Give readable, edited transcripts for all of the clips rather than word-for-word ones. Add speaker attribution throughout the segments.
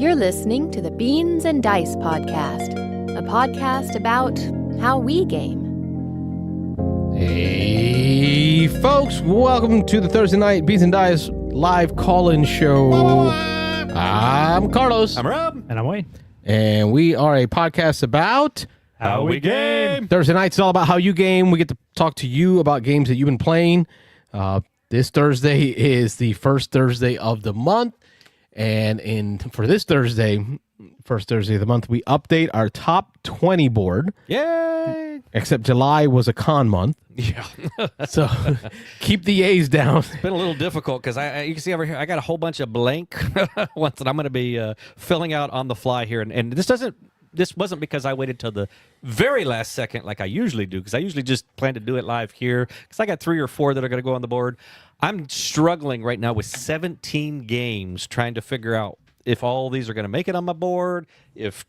Speaker 1: You're listening to the Beans and Dice podcast, a podcast about how we game.
Speaker 2: Hey, folks, welcome to the Thursday night Beans and Dice live call-in show. I'm Carlos.
Speaker 3: I'm Rob.
Speaker 4: And I'm Wayne.
Speaker 2: And we are a podcast about
Speaker 3: How we game.
Speaker 2: Thursday nights is all about how you game. We get to talk to you about games that you've been playing. This Thursday is the first Thursday of the month. And for this Thursday, first Thursday of the month, we update our top 20 board.
Speaker 3: Yay!
Speaker 2: Except July was a con month.
Speaker 3: Yeah.
Speaker 2: So keep the A's down.
Speaker 3: It's been a little difficult because you can see over here, I got a whole bunch of blank ones that I'm going to be filling out on the fly here. And this wasn't because I waited till the very last second like I usually do, because I usually just plan to do it live here because I got 3 or 4 that are going to go on the board. I'm struggling right now with 17 games trying to figure out if all these are going to make it on my board, if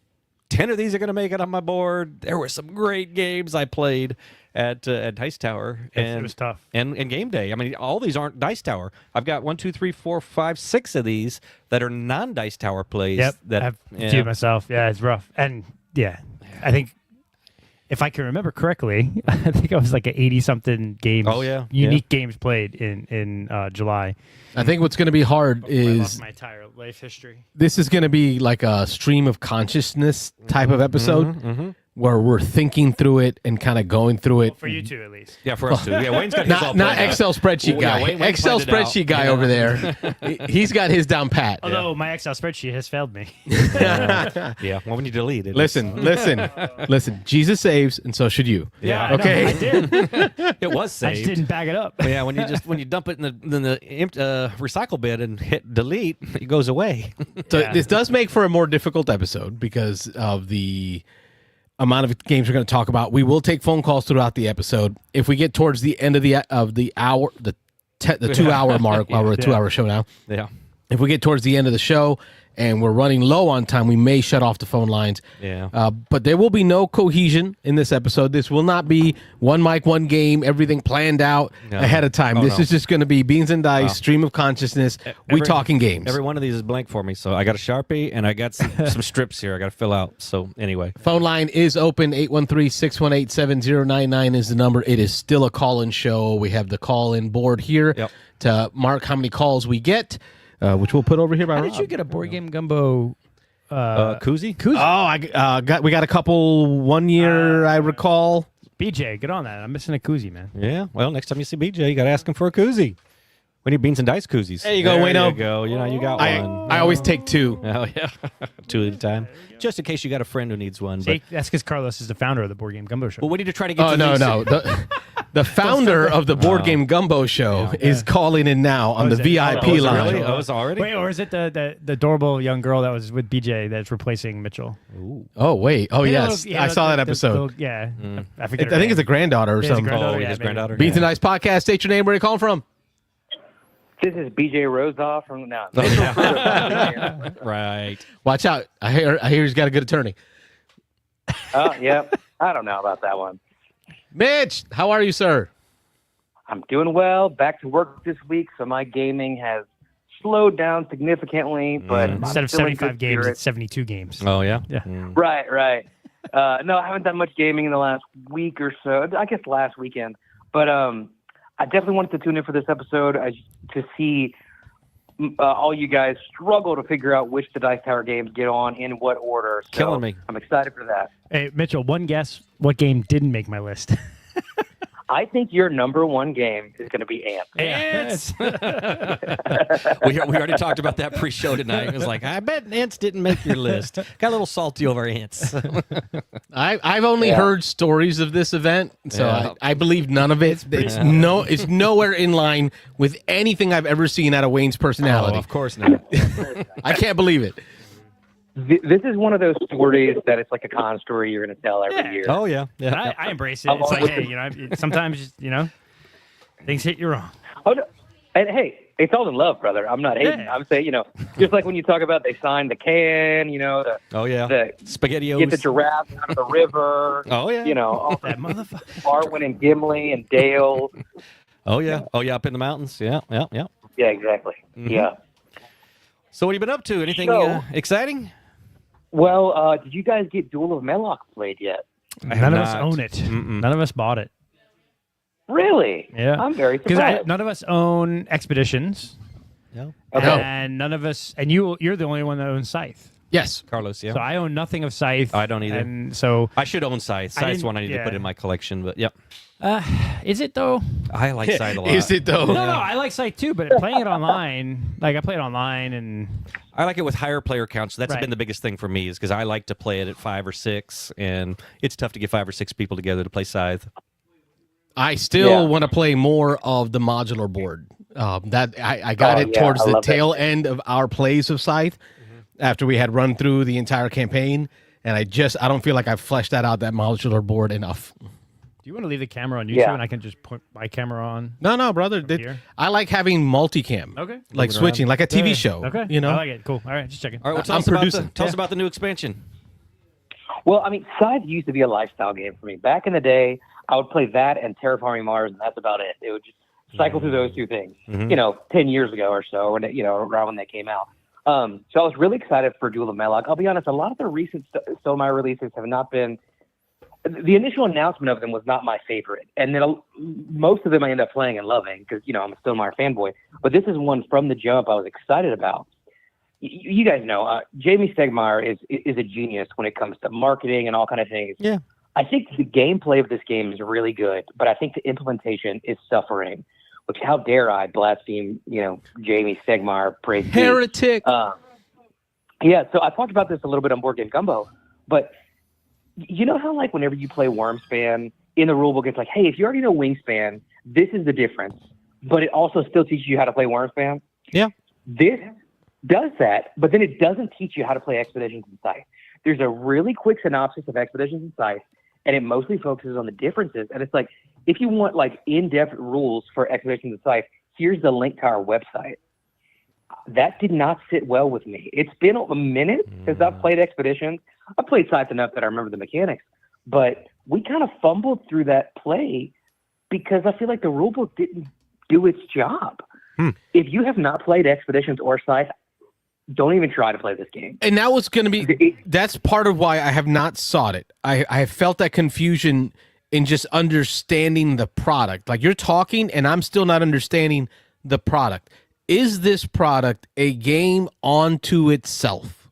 Speaker 3: 10 of these are going to make it on my board. There were some great games I played at Dice Tower. And
Speaker 4: it was tough.
Speaker 3: And game day. I mean, all these aren't Dice Tower. I've got 1, 2, 3, 4, 5, 6 of these that are non-Dice Tower plays.
Speaker 4: Yep,
Speaker 3: That
Speaker 4: I have a few myself. Yeah, it's rough. And yeah, I think if I can remember correctly, I think I was like an 80-something games.
Speaker 3: Oh, yeah.
Speaker 4: Unique games played in July.
Speaker 2: I think what's going to be hard
Speaker 4: I
Speaker 2: is
Speaker 4: lost my entire life history.
Speaker 2: this is going to be like a stream of consciousness type of episode where we're thinking through it and kind of going through it.
Speaker 4: Well, for you two, at least.
Speaker 3: Yeah, for us too. Yeah, Wayne's got his all
Speaker 2: Not
Speaker 3: planned out.
Speaker 2: Excel spreadsheet guy.
Speaker 3: Wayne
Speaker 2: Excel
Speaker 3: planned it out.
Speaker 2: spreadsheet guy
Speaker 3: Yeah.
Speaker 2: over there. He's got his down pat.
Speaker 4: Although my Excel spreadsheet has failed me.
Speaker 3: Yeah, well, when you delete it.
Speaker 2: Listen. Jesus saves, and so should you.
Speaker 3: Yeah,
Speaker 4: I know,
Speaker 2: Okay.
Speaker 4: I did.
Speaker 3: it was
Speaker 4: I just
Speaker 3: saved.
Speaker 4: didn't back it up.
Speaker 3: Yeah, when you dump it in the recycle bin and hit delete, it goes away.
Speaker 2: So
Speaker 4: Yeah.
Speaker 2: this does make for a more difficult episode because of the amount of games we're going to talk about. We will take phone calls throughout the episode. If we get towards the end of the hour, the 2-hour mark, while we're a 2-hour show now.
Speaker 3: Yeah.
Speaker 2: If we get towards the end of the show and we're running low on time, we may shut off the phone lines.
Speaker 3: Yeah.
Speaker 2: But there will be no cohesion in this episode. This will not be one mic, one game, everything planned out ahead of time.
Speaker 3: Oh,
Speaker 2: This
Speaker 3: no.
Speaker 2: is just going to be Beans and Dice, stream of consciousness. We talking games.
Speaker 3: Every one of these is blank for me, so I got a Sharpie and I got some strips here I got to fill out. So anyway.
Speaker 2: Phone line is open. 813-618-7099 is the number. It is still a call-in show. We have the call-in board here to mark how many calls we get, which we'll put over here by
Speaker 4: How
Speaker 2: Rob.
Speaker 4: did you get a board game gumbo?
Speaker 3: Koozie?
Speaker 2: Oh, we got a couple 1 year, I recall.
Speaker 4: BJ, get on that. I'm missing a koozie, man.
Speaker 3: Yeah. Well, next time you see BJ, you got to ask him for a koozie. We need Beans and Dice koozies.
Speaker 2: There you go,
Speaker 3: There
Speaker 2: Wayno.
Speaker 3: you go. You know, you got one.
Speaker 2: I always take 2.
Speaker 3: Oh, yeah. 2 at a time. Just in case you got a friend who needs one. But,
Speaker 4: See, that's because Carlos is the founder of the Board Game Gumbo Show.
Speaker 3: well, we need to try to get
Speaker 2: Oh,
Speaker 3: to
Speaker 2: no,
Speaker 3: these.
Speaker 2: no. The founder of the Board Game Gumbo Show is calling in now on the
Speaker 4: is it?
Speaker 2: VIP
Speaker 3: Oh, is it
Speaker 2: line.
Speaker 3: really? Oh, it's already?
Speaker 4: Wait, or is it the adorable young girl that was with BJ that's replacing Mitchell?
Speaker 2: Oh, wait. Oh,
Speaker 4: Yeah,
Speaker 2: yes.
Speaker 4: yeah,
Speaker 2: I saw that
Speaker 4: the
Speaker 2: episode.
Speaker 4: little- yeah, I
Speaker 2: I
Speaker 4: forget.
Speaker 2: think it's a granddaughter or
Speaker 4: Yeah, it's a
Speaker 2: something.
Speaker 4: granddaughter.
Speaker 3: Oh,
Speaker 4: yeah,
Speaker 3: his
Speaker 4: maybe.
Speaker 3: granddaughter.
Speaker 2: Beans and Dice podcast. State your name. Where you calling from?
Speaker 5: This is BJ Rosoff from now.
Speaker 3: Right.
Speaker 2: Watch out. I hear he's got a good attorney.
Speaker 5: Oh, yeah. I don't know about that one.
Speaker 2: Mitch, how are you, sir?
Speaker 5: I'm doing well. Back to work this week, so my gaming has slowed down significantly. But I'm
Speaker 4: Instead of
Speaker 5: still in
Speaker 4: 75
Speaker 5: good
Speaker 4: games,
Speaker 5: spirit.
Speaker 4: it's 72 games.
Speaker 3: Oh, yeah?
Speaker 4: Yeah.
Speaker 5: Right. No, I haven't done much gaming in the last week or so. I guess last weekend. But I definitely wanted to tune in for this episode to see all you guys struggle to figure out which the Dice Tower games get on in what order. So
Speaker 3: Killing me.
Speaker 5: I'm excited for that.
Speaker 4: Hey, Mitchell, one guess what game didn't make my list?
Speaker 5: I think your number one game is going to be Ants.
Speaker 3: Ants. we already talked about that pre-show tonight. It was like, I bet Ants didn't make your list. Got a little salty over Ants.
Speaker 2: I've only heard stories of this event, so
Speaker 3: Yeah.
Speaker 2: I believe none of it. It's nowhere in line with anything I've ever seen out of Wayne's personality.
Speaker 3: Oh, of course not.
Speaker 2: I can't believe it.
Speaker 5: This is one of those stories that it's like a con story you're going to tell every year.
Speaker 3: Oh, yeah. Yeah.
Speaker 4: I embrace it. It's like, hey, sometimes, things hit you wrong.
Speaker 5: Oh, no. And hey, it's all in love, brother. I'm not hating.
Speaker 4: Yeah.
Speaker 5: I'm saying, just like when you talk about they signed the can,
Speaker 3: Oh, yeah.
Speaker 5: the
Speaker 3: SpaghettiOs.
Speaker 5: get the giraffe out of the river.
Speaker 3: Oh, yeah.
Speaker 5: All
Speaker 4: That motherfucker.
Speaker 5: Arwen and Gimli and Dale.
Speaker 3: Oh, yeah. Oh, yeah, up in the mountains. Yeah.
Speaker 5: Yeah, exactly.
Speaker 3: Mm-hmm.
Speaker 5: Yeah.
Speaker 3: So what have you been up to? Anything
Speaker 5: So-
Speaker 3: exciting?
Speaker 5: Well, did you guys get Duel of Melloc played yet?
Speaker 4: None of us
Speaker 3: not.
Speaker 4: own it.
Speaker 3: Mm-mm.
Speaker 4: None of us bought it.
Speaker 5: Really?
Speaker 4: Yeah.
Speaker 5: I'm very
Speaker 4: Because
Speaker 5: surprised.
Speaker 4: none of us own Expeditions.
Speaker 3: No.
Speaker 5: Okay.
Speaker 4: And none of us, and you're the only one that owns Scythe.
Speaker 2: Yes.
Speaker 3: Carlos, yeah.
Speaker 4: So I own nothing of Scythe.
Speaker 3: I don't either.
Speaker 4: And so,
Speaker 3: I should own Scythe. Scythe's
Speaker 4: didn't-
Speaker 3: one I need to put
Speaker 4: yeah.
Speaker 3: in my collection, but yep.
Speaker 4: is it though?
Speaker 3: I like Scythe a lot.
Speaker 2: Is it though?
Speaker 4: No, I like Scythe too, but playing it online, like I play it online and
Speaker 3: I like it with higher player counts. So that's
Speaker 4: Right.
Speaker 3: been the biggest thing for me is because I like to play it at 5 or 6, and it's tough to get 5 or 6 people together to play Scythe.
Speaker 2: I still
Speaker 5: Yeah.
Speaker 2: want to play more of the modular board. That I got
Speaker 5: Oh,
Speaker 2: it
Speaker 5: yeah,
Speaker 2: towards
Speaker 5: I
Speaker 2: the
Speaker 5: love that.
Speaker 2: tail end of our plays of Scythe after we had run through the entire campaign, and I don't feel like I've fleshed that out, that modular board, enough.
Speaker 4: do you want to leave the camera on YouTube
Speaker 5: Yeah.
Speaker 4: and I can just put my camera on?
Speaker 2: No, brother.
Speaker 4: here?
Speaker 2: I like having multicam.
Speaker 4: Okay.
Speaker 2: Like
Speaker 3: Moving
Speaker 2: switching, like a TV
Speaker 4: Yeah.
Speaker 2: show.
Speaker 4: Okay.
Speaker 2: You know?
Speaker 4: I like it. Cool. All right, just checking.
Speaker 3: All right, well, tell
Speaker 2: I'm
Speaker 3: us about
Speaker 2: producing.
Speaker 3: tell us
Speaker 2: Yeah.
Speaker 3: about the new expansion.
Speaker 5: Well, I mean, Scythe used to be a lifestyle game for me. Back in the day, I would play that and Terraforming Mars, and that's about it. It would just cycle through those two things.
Speaker 3: Mhm.
Speaker 5: 10 years ago or so, when around when they came out. So I was really excited for Duel of Melloc. I'll be honest, a lot of the recent Stonemaier releases have not been. The initial announcement of them was not my favorite, and then most of them I end up playing and loving because I'm a Stonemaier fanboy. But this is one from the jump I was excited about. You guys know Jamie Stegmaier is a genius when it comes to marketing and all kind of things.
Speaker 3: Yeah.
Speaker 5: I think the gameplay of this game is really good, but I think the implementation is suffering. Which, how dare I blaspheme, Jamie Stegmaier, praise be.
Speaker 2: Heretic.
Speaker 5: Yeah, so I talked about this a little bit on Board Game Gumbo, but you know how like whenever you play Wormspan in the rulebook, it's like, hey, if you already know Wingspan, this is the difference, but it also still teaches you how to play Wormspan.
Speaker 3: Yeah.
Speaker 5: This does that, but then it doesn't teach you how to play Expeditions and Scythe. There's a really quick synopsis of Expeditions and Scythe, and it mostly focuses on the differences. And it's like, if you want like in-depth rules for Expeditions and Scythe, here's the link to our website. That did not sit well with me. It's been a minute since I've played Expeditions. I played Scythe enough that I remember the mechanics, but we kind of fumbled through that play because I feel like the rulebook didn't do its job. If you have not played Expeditions or Scythe, don't even try to play this game.
Speaker 2: And that was going to be, that's part of why I have not sought it. I have felt that confusion in just understanding the product. Like you're talking and I'm still not understanding the product. Is this product a game onto itself?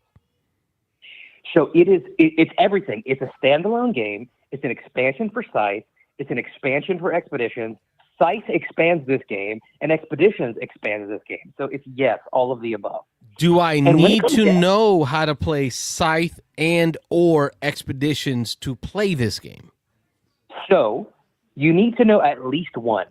Speaker 5: So it's everything. It's a standalone game. It's an expansion for Scythe. It's an expansion for Expeditions. Scythe expands this game, and Expeditions expands this game. So it's, yes, all of the above.
Speaker 2: Do I
Speaker 5: when it
Speaker 2: need
Speaker 5: comes
Speaker 2: to
Speaker 5: to-
Speaker 2: know how to play Scythe and or Expeditions to play this game?
Speaker 5: So you need to know at least one.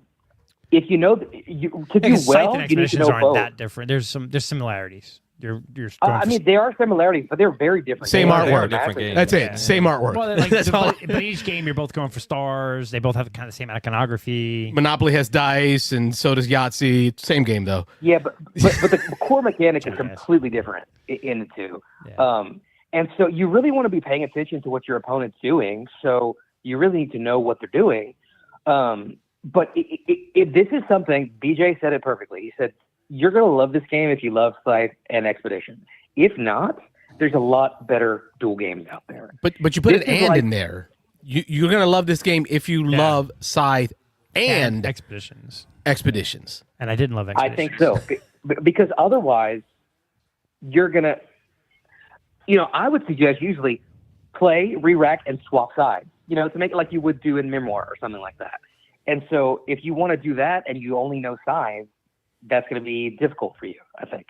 Speaker 5: If you know, to do
Speaker 4: Because Scythe
Speaker 5: well,
Speaker 4: and
Speaker 5: you need to
Speaker 4: Expeditions
Speaker 5: know
Speaker 4: aren't
Speaker 5: both.
Speaker 4: that different. There's similarities. You're
Speaker 5: I mean, there are similarities, but they're very different.
Speaker 2: Same
Speaker 5: games.
Speaker 2: artwork.
Speaker 5: They're
Speaker 3: Different
Speaker 5: massive.
Speaker 3: games.
Speaker 2: That's it.
Speaker 4: Yeah.
Speaker 2: Same artwork.
Speaker 4: well, like,
Speaker 2: That's all.
Speaker 4: but each game you're both going for stars. They both have kind of the same iconography.
Speaker 2: Monopoly has dice, and so does Yahtzee. Same game, though.
Speaker 5: Yeah, but the core mechanic is
Speaker 4: Yes.
Speaker 5: completely different in the two.
Speaker 4: Yeah.
Speaker 5: And so you really want to be paying attention to what your opponent's doing. So you really need to know what they're doing. But this is something, BJ said it perfectly. He said, you're going to love this game if you love Scythe and Expedition. If not, there's a lot better dual games out there.
Speaker 2: But you put
Speaker 5: This
Speaker 2: an
Speaker 5: is
Speaker 2: and
Speaker 5: like-
Speaker 2: in there. You're gonna love this game if you
Speaker 4: Yeah.
Speaker 2: love Scythe and
Speaker 4: Expeditions.
Speaker 2: Expeditions.
Speaker 4: And I didn't love
Speaker 5: I
Speaker 4: Expeditions.
Speaker 5: think so. Because otherwise, you're going to, I would suggest usually play, re-rack, and swap sides, to make it like you would do in Memoir or something like that. And so if you want to do that and you only know Scythe, that's going to be difficult for you, I think.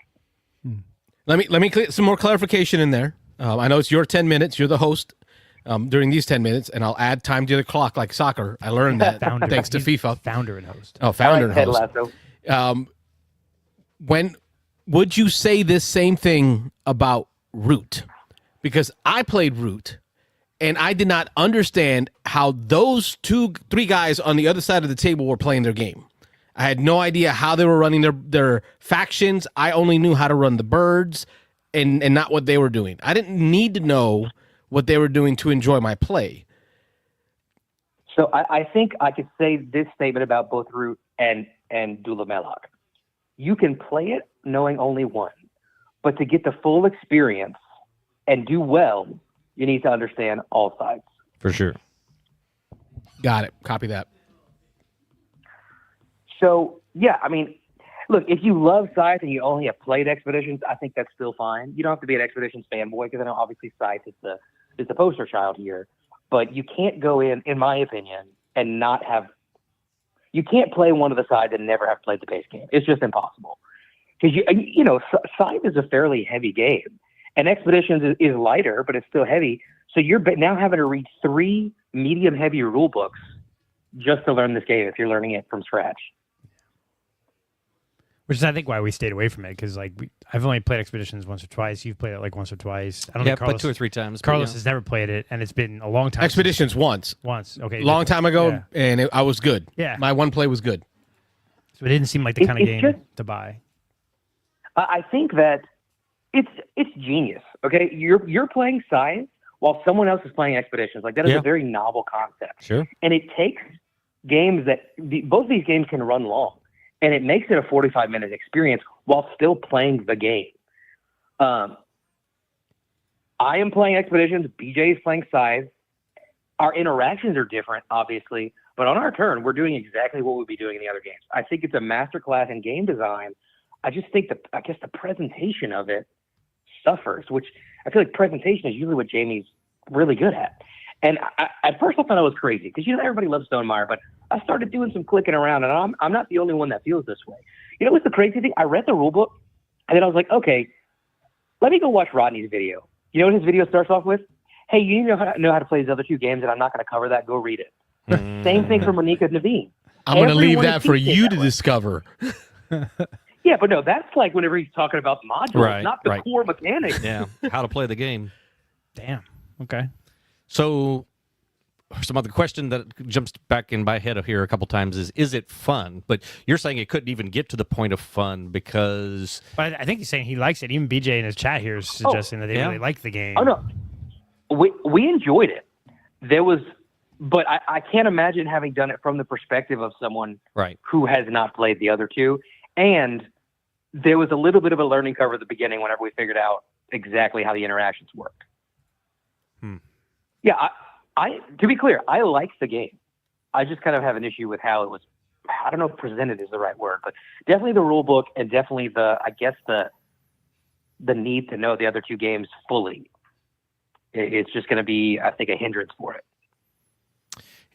Speaker 2: Let me some more clarification in there. I know it's your 10 minutes. You're the host during these 10 minutes, and I'll add time to the clock like soccer. I learned that
Speaker 4: Founder.
Speaker 2: thanks to
Speaker 4: He's
Speaker 2: FIFA.
Speaker 4: Founder and host.
Speaker 2: Oh, founder and
Speaker 5: Ted
Speaker 2: host.
Speaker 5: Lasso.
Speaker 2: When would you say this same thing about Root? Because I played Root, and I did not understand how those 2-3 guys on the other side of the table were playing their game. I had no idea how they were running their factions. I only knew how to run the birds and not what they were doing. I didn't need to know what they were doing to enjoy my play.
Speaker 5: So I think I could say this statement about both Root and Duel of Melloc. You can play it knowing only one, But to get the full experience and do well, you need to understand all sides.
Speaker 3: For sure.
Speaker 2: Got it. Copy that.
Speaker 5: So, yeah, I mean, look, if you love Scythe and you only have played Expeditions, I think that's still fine. You don't have to be an Expeditions fanboy because I know obviously Scythe is the poster child here. But you can't go in my opinion, and not have – you can't play one of the sides and never have played the base game. It's just impossible. Because, Scythe is a fairly heavy game. And Expeditions is lighter, but it's still heavy. So you're now having to read 3 medium-heavy rule books just to learn this game if you're learning it from scratch.
Speaker 4: Which is, I think, why we stayed away from it, because I've only played Expeditions once or twice. You've played it like once or twice. I don't think Carlos,
Speaker 3: but 2 or 3 times.
Speaker 4: Carlos has never played it, and it's been a long time.
Speaker 2: Expeditions once.
Speaker 4: Once, okay.
Speaker 2: Long time ago,
Speaker 4: yeah.
Speaker 2: and I was good.
Speaker 4: Yeah.
Speaker 2: My one play was good.
Speaker 4: So it didn't seem like the kind of game to buy.
Speaker 5: I think that it's genius. Okay, you're playing Scythe while someone else is playing Expeditions. Like that is a very novel concept.
Speaker 3: Sure.
Speaker 5: And it takes games that both these games can run long, and it makes it a 45-minute experience while still playing the game. I am playing Expeditions. BJ is playing Scythe. Our interactions are different, obviously, but on our turn, we're doing exactly what we'd be doing in the other games. I think it's a masterclass in game design. I just think the presentation of it suffers, which I feel like presentation is usually what Jamie's really good at. And at first I thought I was crazy because, everybody loves Stonemeyer, but I started doing some clicking around, and I'm not the only one that feels this way. What's the crazy thing? I read the rule book, and then I was like, okay, let me go watch Rodney's video. You know what his video starts off with? Hey, you know how to play these other 2 games, and I'm not going to cover that. Go read it. Same thing for Monika Naveen.
Speaker 2: I'm going to leave that for you to discover.
Speaker 5: Yeah, but no, that's like whenever he's talking about the modules, not the core mechanics.
Speaker 3: Yeah, how to play the game.
Speaker 4: Damn. Okay.
Speaker 3: So some other question that jumps back in my head here a couple times is it fun? But you're saying it couldn't even get to the point of fun because...
Speaker 4: But I think he's saying he likes it. Even BJ in his chat here is suggesting that they really like the game.
Speaker 5: Oh, no. We enjoyed it. But I can't imagine having done it from the perspective of someone who has not played the other 2. And there was a little bit of a learning curve at the beginning whenever we figured out exactly how the interactions worked. Yeah, I to be clear, I liked the game. I just kind of have an issue with how it was, I don't know if presented is the right word, but definitely the rule book and definitely the need to know the other 2 games fully. It's just going to be, I think, a hindrance for it.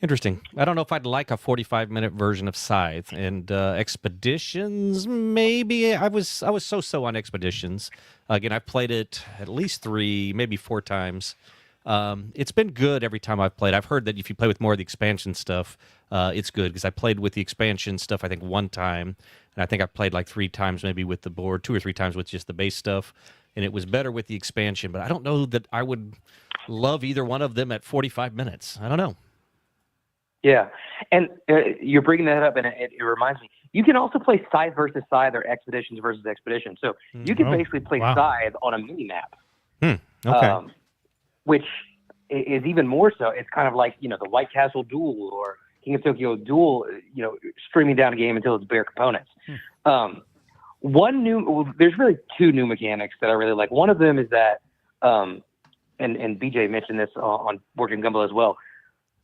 Speaker 3: Interesting. I don't know if I'd like a 45-minute version of Scythe and Expeditions. Maybe I was so on Expeditions. Again, I've played it at least 3, maybe 4 times. It's been good every time I've played. I've heard that if you play with more of the expansion stuff, it's good because I played with the expansion stuff I think 1 time, and I think I played like 3 times maybe with the board, 2 or 3 times with just the base stuff, and it was better with the expansion. But I don't know that I would love either one of them at 45 minutes. I don't know.
Speaker 5: Yeah, and you're bringing that up, and it reminds me. You can also play Scythe versus Scythe or Expeditions versus Expedition. So you can basically play Scythe on a mini-map.
Speaker 3: Okay.
Speaker 5: Which is even more so. It's kind of like, the White Castle Duel or King of Tokyo Duel, streaming down a game until it's bare components. There's really 2 new mechanics that I really like. One of them is that, and BJ mentioned this on Working Gumbo as well.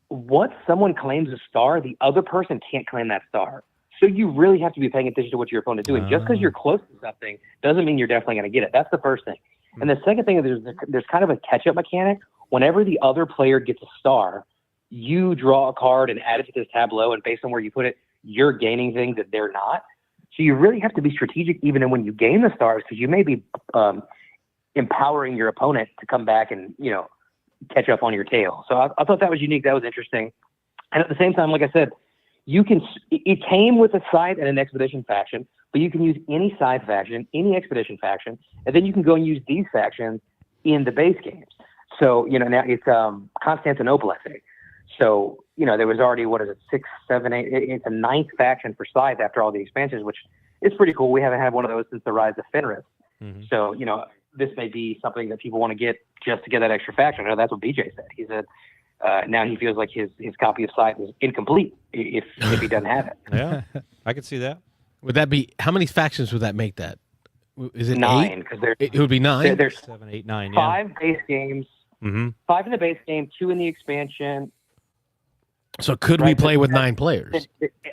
Speaker 5: Once someone claims a star, the other person can't claim that star. So you really have to be paying attention to what your opponent's doing. Just because you're close to something doesn't mean you're definitely going to get it. That's the first thing. And the second thing is there's kind of a catch-up mechanic. Whenever the other player gets a star, you draw a card and add it to this tableau, and based on where you put it, you're gaining things that they're not. So you really have to be strategic even when you gain the stars, because you may be empowering your opponent to come back and, catch up on your tail. So I thought that was unique. That was interesting. And at the same time, like I said, it came with a Scythe and an Expedition faction, but you can use any Scythe faction, any Expedition faction, and then you can go and use these factions in the base games. So, now it's Constantinople, I think. So, there was already, 6, 7, 8, it's a 9th faction for Scythe after all the expansions, which is pretty cool. We haven't had one of those since the Rise of Fenris. So, this may be something that people want to get just to get that extra faction. I know that's what BJ said. He said now he feels like his copy of Scythe is incomplete if he doesn't have it.
Speaker 3: Yeah, I could see that.
Speaker 2: Would that be, how many factions would that make that? Is it
Speaker 5: 9
Speaker 2: 8?
Speaker 5: because
Speaker 2: It would be 9.
Speaker 5: there's
Speaker 3: 7, 8, 9. Yeah.
Speaker 5: 5 base games, 5 in the base game, 2 in the expansion.
Speaker 2: So could we
Speaker 5: Right,
Speaker 2: play
Speaker 5: but-
Speaker 2: with 9 players?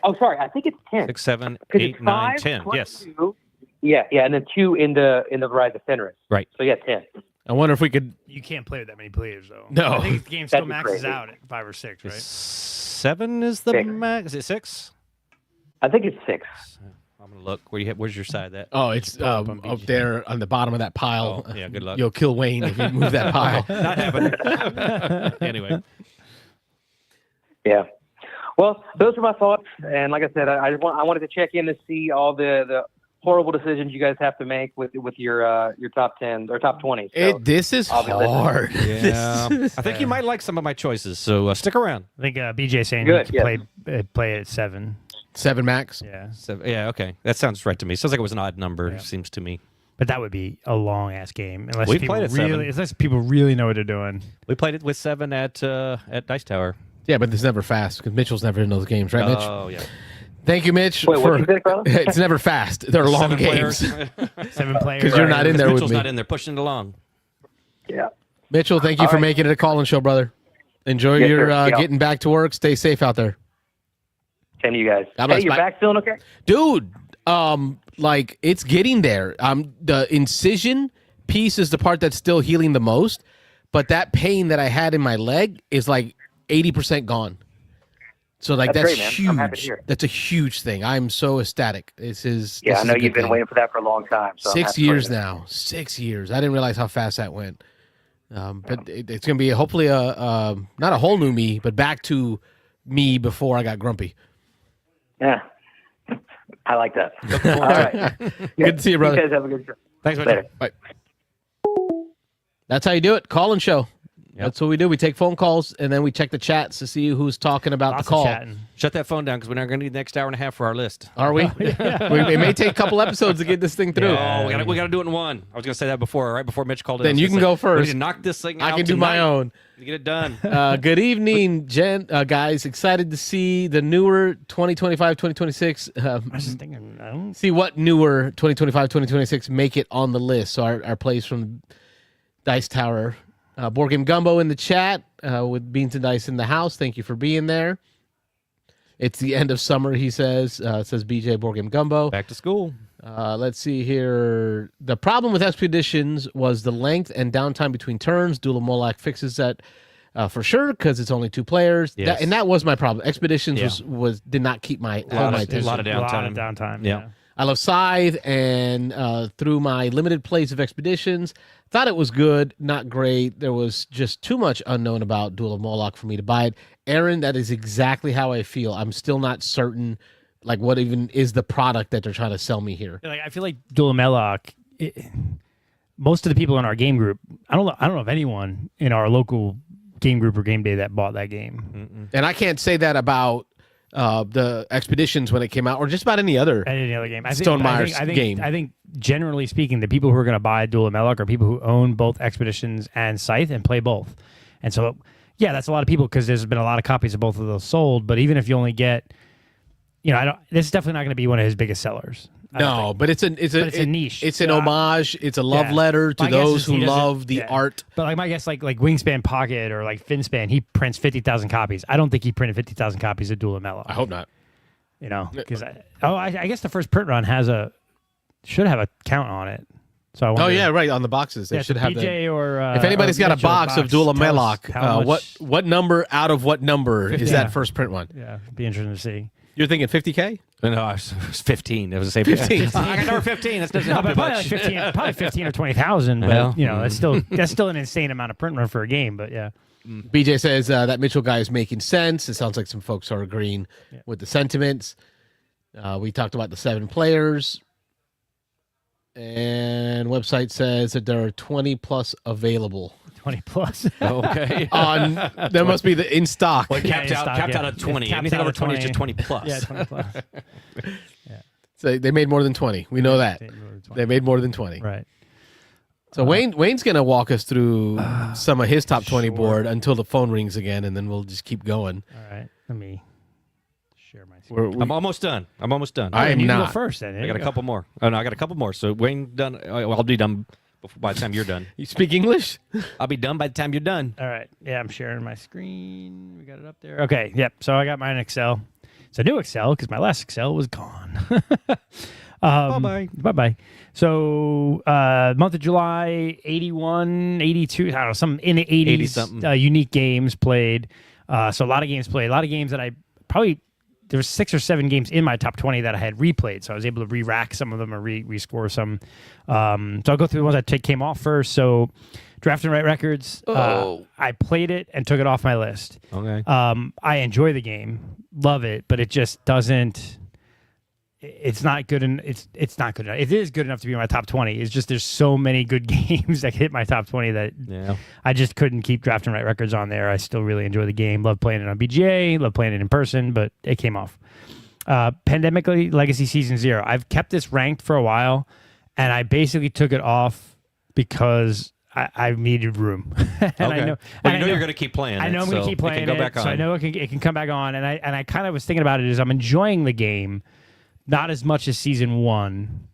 Speaker 5: Oh, sorry, I think it's 10.
Speaker 3: 6, 7,
Speaker 5: 'Cause
Speaker 3: 8,
Speaker 5: it's
Speaker 3: 9,
Speaker 5: 5
Speaker 3: 10.
Speaker 5: plus
Speaker 3: Yes.
Speaker 5: 2. Yeah, and then 2 in the Rise of Fenris.
Speaker 3: Right.
Speaker 5: So yeah, 10.
Speaker 2: I wonder if we could.
Speaker 4: You can't play with that many players, though.
Speaker 2: No.
Speaker 4: I think the game still
Speaker 5: That'd be
Speaker 4: maxes
Speaker 5: crazy.
Speaker 4: out at 5 or 6, right?
Speaker 3: 7 is the
Speaker 5: 6.
Speaker 3: max. Is it 6?
Speaker 5: I think it's 6.
Speaker 3: I'm gonna look. Where's your side? That
Speaker 2: Oh, it's up there on the bottom of that pile.
Speaker 3: Oh, yeah, good luck.
Speaker 2: You'll kill Wayne if you move that pile.
Speaker 3: not happening. Anyway,
Speaker 5: Yeah. Well, those are my thoughts, and like I said, I wanted to check in to see all the horrible decisions you guys have to make with your top 10 or top 20. So
Speaker 2: This is
Speaker 5: I'll be listening.
Speaker 2: hard.
Speaker 3: yeah.
Speaker 2: This is-
Speaker 3: I think you might like some of my choices. So stick around.
Speaker 4: I think BJ saying
Speaker 5: Good,
Speaker 4: you
Speaker 5: yeah.
Speaker 4: could play it at 7.
Speaker 2: 7 max.
Speaker 4: Yeah.
Speaker 3: So, yeah. Okay. That sounds right to me. Sounds like it was an odd number.
Speaker 4: Yeah.
Speaker 3: Seems to me.
Speaker 4: But that would be a long ass game unless
Speaker 3: We
Speaker 4: people
Speaker 3: played at
Speaker 4: really
Speaker 3: 7.
Speaker 4: unless people really know what they're doing.
Speaker 3: We played it with 7 at Dice Tower.
Speaker 2: Yeah, but it's never fast because Mitchell's never in those games, right, Mitch?
Speaker 3: Oh yeah.
Speaker 2: Thank you, Mitch.
Speaker 5: Wait, what did you say, Carlos?
Speaker 2: It's never fast. They're long
Speaker 3: 7
Speaker 2: games.
Speaker 3: players.
Speaker 4: 7 players.
Speaker 2: 'Cause you're not in there with
Speaker 3: Mitchell's
Speaker 2: me.
Speaker 3: not in there pushing it along.
Speaker 5: Yeah.
Speaker 2: Mitchell, thank you
Speaker 5: All
Speaker 2: for
Speaker 5: right.
Speaker 2: making it a call-in show, brother. Enjoy
Speaker 5: Yes,
Speaker 2: your
Speaker 5: sir. Yeah.
Speaker 2: getting back to work. Stay safe out there.
Speaker 5: Same to you guys.
Speaker 2: God bless.
Speaker 5: Hey, your
Speaker 2: Bye.
Speaker 5: back feeling okay?
Speaker 2: Dude, like it's getting there. The incision piece is the part that's still healing the most, but that pain that I had in my leg is like 80% gone. So like
Speaker 5: That's
Speaker 2: that's,
Speaker 5: great, man.
Speaker 2: huge.
Speaker 5: I'm happy to hear it.
Speaker 2: That's a huge thing. I'm so ecstatic. This
Speaker 5: Yeah, I
Speaker 2: is
Speaker 5: know
Speaker 2: a good
Speaker 5: you've been
Speaker 2: thing.
Speaker 5: waiting for that for a long time. So I'm
Speaker 2: 6
Speaker 5: happy for
Speaker 2: years
Speaker 5: you.
Speaker 2: now. 6 years. I didn't realize how fast that went. But it's going to be hopefully not a whole new me, but back to me before I got grumpy.
Speaker 5: Yeah. I like that. All right.
Speaker 2: Good to see you, brother.
Speaker 5: You guys have a good show.
Speaker 3: Thanks,
Speaker 5: Later.
Speaker 2: Bye. That's how you do it. Call and show. That's what we do. We take phone calls and then we check the chats to see who's talking about
Speaker 4: Lots
Speaker 2: the call.
Speaker 4: of chatting.
Speaker 3: Shut that phone down because we're not going to need the next hour and a half for our list.
Speaker 2: Are we? It may take a couple episodes to get this thing through.
Speaker 3: Oh, we got to do it in one. I was going to say that before, right before Mitch called in.
Speaker 2: Then you can go
Speaker 3: We
Speaker 2: first.
Speaker 3: need to knock this thing out
Speaker 2: I can do my
Speaker 3: tonight
Speaker 2: own.
Speaker 3: to get it done.
Speaker 2: Good evening, guys. Excited to see the newer 2025, 2026.
Speaker 4: I was just thinking, I don't
Speaker 2: See what newer 2025, 2026 make it on the list. So our plays from Dice Tower. Board Game Gumbo in the chat with Beans and Dice in the house. Thank you for being there. It's the end of summer, he says. Says BJ Board Game Gumbo.
Speaker 3: Back to school.
Speaker 2: Let's see here. The problem with Expeditions was the length and downtime between turns. Duel of Moloch fixes that for sure because it's only 2 players.
Speaker 3: Yes.
Speaker 2: And that was my problem. Expeditions
Speaker 3: Yeah.
Speaker 2: was did not keep my hold
Speaker 3: lot
Speaker 2: my
Speaker 3: of-
Speaker 2: attention.
Speaker 3: lot of
Speaker 4: a lot of
Speaker 3: downtime.
Speaker 4: downtime.
Speaker 3: Yeah.
Speaker 2: I love Scythe, and through my limited plays of Expeditions, thought it was good, not great. There was just too much unknown about Duel of Moloch for me to buy it. Aaron, that is exactly how I feel. I'm still not certain, like, what even is the product that they're trying to sell me here.
Speaker 4: Like, I feel like Duel of Moloch, most of the people in our game group, I don't know of anyone in our local game group or game day that bought that game.
Speaker 2: And I can't say that about the Expeditions when it came out, or just about any other.
Speaker 4: Any other game.
Speaker 2: Stonemeyer's game.
Speaker 4: I think generally speaking, the people who are going to buy Duel of Moloch are people who own both Expeditions and Scythe and play both. And so, yeah, that's a lot of people because there's been a lot of copies of both of those sold. But even if you only get, this is definitely not going to be one of his biggest sellers. I don't
Speaker 2: No,
Speaker 4: think.
Speaker 2: but it's a
Speaker 4: niche.
Speaker 2: It's an
Speaker 4: Yeah.
Speaker 2: homage. It's a love
Speaker 4: Yeah.
Speaker 2: letter to
Speaker 4: My guess
Speaker 2: those
Speaker 4: is he
Speaker 2: who
Speaker 4: doesn't-
Speaker 2: love the
Speaker 4: yeah.
Speaker 2: art.
Speaker 4: But like my guess, like Wingspan Pocket or like Finspan, he prints 50,000 copies. I don't think he printed 50,000 copies of Duel of Moloch.
Speaker 2: I hope not.
Speaker 4: Because I guess the first print run should have a count on it. So I wonder,
Speaker 2: Oh yeah, right on the boxes. They
Speaker 4: yeah,
Speaker 2: should
Speaker 4: so
Speaker 2: have
Speaker 4: BJ
Speaker 2: that.
Speaker 4: or
Speaker 2: If anybody's
Speaker 4: or
Speaker 2: got a
Speaker 4: Mitchell
Speaker 2: box of Duel of
Speaker 4: tell us
Speaker 2: Moloch,
Speaker 4: how much-
Speaker 2: what number out of what number is
Speaker 4: Yeah.
Speaker 2: that first print one?
Speaker 4: Yeah, it'd be interesting to see.
Speaker 2: You're thinking 50K?
Speaker 3: No, it was 15. It was the same
Speaker 2: 15.
Speaker 3: I got number 15. That doesn't
Speaker 4: No,
Speaker 3: help
Speaker 4: but
Speaker 3: me
Speaker 4: probably,
Speaker 3: much.
Speaker 4: like 15, probably 15 or 20,000. But
Speaker 3: Well,
Speaker 4: that's still an insane amount of print run for a game. But yeah,
Speaker 2: BJ says that Mitchell guy is making sense. It sounds like some folks are agreeing with the sentiments. We talked about the 7 players. And website says that there are 20 plus available.
Speaker 4: 20 plus.
Speaker 3: Okay.
Speaker 2: There must be the in stock.
Speaker 3: Well,
Speaker 4: Yeah,
Speaker 3: capped
Speaker 4: in
Speaker 3: out,
Speaker 4: stock,
Speaker 3: capped
Speaker 4: yeah.
Speaker 3: out at 20.
Speaker 4: Capped
Speaker 3: Anything
Speaker 4: out
Speaker 3: over
Speaker 4: at
Speaker 3: 20 is just
Speaker 4: 20.
Speaker 3: 20 plus.
Speaker 4: Yeah, 20 plus.
Speaker 2: So they made more than 20. We know that. They made more than 20.
Speaker 4: Right.
Speaker 2: So Wayne's going to walk us through some of his top 20 board until the phone rings again, and then we'll just keep going.
Speaker 4: All right. Let me share my screen.
Speaker 3: I'm almost done.
Speaker 2: I am
Speaker 4: you can
Speaker 2: not.
Speaker 4: go first then.
Speaker 3: I got a couple more. Oh no, I got a couple more. So Wayne done. I'll be done by the time you're done.
Speaker 2: You speak English?
Speaker 3: I'll be done by the time you're done.
Speaker 4: All right. Yeah, I'm sharing my screen. We got it up there. Okay. Yep. So I got mine in Excel. It's a new Excel because my last Excel was gone.
Speaker 3: Bye-bye.
Speaker 4: Bye-bye. So month of July, 81, 82, I don't know, some in the 80s.
Speaker 3: 80-something.
Speaker 4: Unique games played. So a lot of games played. A lot of games that I probably, there was 6 or 7 games in my top 20 that I had replayed. So I was able to re-rack some of them or rescore some. So I'll go through the ones that came off first. So Draft and Write Records. I played it and took it off my list.
Speaker 3: Okay.
Speaker 4: I enjoy the game, love it, but it just doesn't. It's not good, and it's not good enough. It is good enough to be in my top 20. It's just there's so many good games that hit my top 20 that I just couldn't keep Draft and Write Records on there. I still really enjoy the game. Love playing it on BGA. Love playing it in person, but it came off. Pandemic Legacy Season 0. I've kept this ranked for a while, and I basically took it off because I needed room. And
Speaker 3: okay.
Speaker 4: I know,
Speaker 3: well, you know you're going to keep playing.
Speaker 4: I know I'm going to keep playing
Speaker 3: it. Can go back on.
Speaker 4: So I know it can come back on. And I kind of was thinking about it as I'm enjoying the game, not as much as Season 1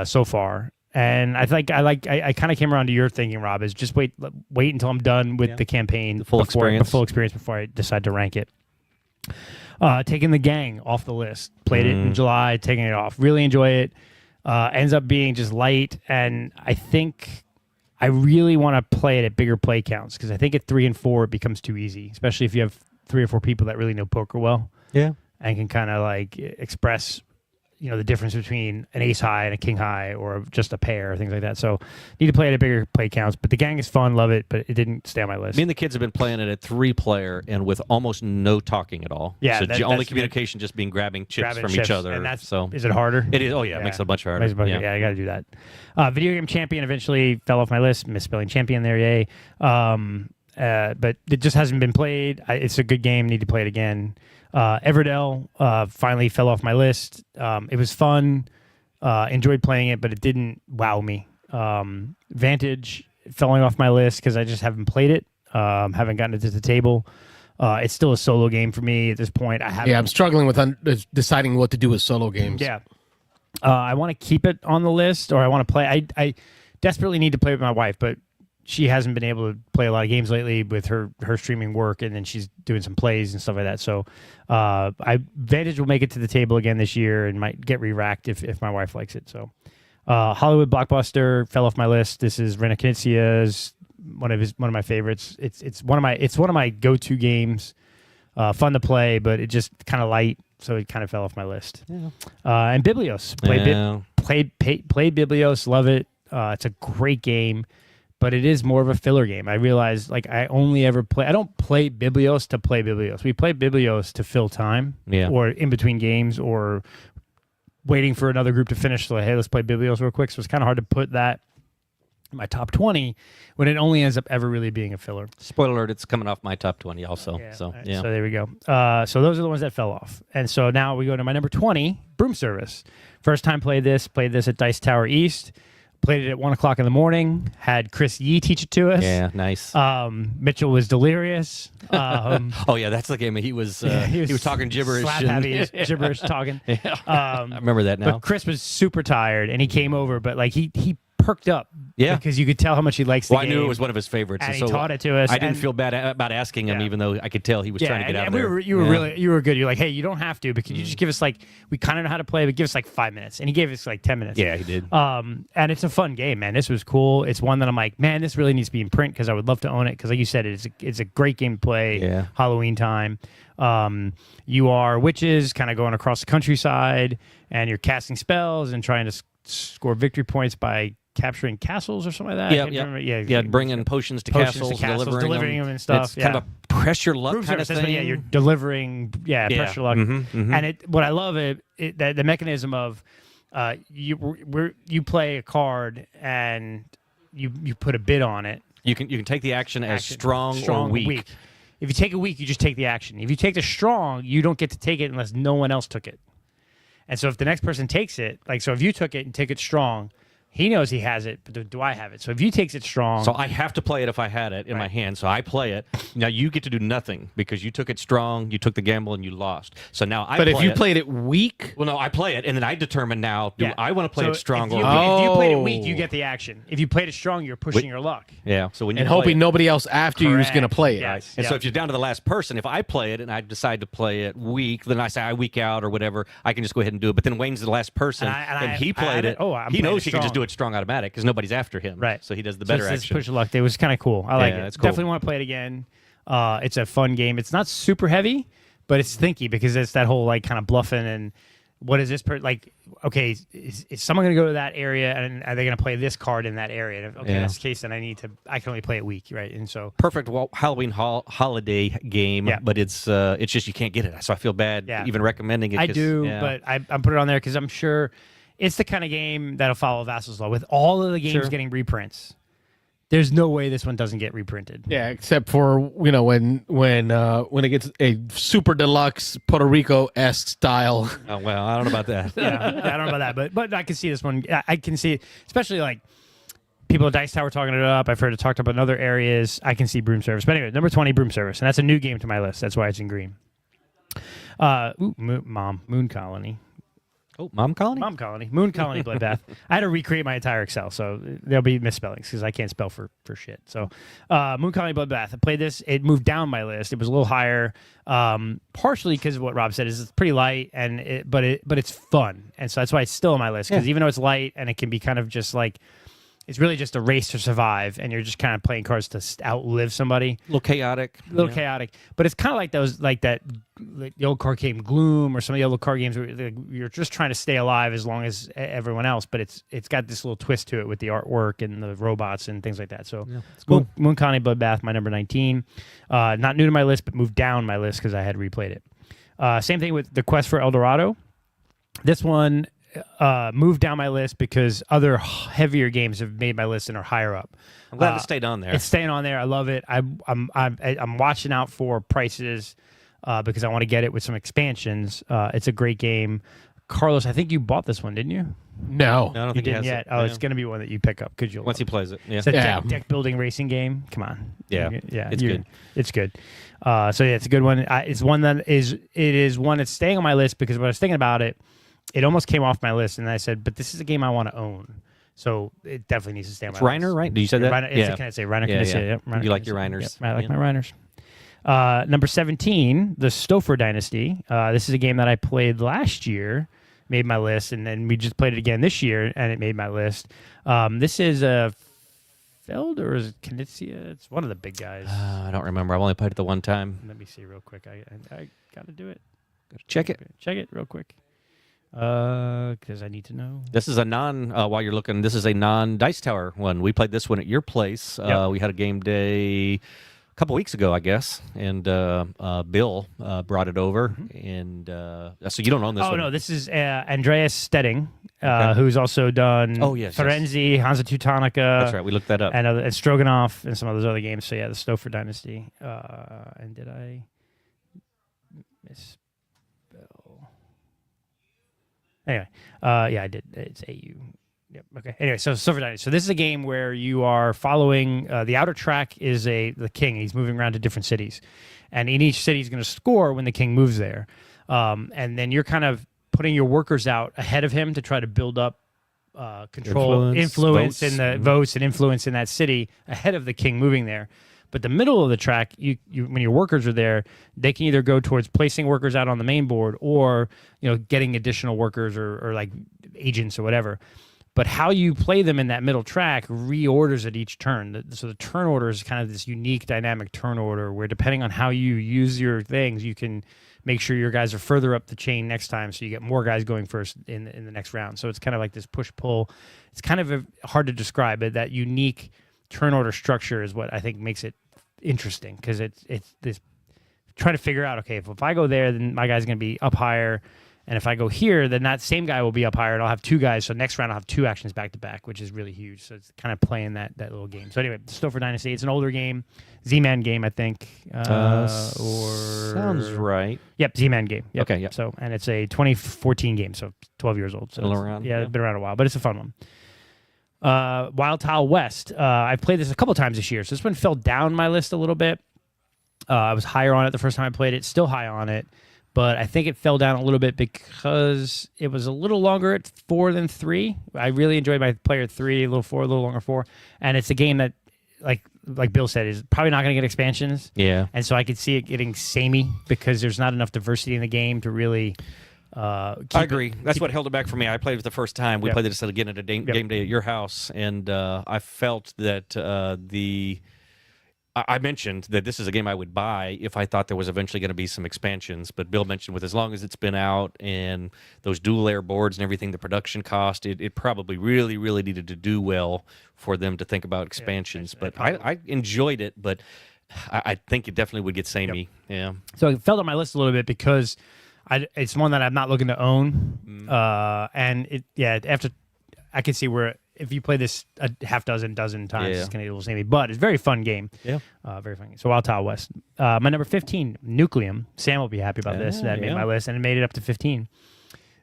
Speaker 4: so far. And I think I kind of came around to your thinking, Rob, is just wait until I'm done with the campaign,
Speaker 3: the full experience
Speaker 4: before I decide to rank it. Taking the gang off the list, played it in July, taking it off. Really enjoy it. Ends up being just light, and I think I really want to play it at bigger play counts because I think at 3 and 4 it becomes too easy, especially if you have 3 or 4 people that really know poker well.
Speaker 3: Yeah,
Speaker 4: and can kind of like express, the difference between an ace high and a king high, or just a pair, things like that. So need to play it at bigger play counts. But the gang is fun, love it, but it didn't stay on my list.
Speaker 3: me and the kids have been playing it at 3-player and with almost no talking at all.
Speaker 4: Yeah,
Speaker 3: so
Speaker 4: that's
Speaker 3: only communication just being grabbing chips from each other.
Speaker 4: And that's,
Speaker 3: so
Speaker 4: is it harder?
Speaker 3: it is. Oh yeah, it makes it much harder.
Speaker 4: Yeah, I got to do that. Video game champion eventually fell off my list. Misspelling champion there, yay. But it just hasn't been played. It's a good game. Need to play it again. Everdell finally fell off my list. It was fun. Enjoyed playing it, but it didn't wow me. Vantage falling off my list because I just haven't played it. Haven't gotten it to the table. It's still a solo game for me at this point.
Speaker 2: I'm struggling with deciding what to do with solo games.
Speaker 4: Yeah. I want to keep it on the list, or I want to play. I desperately need to play with my wife, but she hasn't been able to play a lot of games lately with her streaming work, and then she's doing some plays and stuff like that. So Vantage will make it to the table again this year and might get re-racked if my wife likes it. So Hollywood Blockbuster fell off my list. This is Rena Knizia's one of my favorites. It's one of my go-to games. Fun to play, but it just kind of light, so it kind of fell off my list. Yeah. And Biblios played Biblios, love it. It's a great game. But it is more of a filler game. I realize, I don't play Biblios to play Biblios. We play Biblios to fill time, or in between games, or waiting for another group to finish. So, hey, let's play Biblios real quick. So it's kind of hard to put that in my top 20 when it only ends up ever really being a filler.
Speaker 3: Spoiler alert, it's coming off my top 20 also.
Speaker 4: Yeah.
Speaker 3: So,
Speaker 4: So there we go. So those are the ones that fell off. And so now we go to my number 20, Broom Service. First time played this at Dice Tower East. Played it at 1:00 in the morning. Had Chris Yee teach it to us.
Speaker 3: Yeah, nice.
Speaker 4: Mitchell was delirious.
Speaker 3: Oh yeah, that's the game. He was talking gibberish.
Speaker 4: Slap heavy, gibberish talking.
Speaker 3: Yeah. I remember that now.
Speaker 4: But Chris was super tired, and he came over, but he perked up.
Speaker 3: Yeah,
Speaker 4: because you could tell how much he likes the game.
Speaker 3: I knew it was one of his favorites,
Speaker 4: and
Speaker 3: so
Speaker 4: he taught it to us.
Speaker 3: I didn't feel bad about asking him, even though I could tell he was trying to get out of there.
Speaker 4: You were good. You're like, hey, you don't have to, but could you just give us we kind of know how to play, but give us 5 minutes, and he gave us 10 minutes.
Speaker 3: Yeah, he did.
Speaker 4: And it's a fun game, man. This was cool. It's one that I'm like, man, this really needs to be in print because I would love to own it. Because like you said, it's a great game to play.
Speaker 3: Yeah.
Speaker 4: Halloween time. You are witches, kind of going across the countryside, and you're casting spells and trying to score victory points by capturing castles or something like that.
Speaker 3: Yeah, bringing potions to castles,
Speaker 4: delivering them and stuff.
Speaker 3: It's kind of a pressure luck kind of thing.
Speaker 4: Yeah, you're delivering. Yeah, pressure luck. And what I love the mechanism of you play a card and you put a bid on it.
Speaker 3: You can take the action as strong or weak.
Speaker 4: If you take a weak, you just take the action. If you take the strong, you don't get to take it unless no one else took it. And so if the next person takes it, so if you took it and take it strong, He knows he has it, but do I have it? So if you takes it strong,
Speaker 3: So I have to play it if I had it in my hand. So I play it. Now you get to do nothing because you took it strong, you took the gamble, and you lost. So now I.
Speaker 2: But
Speaker 3: play
Speaker 2: if you
Speaker 3: it.
Speaker 2: played it weak,
Speaker 3: Well, no, I play it, and then I determine now: do I want to play
Speaker 4: So
Speaker 3: it strong
Speaker 4: if
Speaker 3: or
Speaker 4: you,
Speaker 3: weak?
Speaker 4: if you played it
Speaker 2: Oh.
Speaker 4: weak, you get the action. If you played it strong, you're pushing your luck.
Speaker 3: Yeah. So when you
Speaker 2: and
Speaker 3: play
Speaker 2: hoping
Speaker 3: it,
Speaker 2: nobody else after you is going to
Speaker 4: Correct.
Speaker 2: play it.
Speaker 4: Yes.
Speaker 3: And
Speaker 4: Yep.
Speaker 3: so if you're down to the last person, if I play it and I decide to play it weak, then I say I weak out or whatever, I can just go ahead and do it. But then Wayne's the last person,
Speaker 4: And
Speaker 3: he
Speaker 4: I
Speaker 3: played
Speaker 4: had
Speaker 3: it.
Speaker 4: it. Oh, I'm
Speaker 3: he
Speaker 4: playing
Speaker 3: knows
Speaker 4: it
Speaker 3: he can just
Speaker 4: strong.
Speaker 3: do it strong automatic because nobody's after him.
Speaker 4: Right.
Speaker 3: So he does the
Speaker 4: So
Speaker 3: better
Speaker 4: it's this
Speaker 3: action.
Speaker 4: push of luck. It was kind of cool. I like it.
Speaker 3: it's cool.
Speaker 4: Definitely want to play it again. It's a fun game. It's not super heavy, but it's thinky because it's that whole like kind of bluffing and what is this like? Okay, is someone going to go to that area and are they going to play this card in that area? And if, okay,
Speaker 3: Yeah.
Speaker 4: that's the case. Then I can only play it weak, right? And so
Speaker 3: Perfect Halloween holiday game,
Speaker 4: Yeah.
Speaker 3: but it's just you can't get it. So I feel bad
Speaker 4: Yeah.
Speaker 3: even recommending it.
Speaker 4: I
Speaker 3: 'cause,
Speaker 4: do,
Speaker 3: yeah.
Speaker 4: but I put it on there because I'm sure it's the kind of game that'll follow Vassal's Law with all of the games
Speaker 3: Sure.
Speaker 4: getting reprints. There's no way this one doesn't get reprinted.
Speaker 2: Yeah, except for when it gets a super deluxe Puerto Rico esque style.
Speaker 3: Oh, well, I don't know about that.
Speaker 4: Yeah, I don't know about that, but I can see this one. I can see, especially like people at Dice Tower talking it up. I've heard it talked up in other areas. I can see Broom Service. But anyway, number 20, Broom Service, and that's a new game to my list. That's why it's in green. Moon Colony.
Speaker 3: Oh, Mom Colony?
Speaker 4: Mom Colony. Moon Colony Bloodbath. I had to recreate my entire Excel, so there'll be misspellings because I can't spell for shit. So Moon Colony Bloodbath. I played this. It moved down my list. It was a little higher, partially because of what Rob said. Is it's pretty light, but it's fun, and so that's why it's still on my list. Because even though it's light and it can be kind of just like, it's really just a race to survive, and you're just kind of playing cards to outlive somebody.
Speaker 3: A little chaotic.
Speaker 4: A little chaotic, but it's kind of like those, like that, like the old card game Gloom or some of the old card games where you're just trying to stay alive as long as everyone else. But it's got this little twist to it with the artwork and the robots and things like that. So
Speaker 3: it's cool.
Speaker 4: Moon Colony Bloodbath, my number 19, not new to my list, but moved down my list because I had replayed it. Same thing with the Quest for El Dorado. This one moved down my list because other heavier games have made my list and are higher up.
Speaker 3: I'm glad it stayed on there.
Speaker 4: It's staying on there. I love it. I'm watching out for prices because I want to get it with some expansions. It's a great game. Carlos, I think you bought this one, didn't you?
Speaker 2: No.
Speaker 3: No, I don't
Speaker 4: You
Speaker 3: think he
Speaker 4: didn't
Speaker 3: has
Speaker 4: yet.
Speaker 3: it.
Speaker 4: Oh,
Speaker 3: Yeah.
Speaker 4: it's going to be one that you pick up because you'll
Speaker 3: Once he plays it. Yeah.
Speaker 4: It's a
Speaker 2: Yeah.
Speaker 4: deck building racing game. Come on.
Speaker 3: Yeah. It's
Speaker 4: you're-
Speaker 3: good.
Speaker 4: It's good. So yeah, it's a good one. It's one that is one that's staying on my list because when I was thinking about it, it almost came off my list, and I said, but this is a game I want to own. So it definitely needs to stay on my
Speaker 3: Reiner,
Speaker 4: list.
Speaker 3: right? Did you say that?
Speaker 4: Reiner, can I say Reiner?
Speaker 3: Yeah,
Speaker 4: Can I say
Speaker 3: yeah.
Speaker 4: Yep, Reiner,
Speaker 3: You like
Speaker 4: can I
Speaker 3: your
Speaker 4: say-
Speaker 3: Reiners.
Speaker 4: Yep, I like
Speaker 3: Yeah.
Speaker 4: my Reiners. Number 17, the Stouffer Dynasty. This is a game that I played last year, made my list, and then we just played it again this year, and it made my list. This is a Feld or is it Knizia? It's one of the big guys.
Speaker 3: I don't remember. I've only played it the one time.
Speaker 4: Let me see real quick. I got to do it.
Speaker 3: Check it.
Speaker 4: Check it real quick. Because I need to know.
Speaker 3: This is a while you're looking, this is a non-Dice Tower one. We played this one at your place.
Speaker 4: Yep.
Speaker 3: We had a game day a couple weeks ago, I guess, and Bill brought it over. And so you don't own this one.
Speaker 4: Oh, no, this is Andreas Stedding,
Speaker 3: Okay.
Speaker 4: who's also done
Speaker 3: Oh, yes,
Speaker 4: Firenze, Hansa Teutonica.
Speaker 3: That's right. We looked that up.
Speaker 4: And Stroganoff and some of those other games. So, yeah, the Stouffer Dynasty. And did I misspell? Anyway, yeah, I did. It's AU. Yep. Okay. Anyway, so Stouffer Dynasty. So this is a game where you are following. The outer track is the king. He's moving around to different cities, and in each city, he's going to score when the king moves there. And then you're kind of putting your workers out ahead of him to try to build up control, influence
Speaker 3: votes.
Speaker 4: in the votes and influence in that city ahead of the king moving there. But the middle of the track, you when your workers are there, they can either go towards placing workers out on the main board or getting additional workers or like agents or whatever. But how you play them in that middle track reorders at each turn. So the turn order is kind of this unique dynamic turn order where depending on how you use your things, you can make sure your guys are further up the chain next time so you get more guys going first in the next round. So it's kind of like this push-pull. It's kind of hard to describe, but that unique turn order structure is what I think makes it interesting because it's this trying to figure out, okay, if I go there, then my guy's going to be up higher. And if I go here, then that same guy will be up higher, and I'll have two guys. So next round, I'll have two actions back to back, which is really huge. So it's kind of playing that little game. So anyway, Stouffer Dynasty. It's an older game, Z-Man game, I think.
Speaker 3: Sounds right.
Speaker 4: Yep, Z-Man game. Yep.
Speaker 3: Okay, yep.
Speaker 4: So and it's a 2014 game, so 12 years old. So
Speaker 3: Still
Speaker 4: it's-
Speaker 3: around,
Speaker 4: Yeah,
Speaker 3: yeah.
Speaker 4: it's been around a while, but it's a fun one. Wild Tile West. I've played this a couple times this year, so this one fell down my list a little bit. I was higher on it the first time I played it, still high on it, but I think it fell down a little bit because it was a little longer at 4 than 3. I really enjoyed my player at 3, a little 4, a little longer 4, and it's a game that, like Bill said, is probably not going to get expansions.
Speaker 3: Yeah.
Speaker 4: And so I could see it getting samey because there's not enough diversity in the game to really.
Speaker 3: I agree. That's what held it back for me. I played it the first time. We played this again at a game day at your house, and I felt that I mentioned that this is a game I would buy if I thought there was eventually going to be some expansions. But Bill mentioned with as long as it's been out and those dual layer boards and everything, the production cost, it probably really, really needed to do well for them to think about expansions. But I enjoyed it, but I think it definitely would get samey. Yeah.
Speaker 4: So it fell on my list a little bit because it's one that I'm not looking to own. And after I can see where if you play this a dozen times, it's going to get a little samey. But it's a very fun game.
Speaker 3: Yeah.
Speaker 4: Very fun game. So Wild Tile West. My number 15, Nucleum. Sam will be happy about this. That made my list, and it made it up to 15.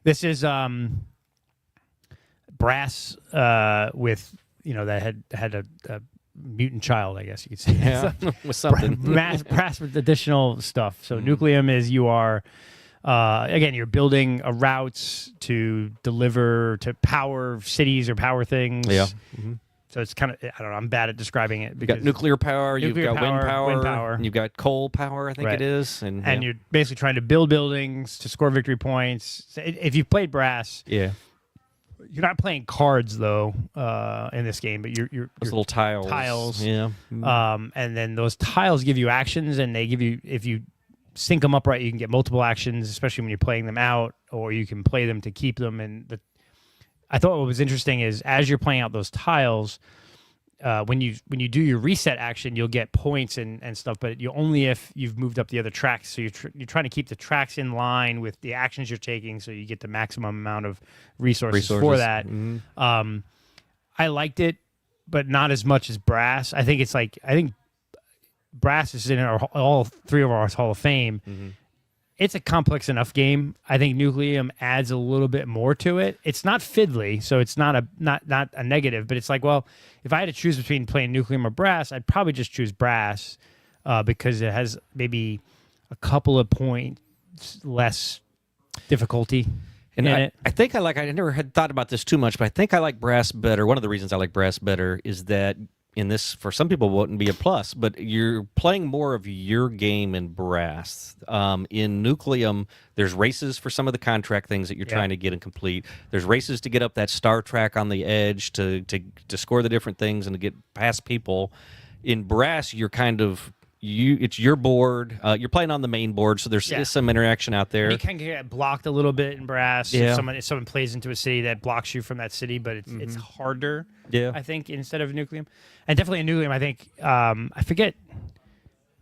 Speaker 4: This is brass with, that had a mutant child, I guess you could say.
Speaker 3: Yeah, with something.
Speaker 4: Brass with additional stuff. So Nucleum is you are... again, you're building a routes to deliver to power cities or power things.
Speaker 3: Yeah.
Speaker 4: So it's kind of, I don't know, I'm bad at describing it.
Speaker 3: You've got nuclear power, you've got wind power,
Speaker 4: and
Speaker 3: you've got coal power, I think it is.
Speaker 4: And you're basically trying to build buildings to score victory points. So if you've played brass,
Speaker 3: you're
Speaker 4: not playing cards, though, in this game, but you're
Speaker 3: those little tiles. Yeah.
Speaker 4: And then those tiles give you actions, and they give you, if you sync them up right, you can get multiple actions, especially when you're playing them out, or you can play them to keep them. And I thought what was interesting is as you're playing out those tiles, when you do your reset action, you'll get points and stuff, but you only if you've moved up the other tracks. So you're trying to keep the tracks in line with the actions you're taking, so you get the maximum amount of resources. For that. I liked it, but not as much as brass. I think brass is in all 3 of our Hall of Fame. It's a complex enough game. I think Nucleum adds a little bit more to it. It's not fiddly, so it's not a negative, but it's like, well, if I had to choose between playing Nucleum or brass, I'd probably just choose brass because it has maybe a couple of points less difficulty.
Speaker 3: And I think I never had thought about this too much, but I think I like brass better. One of the reasons I like brass better is that in this, for some people, wouldn't be a plus, but you're playing more of your game in brass. In Nucleum, there's races for some of the contract things that you're trying to get and complete. There's races to get up that star track on the edge to score the different things and to get past people. In brass, you're kind of it's your board. You're playing on the main board, so there's some interaction out there.
Speaker 4: And you can get blocked a little bit in brass. If someone plays into a city that blocks you from that city, but it's harder. I think instead of Nucleum, and definitely in Nucleum, I think I forget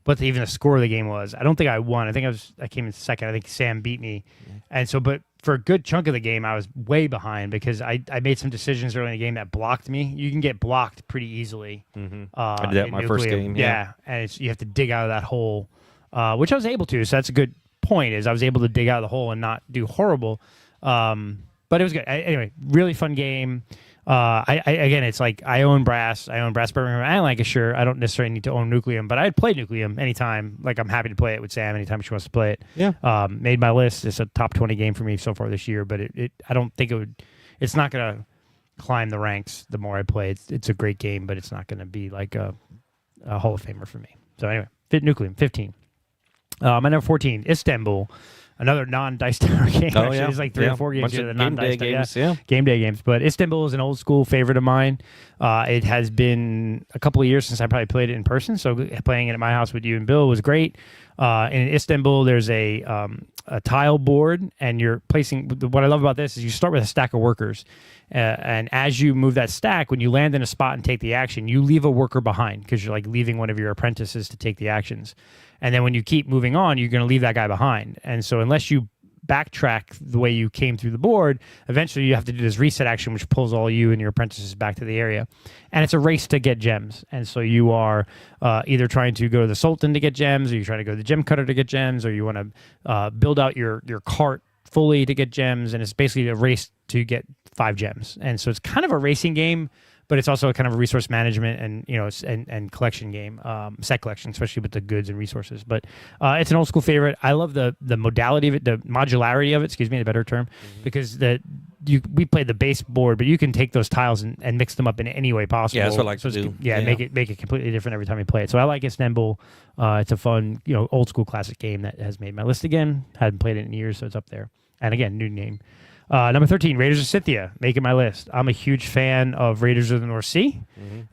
Speaker 4: what even the score of the game was. I don't think I won. I think I came in second. I think Sam beat me, and so but for a good chunk of the game, I was way behind because I made some decisions early in the game that blocked me. You can get blocked pretty easily.
Speaker 3: I did that in my first game.
Speaker 4: And you have to dig out of that hole, which I was able to. So that's a good point. Is I was able to dig out of the hole and not do horrible. But it was good. Anyway, really fun game. Again, it's like I own brass. Birmingham and Lancashire. I don't necessarily need to own Nucleum, but I'd play Nucleum anytime. Like I'm happy to play it with Sam anytime she wants to play it.
Speaker 3: Yeah.
Speaker 4: Made my list. It's a top 20 game for me so far this year, but I don't think it would. It's not gonna climb the ranks the more I play. It's a great game, but it's not gonna be like a Hall of Famer for me. So anyway, Nucleum 15. My number 14, Istanbul. Another non-Dice Tower game. Actually, there's like 3 or 4 games here.
Speaker 3: Non-Dice games.
Speaker 4: Game day games. But Istanbul is an old school favorite of mine. It has been a couple of years since I probably played it in person. So playing it at my house with you and Bill was great. In Istanbul, there's a tile board, and you're placing. What I love about this is you start with a stack of workers, and as you move that stack, when you land in a spot and take the action, you leave a worker behind because you're like leaving one of your apprentices to take the actions. And then when you keep moving on, you're going to leave that guy behind. And so unless you backtrack the way you came through the board, eventually you have to do this reset action, which pulls all you and your apprentices back to the area. And it's a race to get gems. And so you are either trying to go to the Sultan to get gems, or you're trying to go to the gem cutter to get gems, or you want to build out your cart fully to get gems. And it's basically a race to get 5 gems. And so it's kind of a racing game, but it's also kind of a resource management and and collection game, set collection, especially with the goods and resources. But it's an old school favorite. I love the modality of it, the modularity of it. Excuse me, a better term, because we played the base board, but you can take those tiles and mix them up in any way possible.
Speaker 3: Yeah, that's what I like to do.
Speaker 4: Make it completely different every time you play it. So I like It's Nimble. It's a fun, old school classic game that has made my list again. Hadn't played it in years, so it's up there. And again, new name. Number 13, Raiders of Scythia, making my list. I'm a huge fan of Raiders of the North Sea.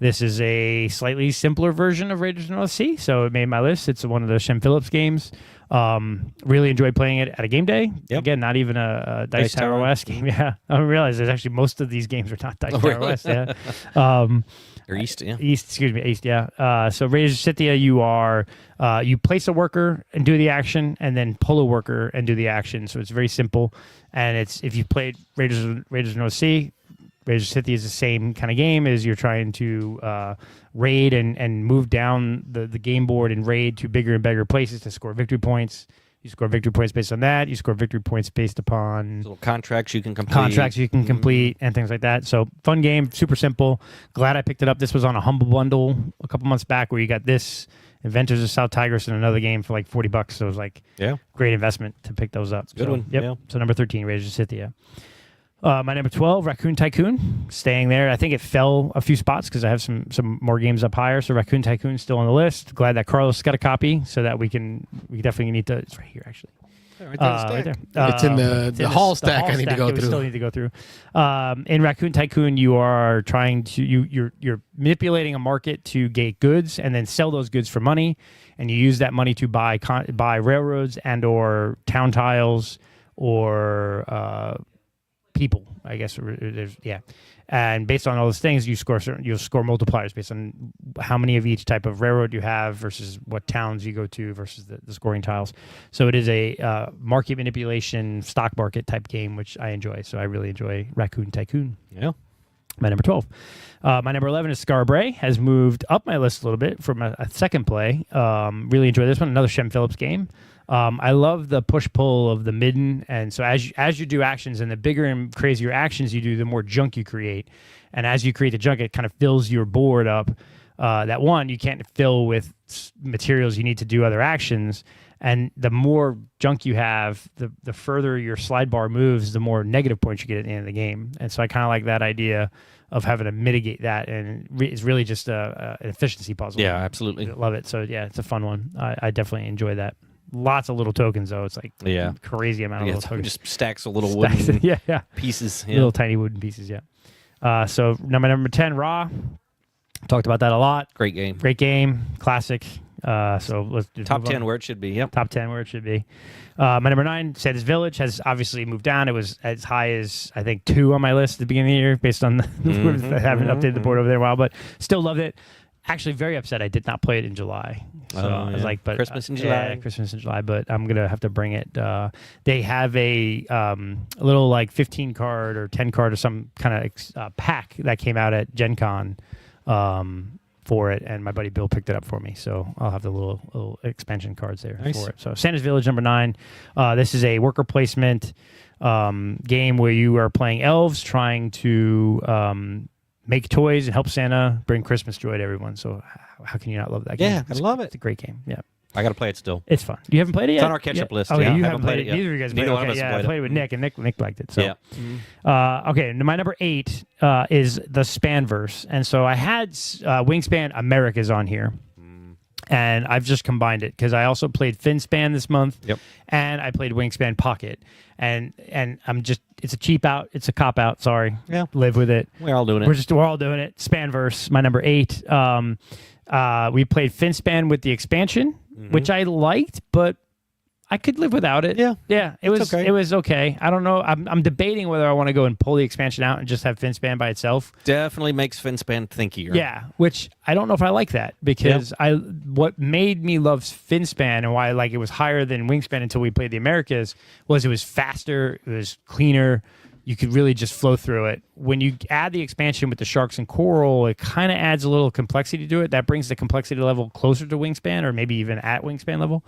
Speaker 4: This is a slightly simpler version of Raiders of the North Sea, so it made my list. It's one of the Shem Phillips games. Really enjoyed playing it at a game day.
Speaker 3: Yep.
Speaker 4: Again, not even a Dice Tower West game. Yeah, I didn't realize there's actually most of these games are not Dice Tower West. Yeah.
Speaker 3: Or East, yeah.
Speaker 4: East, yeah. So Raiders of Scythia, you place a worker and do the action, and then pull a worker and do the action. So it's very simple. And if you played Raiders of North Sea, Raiders of Scythia is the same kind of game as you're trying to raid and move down the game board and raid to bigger and bigger places to score victory points. You score victory points based on that. You score victory points based upon
Speaker 3: little contracts you can complete.
Speaker 4: And things like that. So fun game, super simple. Glad I picked it up. This was on a Humble Bundle a couple months back where you got this, Inventors of South Tigris, and another game for like $40. So it was like great investment to pick those up.
Speaker 3: Good one.
Speaker 4: Yep.
Speaker 3: Yeah.
Speaker 4: So number 13, Raiders of Scythia. My number 12, Raccoon Tycoon, staying there. I think it fell a few spots because I have some more games up higher. So Raccoon Tycoon still on the list. Glad that Carlos got a copy so that we definitely need to. It's right here actually.
Speaker 3: Right
Speaker 4: there.
Speaker 2: It's in the hall stack. I need to go through.
Speaker 4: Still need to go through. In Raccoon Tycoon, you are trying to you're manipulating a market to get goods and then sell those goods for money, and you use that money to buy railroads and or town tiles or people, I guess. And based on all those things, you'll score multipliers based on how many of each type of railroad you have versus what towns you go to versus the scoring tiles. So it is a market manipulation, stock market type game, which I enjoy. So I really enjoy Raccoon Tycoon.
Speaker 3: Yeah.
Speaker 4: My number 12. My number 11 is Scarbray. Has moved up my list a little bit from a second play. Really enjoy this one. Another Shem Phillips game. I love the push-pull of the midden, and so as you do actions, and the bigger and crazier actions you do, the more junk you create. And as you create the junk, it kind of fills your board up. That one, you can't fill with materials you need to do other actions. And the more junk you have, the further your slide bar moves, the more negative points you get at the end of the game. And so I kind of like that idea of having to mitigate that, and it's really just an efficiency puzzle.
Speaker 3: Yeah, absolutely.
Speaker 4: I love it. So yeah, it's a fun one. I definitely enjoy that. Lots of little tokens, though. It's like crazy amount of little tokens.
Speaker 3: Just stacks of little wooden pieces. Yeah.
Speaker 4: Little tiny wooden pieces, So number 10, Raw. Talked about that a lot.
Speaker 3: Great game.
Speaker 4: Great game. Classic. So let's do
Speaker 3: top 10 where it should be. Yep.
Speaker 4: Top 10 where it should be. My number 9, Santa's Village, has obviously moved down. It was as high as, I think, 2 on my list at the beginning of the year based on I haven't updated the board over there in a while, but still loved it. Actually, very upset I did not play it in July. So I was like, but
Speaker 3: Christmas in July.
Speaker 4: Yeah, Christmas in July, but I'm gonna have to bring it. They have a little like 15 card or 10 card or some kind of pack that came out at Gen Con for it, and my buddy Bill picked it up for me. So I'll have the little expansion cards there for it. So Santa's Village, number 9. This is a worker placement game where you are playing elves trying to make toys and help Santa bring Christmas joy to everyone. So how can you not love that game?
Speaker 3: Yeah, I love it.
Speaker 4: It's a great game. Yeah.
Speaker 3: I got to play it still.
Speaker 4: It's fun. You haven't played it yet?
Speaker 3: It's on our catch-up list.
Speaker 4: Oh,
Speaker 3: yeah,
Speaker 4: you
Speaker 3: haven't played it yet.
Speaker 4: Neither of you guys played
Speaker 3: Neither
Speaker 4: it.
Speaker 3: one of us
Speaker 4: I
Speaker 3: played
Speaker 4: played it with Nick, and Nick liked it. So.
Speaker 3: Yeah.
Speaker 4: Okay, my number 8 is the Spanverse. And so I had Wingspan Americas on here. And I've just combined it because I also played FinSpan this month.
Speaker 3: Yep.
Speaker 4: And I played Wingspan Pocket. And I'm just, it's a cheap out. It's a cop out. Sorry.
Speaker 3: Yeah.
Speaker 4: Live with it.
Speaker 3: We're all doing it.
Speaker 4: We're all doing it. Spanverse, my number 8. We played FinSpan with the expansion, which I liked, but I could live without it. Yeah. It was okay. It was okay. I don't know. I'm debating whether I want to go and pull the expansion out and just have FinSpan by itself.
Speaker 3: Definitely makes FinSpan thinkier.
Speaker 4: Yeah, which I don't know if I like that because what made me love FinSpan and why it was higher than Wingspan until we played the Americas was it was faster, it was cleaner. you could really just flow through it. When you add the expansion with the sharks and coral, it kind of adds a little complexity to it. That brings the complexity level closer to Wingspan, or maybe even at Wingspan level,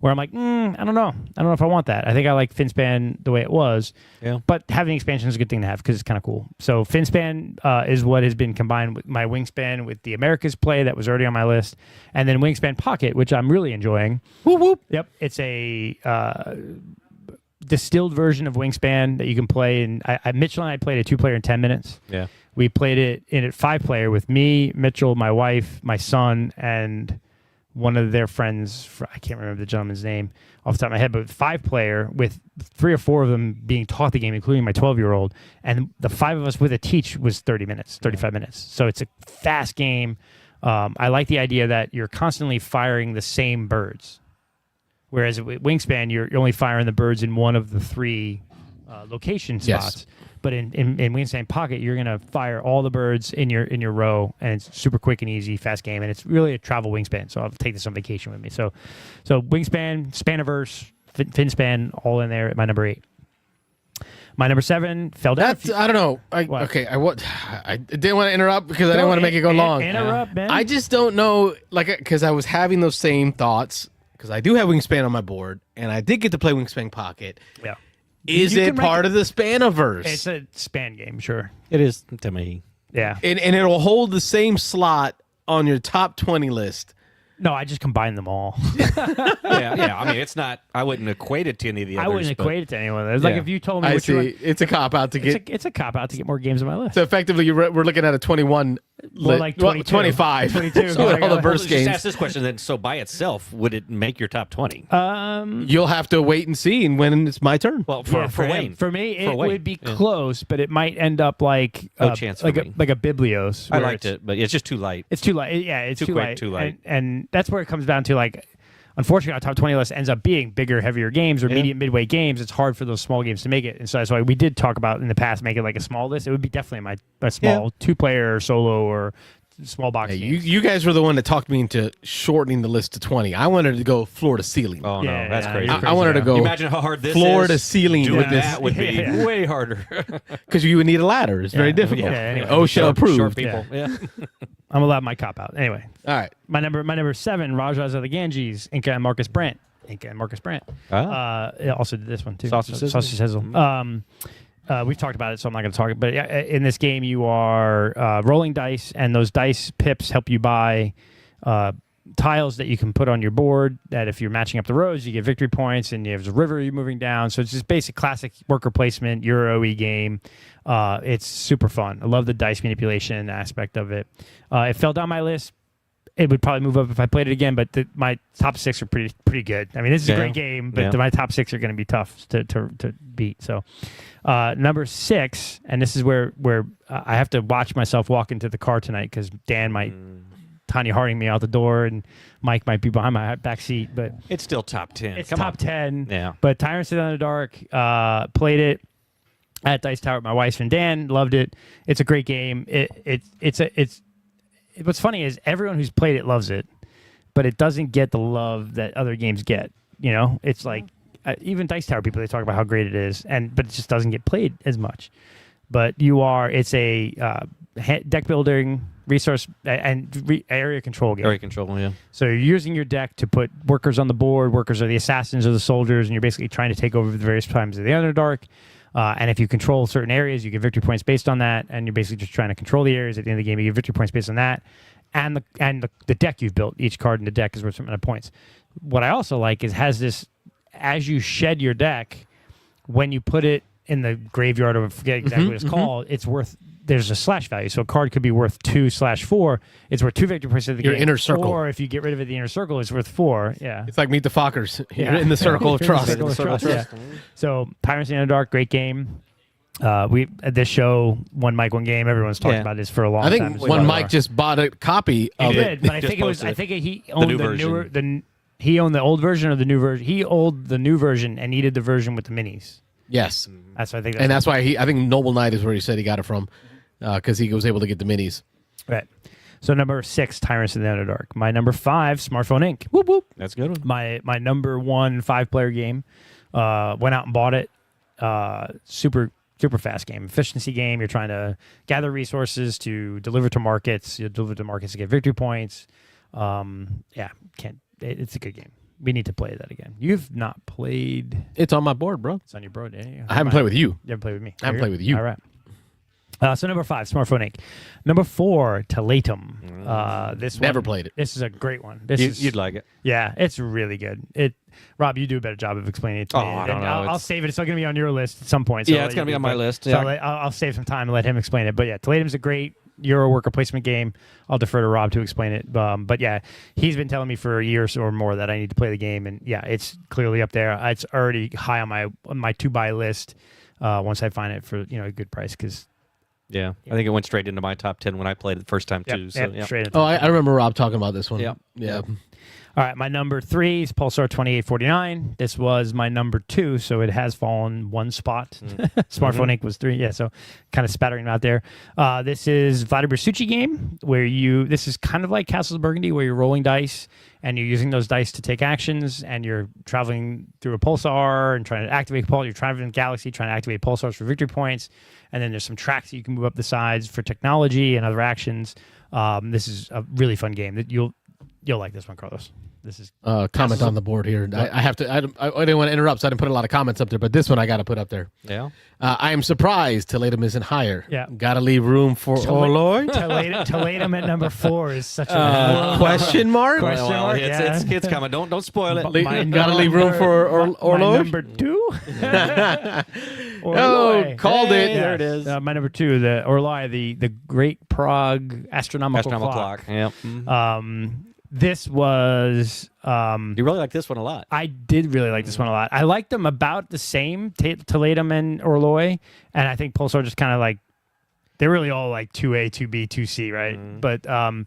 Speaker 4: where I'm like, I don't know. I don't know if I want that. I think I like Finspan the way it was.
Speaker 3: Yeah.
Speaker 4: But having expansion is a good thing to have because it's kind of cool. So Finspan is what has been combined with my Wingspan with the Americas play that was already on my list. And then Wingspan Pocket, which I'm really enjoying.
Speaker 2: Whoop, whoop.
Speaker 4: Yep. It's a distilled version of Wingspan that you can play. And Mitchell and I played a 2-player in 10 minutes.
Speaker 3: Yeah.
Speaker 4: We played it in a 5-player with me, Mitchell, my wife, my son, and one of their friends. I can't remember the gentleman's name off the top of my head, but 5-player with 3 or 4 of them being taught the game, including my 12-year-old. And the 5 of us with a teach was 30 minutes, 35 minutes. So it's a fast game. I like the idea that you're constantly firing the same birds. Whereas with Wingspan, you're only firing the birds in one of the 3 location spots.
Speaker 2: Yes.
Speaker 4: But in Wingspan Pocket, you're gonna fire all the birds in your row, and it's super quick and easy, fast game, and it's really a travel Wingspan. So I'll take this on vacation with me. So Wingspan, Spaniverse, Finspan, all in there at my number 8. My number 7 fell down.
Speaker 2: I don't know. I didn't want to interrupt because I didn't want to make it go long.
Speaker 4: Interrupt, man.
Speaker 2: I just don't know, because I was having those same thoughts, because I do have Wingspan on my board, and I did get to play Wingspan Pocket.
Speaker 4: Yeah.
Speaker 2: Is
Speaker 4: You
Speaker 2: it
Speaker 4: can
Speaker 2: part of the Spaniverse?
Speaker 4: It's a span game, sure.
Speaker 3: It is to me.
Speaker 4: Yeah.
Speaker 2: And it'll hold the same slot on your top 20 list.
Speaker 4: No, I just combined them all.
Speaker 3: Yeah. I mean, it's not. I wouldn't equate it to any of the others.
Speaker 4: I wouldn't
Speaker 3: but-
Speaker 4: equate it to anyone. It's like
Speaker 3: Yeah.
Speaker 4: if you told me
Speaker 2: I
Speaker 4: which
Speaker 2: see.
Speaker 4: one.
Speaker 2: It's a cop-out to get...
Speaker 4: It's a cop out to get more games on my list.
Speaker 2: So effectively, we're looking at a 21...
Speaker 4: More like 22.
Speaker 2: 25.
Speaker 4: 22.
Speaker 2: So all the
Speaker 3: Well,
Speaker 2: burst
Speaker 3: just
Speaker 2: games.
Speaker 3: ask this question then. So by itself, would it make your top 20?
Speaker 2: You'll have to wait and see when it's my turn.
Speaker 3: Well,
Speaker 4: Yeah,
Speaker 3: for
Speaker 4: him.
Speaker 3: Wayne.
Speaker 4: For me,
Speaker 3: For
Speaker 4: it
Speaker 3: Wayne.
Speaker 4: would be
Speaker 3: Yeah.
Speaker 4: close, but it might end up like
Speaker 3: No chance for
Speaker 4: like
Speaker 3: me.
Speaker 4: a Biblios.
Speaker 3: I
Speaker 4: where
Speaker 3: liked it, but it's just too light.
Speaker 4: It's too light. Yeah, it's
Speaker 3: Too
Speaker 4: too
Speaker 3: quick,
Speaker 4: light.
Speaker 3: too light.
Speaker 4: And that's where it comes down to, like, unfortunately, our top 20 list ends up being bigger, heavier games or medium, midway games. It's hard for those small games to make it. And so that's why we did talk about in the past making like a small list. It would be definitely my small 2-player solo or small box
Speaker 2: Hey,
Speaker 4: games.
Speaker 2: you guys were the one that talked me into shortening the list to 20. I wanted to go floor to ceiling.
Speaker 3: Oh, no.
Speaker 4: Yeah,
Speaker 3: That's
Speaker 4: yeah,
Speaker 3: crazy.
Speaker 4: you're
Speaker 2: I wanted to go
Speaker 3: You imagine how hard this
Speaker 2: floor
Speaker 3: is.
Speaker 2: to ceiling
Speaker 3: Doing
Speaker 2: with this.
Speaker 3: that would be
Speaker 4: Yeah.
Speaker 3: way harder.
Speaker 2: Because you would need a ladder. It's very difficult.
Speaker 4: Yeah, anyway.
Speaker 2: OSHA
Speaker 3: Short
Speaker 2: approved.
Speaker 3: people. Yeah.
Speaker 4: I'm allowed my cop out. Anyway,
Speaker 2: All right.
Speaker 4: my number 7, Rajas of the Ganges, Inca and Marcus Brandt.
Speaker 3: Ah.
Speaker 4: Also did this one too.
Speaker 3: Sausage Sizzle.
Speaker 4: Sausage Sizzle. We've talked about it, so I'm not going to talk. But in this game, you are rolling dice, and those dice pips help you buy tiles that you can put on your board. That if you're matching up the rows, you get victory points, and there's a river you're moving down. So it's just basic classic worker placement Euro-y game. It's super fun. I love the dice manipulation aspect of it. It fell down my list. It would probably move up if I played it again, but my top 6 are pretty good. I mean, this is a great game, but my top 6 are going to be tough to beat. So, number 6, and this is where I have to watch myself walk into the car tonight because Dan might Tanya Harding me out the door, and Mike might be behind my back seat. But
Speaker 3: It's still top 10.
Speaker 4: it's
Speaker 3: Come
Speaker 4: top
Speaker 3: on.
Speaker 4: 10.
Speaker 3: Yeah.
Speaker 4: But Tyrants in the Dark, played it at Dice Tower with my wife and Dan. Loved it. It's a great game. What's funny is everyone who's played it loves it, but it doesn't get the love that other games get. You know, it's like even Dice Tower people, they talk about how great it is, but it just doesn't get played as much. But it's a deck building, resource, and area control game.
Speaker 3: Area control, yeah.
Speaker 4: So you're using your deck to put workers on the board. Workers are the assassins or the soldiers, and you're basically trying to take over the various times of the Underdark. And if you control certain areas, you get victory points based on that. And you're basically just trying to control the areas. At the end of the game, you get victory points based on that. And the deck you've built, each card in the deck is worth a certain amount of points. What I also like is has this, as you shed your deck, when you put it in the graveyard, or I forget exactly what it's called, it's worth, there's a slash value. So a card could be worth 2/4. It's worth 2 victory points of the
Speaker 2: Your
Speaker 4: game.
Speaker 2: inner circle.
Speaker 4: Or if you get rid of it, the inner circle is worth 4. Yeah.
Speaker 2: It's like Meet the Fockers. You're in the circle of
Speaker 4: You're in the
Speaker 2: trust.
Speaker 4: circle of trust, yeah. So Pirates in the Dark, great game. We at this show, one mic, one game. Everyone's talked about this for a long
Speaker 2: I
Speaker 4: time.
Speaker 2: think when Mike just bought a copy of
Speaker 4: he
Speaker 2: it.
Speaker 4: did, but I
Speaker 3: Just
Speaker 4: think it was.
Speaker 3: posted
Speaker 4: I
Speaker 3: it.
Speaker 4: think he owned
Speaker 3: new
Speaker 4: the
Speaker 3: version.
Speaker 4: newer. He owned the old version or the new version. He owned the new version and needed the version with the minis.
Speaker 2: Yes.
Speaker 4: That's what I think.
Speaker 2: And that's why I think Noble Knight is where he said he got it from, because he was able to get the minis.
Speaker 4: right. So number 6, Tyrants in the Underdark. My number 5, Smartphone Inc. Whoop whoop.
Speaker 3: That's a good one.
Speaker 4: My number 1 5-player game. Went out and bought it. Super super fast game, efficiency game. You're trying to gather resources to deliver to markets. You deliver to markets to get victory points. It's a good game. We need to play that again. You've not played.
Speaker 2: It's on my board, bro.
Speaker 4: It's on your board. Yeah,
Speaker 2: I haven't played with you.
Speaker 4: You haven't played with me.
Speaker 2: I haven't played with you.
Speaker 4: All right. So number 5, Smartphone Inc. Number 4, Talatum.
Speaker 2: Never played it.
Speaker 4: This is a great one.
Speaker 3: You'd like it.
Speaker 4: Yeah, it's really good. Rob, you do a better job of explaining it to me.
Speaker 3: I don't know.
Speaker 4: I'll save it. It's still going to be on your list at some point. So
Speaker 3: Yeah, it's going to be on my list.
Speaker 4: So
Speaker 3: Yeah.
Speaker 4: I'll save some time and let him explain it. But yeah, Talatum's a great Euro worker placement game. I'll defer to Rob to explain it. But yeah, he's been telling me for years or more that I need to play the game. And yeah, it's clearly up there. It's already high on my to-buy list once I find it for a good price because
Speaker 3: Yeah, I think it went straight into my top 10 when I played it the first time too.
Speaker 4: straight into
Speaker 2: I remember Rob talking about this one.
Speaker 3: Yeah.
Speaker 4: All right, my number 3 is Pulsar 2849. This was my number 2, so it has fallen one spot. Smartphone Inc. was 3, yeah, so kind of spattering them out there. This is Vladimir Suchi game, where this is kind of like Castles of Burgundy, where you're rolling dice, and you're using those dice to take actions, and you're traveling through a pulsar and trying to activate a pulsar. You're traveling in the galaxy, trying to activate pulsars for victory points, and then there's some tracks that you can move up the sides for technology and other actions. This is a really fun game. That you'll like this one, Carlos. This is
Speaker 2: comment on the board here. I have to. I didn't want to interrupt, so I didn't put a lot of comments up there. But this one I got to put up there.
Speaker 3: Yeah.
Speaker 2: I am surprised Talatum isn't higher.
Speaker 4: Yeah.
Speaker 2: Got to leave room for Oloy.
Speaker 4: Talatum at number 4 is such a
Speaker 2: Question mark.
Speaker 4: Question
Speaker 3: Well,
Speaker 4: mark,
Speaker 3: it's coming. Don't spoil it.
Speaker 2: Got to leave room for
Speaker 4: my
Speaker 2: Oloy.
Speaker 4: number 2.
Speaker 2: Oh, called it.
Speaker 3: There it is.
Speaker 4: My number 2, the Orloi, the Great Prague Astronomical Clock.
Speaker 3: Yeah.
Speaker 4: This was.
Speaker 3: You really like this one a lot.
Speaker 4: I did really like this one a lot. I liked them about the same, Talatum and Orloi, and I think Pulsar just kind of like they're really all like 2A, 2B, 2C, right? But I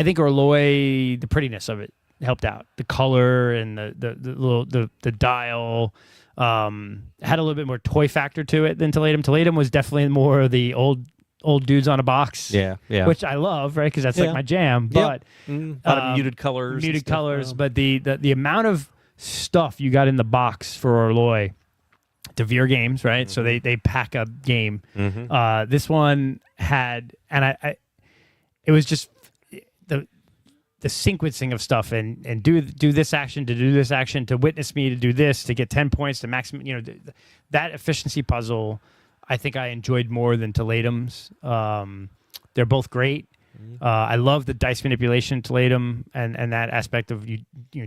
Speaker 4: think Orloi, the prettiness of it helped out. The color and the dial had a little bit more toy factor to it than Talatum. Talatum was definitely more of the old dudes on a box.
Speaker 3: Yeah.
Speaker 4: Which I love, right? Because that's like my jam. But
Speaker 3: a lot of muted colors.
Speaker 4: But the amount of stuff you got in the box for Orloi, DeVere games, right? So they pack a game. This one had, and it was just the sequencing of stuff and do this action to do this action to witness me to do this to get 10 points to maximum. That efficiency puzzle. I think I enjoyed more than Talatum's. They're both great. I love the dice manipulation Talatum and that aspect of you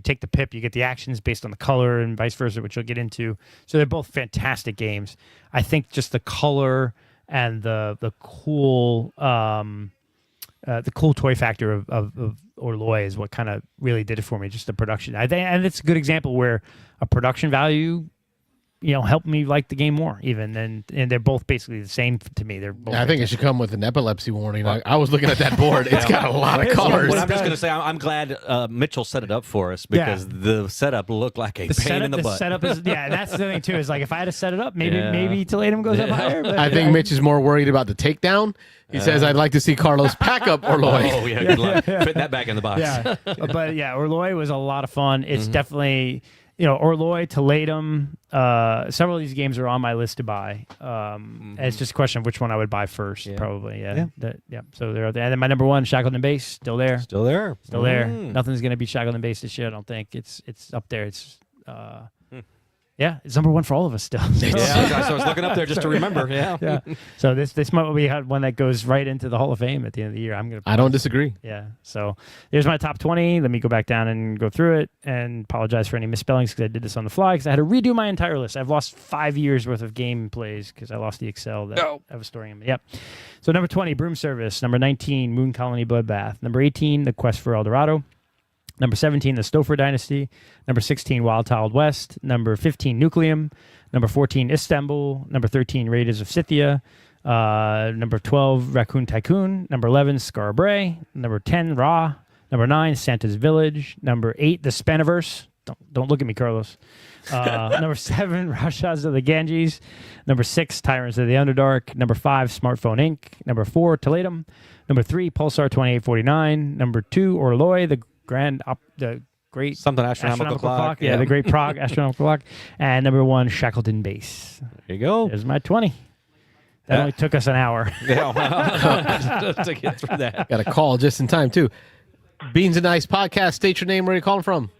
Speaker 4: take the pip, you get the actions based on the color and vice versa, which you'll get into. So they're both fantastic games. I think just the color and the cool toy factor of Orloi is what kind of really did it for me. Just the production, I think, and it's a good example where a production value helped me like the game more even. And they're both basically the same to me. They're both
Speaker 2: I think it should come with an epilepsy warning. I was looking at that board. It's got a lot of colors.
Speaker 3: Well, I'm just going to say I'm glad Mitchell set it up for us because the setup looked like a pain in the butt.
Speaker 4: The setup is, that's the thing too, is like if I had to set it up, maybe Talatum goes up higher. But
Speaker 2: I think Mitch is more worried about the takedown. He says, I'd like to see Carlos pack up Orloi.
Speaker 3: Oh, yeah, good luck. Fit that back in the box.
Speaker 4: Yeah. But yeah, Orloi was a lot of fun. It's definitely... Orloi, Talatum, several of these games are on my list to buy. And it's just a question of which one I would buy first, probably. Yeah. So they're out there. And then my number 1, Shackleton Base, still there.
Speaker 3: Still there.
Speaker 4: Nothing's going to beat Shackleton Base this year, I don't think. It's up there. It's it's number 1 for all of us still.
Speaker 3: So I was looking up there just to remember. Yeah.
Speaker 4: So this might be one that goes right into the Hall of Fame at the end of the year.
Speaker 2: I don't disagree.
Speaker 4: Yeah. So here's my top 20. Let me go back down and go through it and apologize for any misspellings because I did this on the fly because I had to redo my entire list. I've lost 5 years worth of game plays because I lost the Excel that I was storing them. Yep. So number 20, Broom Service. Number 19, Moon Colony Bloodbath. Number 18, The Quest for El Dorado. Number 17, The Stouffer Dynasty. Number 16, Wild Tiled West. Number 15, Nucleum. Number 14, Istanbul. Number 13, Raiders of Scythia. Number 12, Raccoon Tycoon. Number 11, Scarbray. Number 10, Ra. Number 9, Santa's Village. Number 8, The Spaniverse. Don't look at me, Carlos. Number 7, Rashas of the Ganges. Number 6, Tyrants of the Underdark. Number 5, Smartphone Inc. Number 4, Talatum. Number 3, Pulsar 2849. Number 2, Orloi, the great
Speaker 3: something astronomical clock.
Speaker 4: Yeah, the Great Prague Astronomical Clock. And number 1, Shackleton Base.
Speaker 3: There you go.
Speaker 4: There's my 20. That only took us an hour.
Speaker 3: Yeah, to get through that.
Speaker 2: Got a call just in time, too. Beansanddice podcast. State your name. Where are you calling from?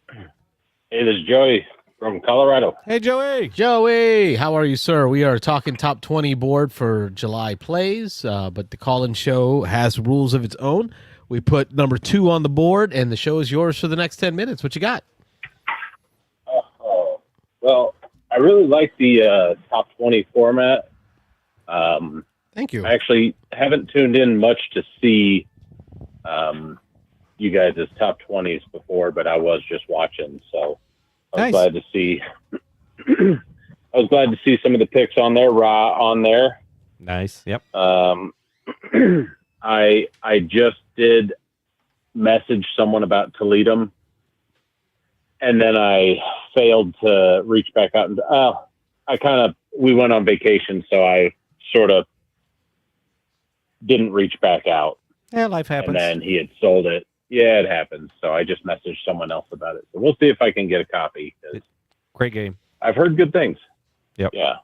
Speaker 6: Hey, this is Joey from Colorado.
Speaker 3: Hey, Joey.
Speaker 2: Joey, how are you, sir? We are talking top 20 board for July plays, but the call-in show has rules of its own. We put number 2 on the board, and the show is yours for the next 10 minutes. What you got?
Speaker 6: Well, I really like the top 20 format.
Speaker 2: Thank you.
Speaker 6: I actually haven't tuned in much to see you guys' top 20s before, but I was just watching, so I was glad to see. I was glad to see some of the picks on there, on there.
Speaker 3: Nice. Yep.
Speaker 6: I just did message someone about Toledo, and then I failed to reach back out. And we went on vacation, so I sort of didn't reach back out.
Speaker 3: Yeah, life happens.
Speaker 6: And then he had sold it. Yeah, it happens. So I just messaged someone else about it. So we'll see if I can get a copy.
Speaker 3: Great game.
Speaker 6: I've heard good things.
Speaker 3: Yep.
Speaker 6: Yeah.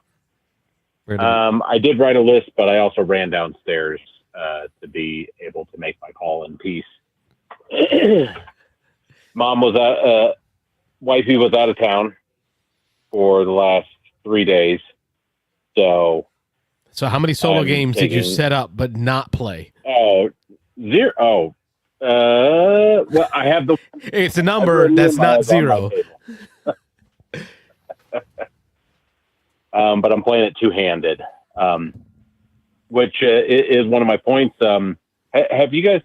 Speaker 6: I did write a list, but I also ran downstairs to be able to make my call in peace. Mom was wifey was out of town for the last 3 days. So
Speaker 2: how many solo
Speaker 6: I'm
Speaker 2: games did you
Speaker 6: taking-
Speaker 2: set up but not play?
Speaker 6: Oh, 0. Oh, well, I have the.
Speaker 2: It's a number that's not 0.
Speaker 6: But I'm playing it two-handed, which is one of my points. Have you guys,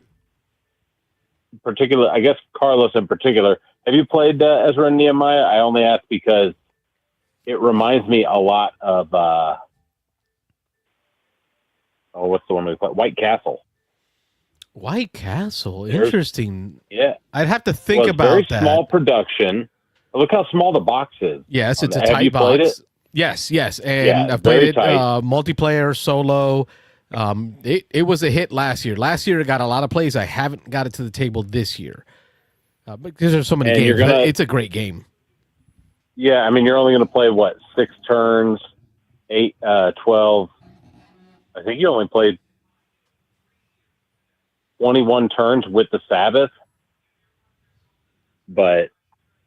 Speaker 6: I guess Carlos in particular, have you played Ezra and Nehemiah? I only ask because it reminds me a lot of, what's the one we play? White Castle.
Speaker 2: White Castle, interesting.
Speaker 6: Yeah,
Speaker 2: I'd have to think
Speaker 6: well,
Speaker 2: about
Speaker 6: very
Speaker 2: that.
Speaker 6: Small production. Look how small the box is.
Speaker 2: Yes, it's a
Speaker 6: Have
Speaker 2: tight
Speaker 6: you played
Speaker 2: box.
Speaker 6: it?
Speaker 2: Yes, and
Speaker 6: Yeah,
Speaker 2: I've played
Speaker 6: very
Speaker 2: it
Speaker 6: tight.
Speaker 2: Multiplayer, solo. It was a hit last year. Last year it got a lot of plays. I haven't got it to the table this year because there's so many
Speaker 6: And
Speaker 2: games.
Speaker 6: you're gonna-
Speaker 2: It's a great game.
Speaker 6: Yeah, I mean, you're only going to play, 6 turns, 8, 12. I think you only played 21 turns with the Sabbath. But,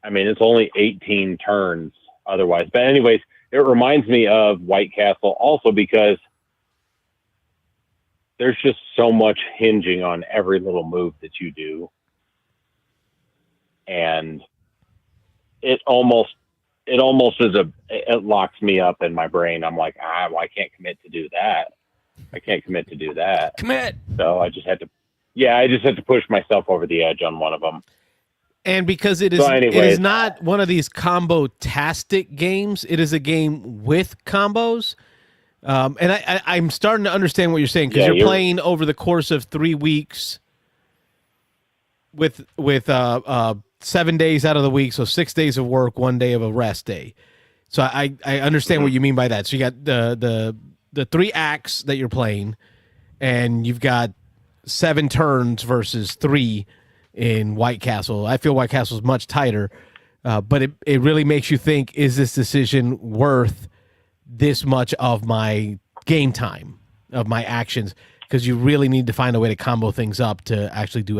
Speaker 6: I mean, it's only 18 turns otherwise. But anyways, it reminds me of White Castle also because there's just so much hinging on every little move that you do. And it almost it locks me up in my brain. I'm like, well, I can't commit to do that. I can't commit to do that.
Speaker 3: Commit.
Speaker 6: So I just had to push myself over the edge on one of them.
Speaker 2: And because it is,
Speaker 6: So
Speaker 2: it
Speaker 6: anyways.
Speaker 2: is not one of these combo-tastic games. It is a game with combos. And I'm starting to understand what you're saying because
Speaker 6: Yeah,
Speaker 2: you're playing over the course of 3 weeks with 7 days out of the week, so 6 days of work, 1 day of a rest day. So I understand what you mean by that. So you got the 3 acts that you're playing, and you've got 7 turns versus 3 in White Castle. I feel White Castle is much tighter, but it really makes you think: is this decision worth this much of my game time, of my actions? Because you really need to find a way to combo things up to actually do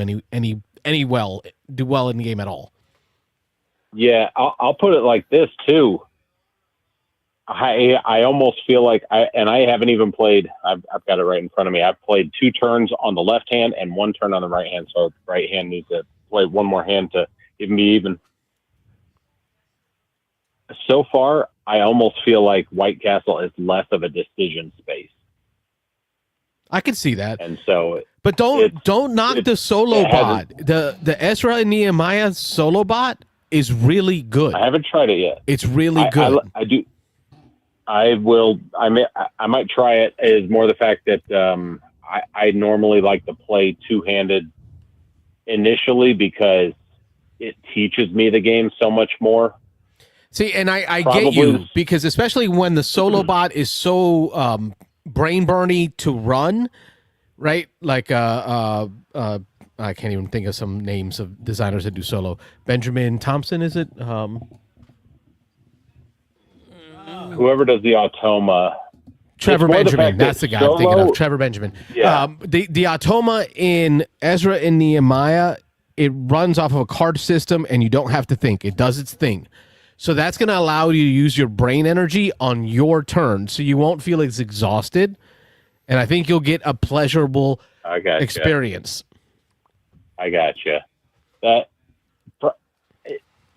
Speaker 2: do well in the game at all.
Speaker 6: Yeah, I'll put it like this too. I almost feel like I haven't even played. I've got it right in front of me. I've played 2 turns on the left hand and 1 turn on the right hand. So the right hand needs to play one more hand to even be even. So far, I almost feel like White Castle is less of a decision space,
Speaker 2: I can see that.
Speaker 6: and so
Speaker 2: But don't knock the solo
Speaker 6: it
Speaker 2: bot.
Speaker 6: hasn't-
Speaker 2: The Ezra and Nehemiah solo bot is really good.
Speaker 6: I haven't tried it yet.
Speaker 2: It's really good.
Speaker 6: I do. I will. I might try it. Is more the fact that I normally like to play two-handed initially because it teaches me the game so much more.
Speaker 2: See, and I
Speaker 6: Probably.
Speaker 2: get you because especially when the solo bot is so brain burny to run, right? Like I can't even think of some names of designers that do solo. Benjamin Thompson, is it?
Speaker 6: Whoever does the Automa,
Speaker 2: Trevor
Speaker 6: It's more the
Speaker 2: Benjamin.
Speaker 6: fact that
Speaker 2: That's the guy I'm thinking
Speaker 6: solo-
Speaker 2: of. Trevor Benjamin.
Speaker 6: Yeah.
Speaker 2: The automa in Ezra and Nehemiah, it runs off of a card system, and you don't have to think. It does its thing. So that's going to allow you to use your brain energy on your turn, so you won't feel as exhausted. And I think you'll get a pleasurable
Speaker 6: I gotcha.
Speaker 2: experience.
Speaker 6: I gotcha. That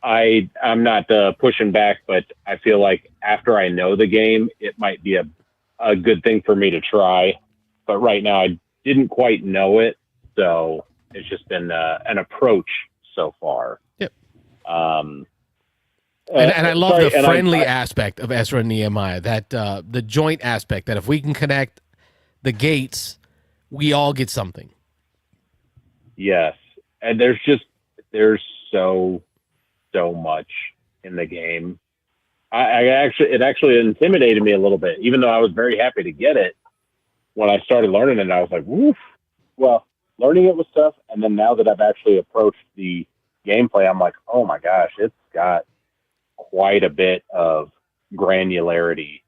Speaker 6: I'm not pushing back, but I feel like after I know the game, it might be a good thing for me to try. But right now, I didn't quite know it, so it's just been an approach so far.
Speaker 2: Yep.
Speaker 6: And
Speaker 2: I love
Speaker 6: sorry,
Speaker 2: the
Speaker 6: and
Speaker 2: friendly aspect of Ezra and Nehemiah, that the joint aspect, that if we can connect the gates, we all get something.
Speaker 6: Yes, and there's so much in the game. It actually intimidated me a little bit, even though I was very happy to get it. When I started learning it, I was like, woof. Well, learning it was tough, and then now that I've actually approached the gameplay, I'm like, oh my gosh, it's got quite a bit of granularity.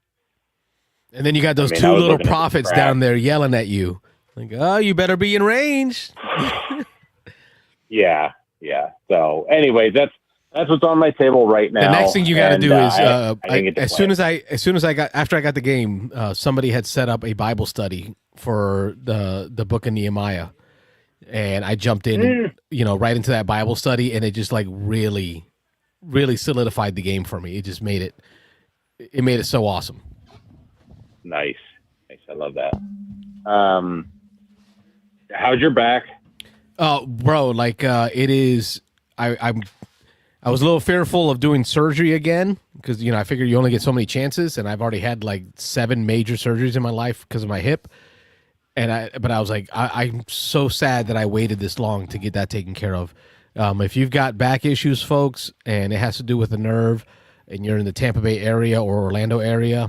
Speaker 2: And then you got those
Speaker 6: I
Speaker 2: two
Speaker 6: was
Speaker 2: little
Speaker 6: looking at the
Speaker 2: prophets
Speaker 6: track.
Speaker 2: down there yelling at you. Like, oh, you better be in range.
Speaker 6: Yeah. So, anyways, that's what's on my table right now.
Speaker 2: The next thing you got to
Speaker 6: and,
Speaker 2: do is,
Speaker 6: I didn't get to
Speaker 2: as
Speaker 6: play
Speaker 2: soon
Speaker 6: it.
Speaker 2: as I got the game, somebody had set up a Bible study for the book of Nehemiah, and I jumped in, right into that Bible study, and it just like really, really solidified the game for me. It just made it so awesome.
Speaker 6: Nice. I love that. How's your back?
Speaker 2: Bro, like it is. I was a little fearful of doing surgery again because I figured you only get so many chances, and I've already had like 7 major surgeries in my life because of my hip. But I was like, I'm so sad that I waited this long to get that taken care of. If you've got back issues, folks, and it has to do with the nerve, and you're in the Tampa Bay area or Orlando area,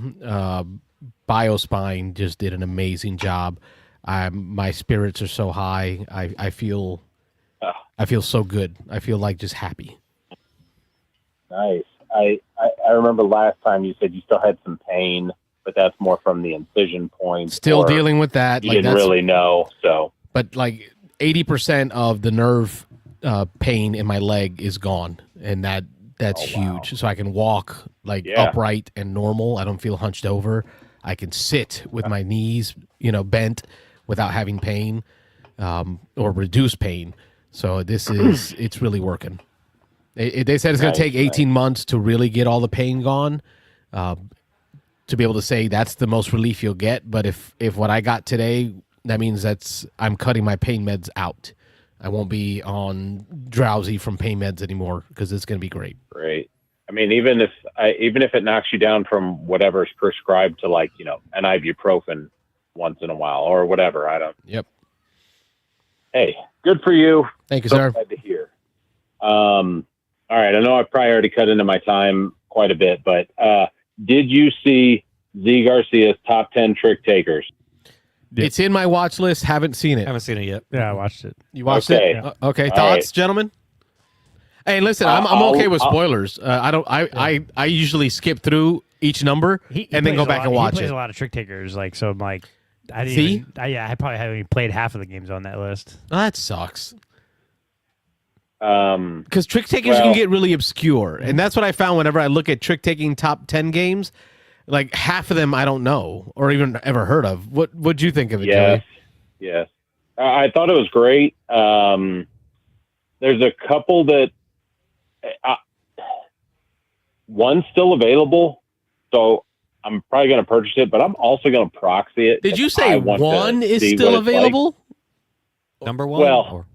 Speaker 2: BioSpine just did an amazing job. My spirits are so high. I feel so good. I feel like just happy.
Speaker 6: Nice. I remember last time you said you still had some pain, but that's more from the incision point.
Speaker 2: Still
Speaker 6: or
Speaker 2: dealing with that.
Speaker 6: You
Speaker 2: Like,
Speaker 6: didn't really know, so.
Speaker 2: But like 80% of the nerve pain in my leg is gone, and that's huge. So I can walk upright and normal. I don't feel hunched over. I can sit with my knees, bent without having pain or reduce pain. So it's really working. They said it's going to take 18 months to really get all the pain gone, to be able to say that's the most relief you'll get. But if what I got today, that means I'm cutting my pain meds out. I won't be on drowsy from pain meds anymore because it's going to be great.
Speaker 6: Great. I mean, even if it knocks you down from whatever's prescribed to an ibuprofen once in a while or whatever, I don't.
Speaker 2: Yep.
Speaker 6: Hey, good for you.
Speaker 2: Thank you,
Speaker 6: So
Speaker 2: sir.
Speaker 6: glad to hear. All right. I know I've probably already cut into my time quite a bit, but did you see Z Garcia's top 10 trick takers?
Speaker 2: It's in my watch list. Haven't seen it.
Speaker 3: Haven't seen it yet.
Speaker 4: Yeah, I watched it.
Speaker 2: You watched
Speaker 6: Okay.
Speaker 2: it? Okay.
Speaker 6: All
Speaker 2: Thoughts,
Speaker 6: right.
Speaker 2: gentlemen? Hey, listen, I'm okay with spoilers. I usually skip through each number
Speaker 4: He
Speaker 2: and then
Speaker 4: plays
Speaker 2: go
Speaker 4: a
Speaker 2: back
Speaker 4: lot-
Speaker 2: and watch
Speaker 4: He plays
Speaker 2: it.
Speaker 4: a lot of trick takers, so I'm like, I didn't
Speaker 2: See?
Speaker 4: even, I probably haven't even played half of the games on that list.
Speaker 2: Oh, that sucks.
Speaker 6: Um,
Speaker 2: Because trick takers can get really obscure, and that's what I found whenever I look at trick taking top 10 games. Like half of them I don't know or even ever heard of. What'd you think of it,
Speaker 6: yes.
Speaker 2: Joey?
Speaker 6: Yes. I thought it was great. There's a couple that one's still available, so I'm probably going to purchase it, but I'm also going to proxy it.
Speaker 2: Did you
Speaker 6: if
Speaker 2: say
Speaker 6: I want to
Speaker 2: one is
Speaker 6: see
Speaker 2: still
Speaker 6: what it's like.
Speaker 2: available
Speaker 3: Number one?
Speaker 6: Well-
Speaker 3: Or-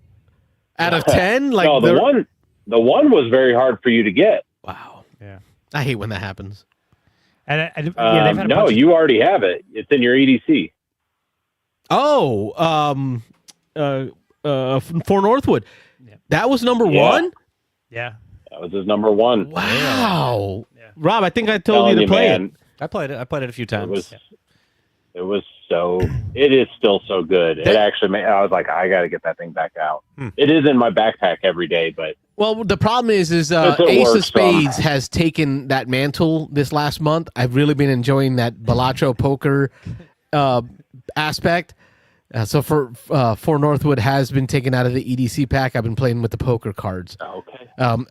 Speaker 2: out of 10? Like
Speaker 6: no, the one was very hard for you to get.
Speaker 2: Wow.
Speaker 4: Yeah.
Speaker 2: I hate when that happens.
Speaker 4: And they've had a
Speaker 6: No,
Speaker 4: bunch of-
Speaker 6: you already have it. It's in your EDC.
Speaker 2: Oh, for Northwood.
Speaker 4: Yeah.
Speaker 2: That was number
Speaker 6: Yeah.
Speaker 2: 1?
Speaker 4: Yeah.
Speaker 6: That was his number one.
Speaker 2: Wow.
Speaker 4: Yeah.
Speaker 2: Rob, I think I told
Speaker 6: Telling
Speaker 2: you to play
Speaker 6: man,
Speaker 2: it.
Speaker 3: I played it a few
Speaker 6: It
Speaker 3: times.
Speaker 6: it is still so good. It actually I was like, I got to get that thing back out. It is in my backpack every day, but
Speaker 2: Well, the problem is
Speaker 6: It's at
Speaker 2: Ace
Speaker 6: work
Speaker 2: of Spades has taken that mantle this last month. I've really been enjoying that Balacho poker aspect. So for Northwood has been taken out of the EDC pack. I've been playing with the poker cards.
Speaker 6: Okay.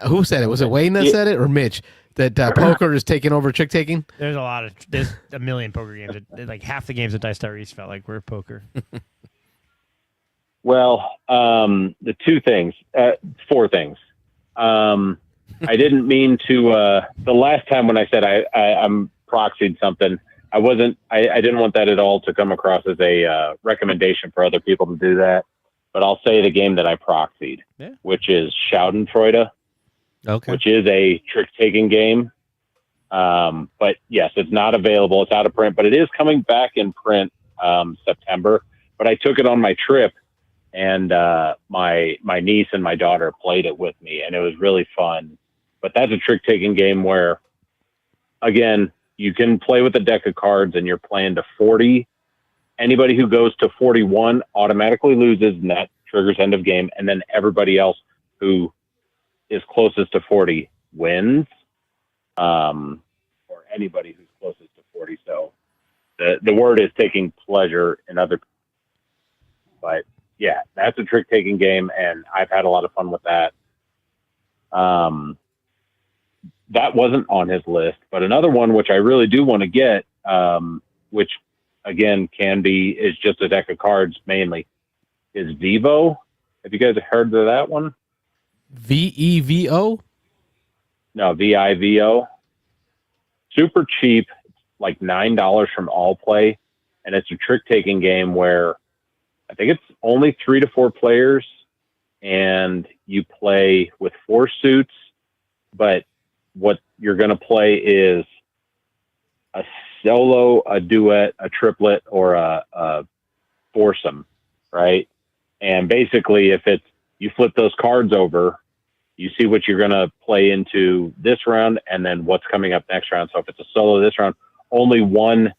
Speaker 2: Who said it? Was it Wayne that said it or Mitch? That poker is taking over trick taking?
Speaker 4: There's a million poker games. Like half the games at Dice Star East felt like we're poker.
Speaker 6: Well, the four things. I didn't mean to, the last time when I said I'm proxied something, I didn't want that at all to come across as a recommendation for other people to do that. But I'll say the game that I proxied, which is Schadenfreude, which is a trick-taking game. But yes, it's not available. It's out of print, but it is coming back in print September. But I took it on my trip, and my niece and my daughter played it with me, and it was really fun. But that's a trick-taking game where, again, you can play with a deck of cards, and you're playing to 40. Anybody who goes to 41 automatically loses, and that triggers end of game. And then everybody else who is closest to 40 wins, or anybody who's closest to 40. So the word is taking pleasure in other. But yeah, that's a trick taking game, and I've had a lot of fun with that. That wasn't on his list, but another one which I really do want to get, which again is just a deck of cards mainly, is Vivo. Have you guys heard of that one?
Speaker 2: VEVO?
Speaker 6: No, VIVO. Super cheap, like $9 from All Play, and it's a trick-taking game where I think it's only 3 to 4 players, and you play with 4 suits, but what you're going to play is a solo, a duet, a triplet, or a foursome, right? And basically, if you flip those cards over, you see what you're going to play into this round, and then what's coming up next round. So if it's a solo this round, only one